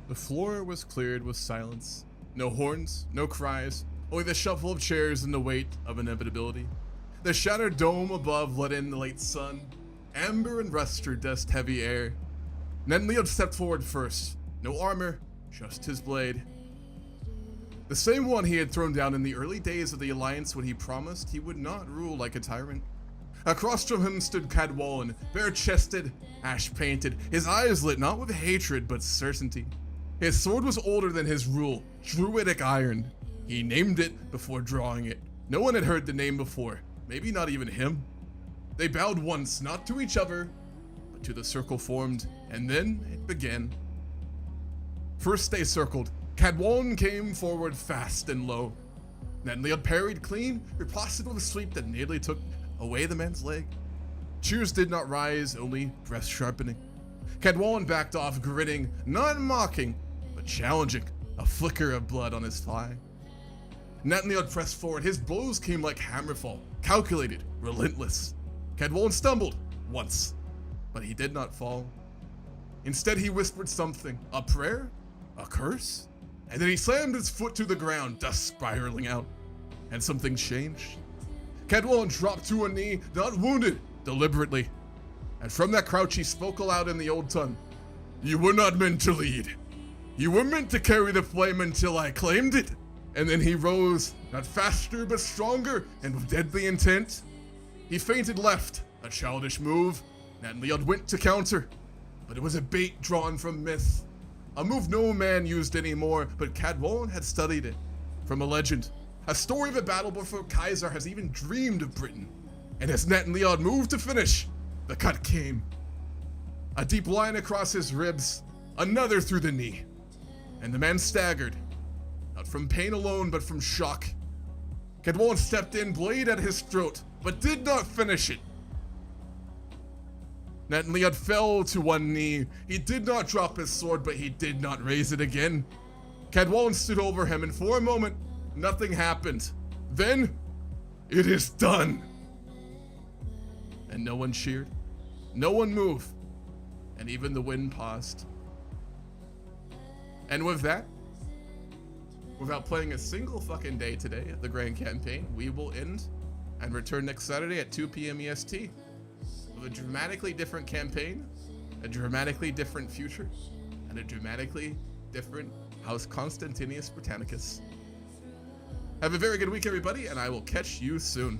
The floor was cleared with silence. No horns, no cries, only the shuffle of chairs and the weight of inevitability. The shattered dome above let in the late sun. Amber and rust dust heavy air. Natan Leod stepped forward first. No armor, just his blade. The same one he had thrown down in the early days of the Alliance when he promised he would not rule like a tyrant. Across from him stood Cadwallon, bare-chested, ash-painted, his eyes lit not with hatred but certainty. His sword was older than his rule, druidic iron. He named it before drawing it. No one had heard the name before, maybe not even him. They bowed once, not to each other, but to the circle formed, and then it began. First they circled. Cadwallon came forward fast and low. Natan Leod parried clean, riposted with a sweep that nearly took away the man's leg. Cheers did not rise, only breath sharpening. Cadwallon backed off, grinning, not mocking, but challenging, a flicker of blood on his thigh. Natan Leod pressed forward. His blows came like hammerfall, calculated, relentless. Cadwallon stumbled once, but he did not fall. Instead, he whispered something, a prayer, a curse, and then he slammed his foot to the ground, dust spiraling out, and something changed. Cadwallon dropped to a knee, not wounded, deliberately. And from that crouch he spoke aloud in the old tongue. You were not meant to lead. You were meant to carry the flame until I claimed it. And then he rose, not faster but stronger, and with deadly intent. He feinted left, a childish move. Natan Leod went to counter, but it was a bait drawn from myth. A move no man used anymore, but Cadwallon had studied it. From a legend. A story of a battle before Kaiser has even dreamed of Britain. And as Natan Leod moved to finish, the cut came. A deep line across his ribs, another through the knee. And the man staggered, not from pain alone, but from shock. Cadwallon stepped in, blade at his throat, but did not finish it. Natan Leod fell to one knee. He did not drop his sword, but he did not raise it again. Cadwallon stood over him, and for a moment, nothing happened. Then, it is done. And no one cheered. No one moved. And even the wind paused. And with that, without playing a single fucking day today at the Grand Campaign, we will end and return next Saturday at 2 p.m. EST with a dramatically different campaign, a dramatically different future, and a dramatically different House Constantius Britannicus. Have a very good week, everybody, and I will catch you soon.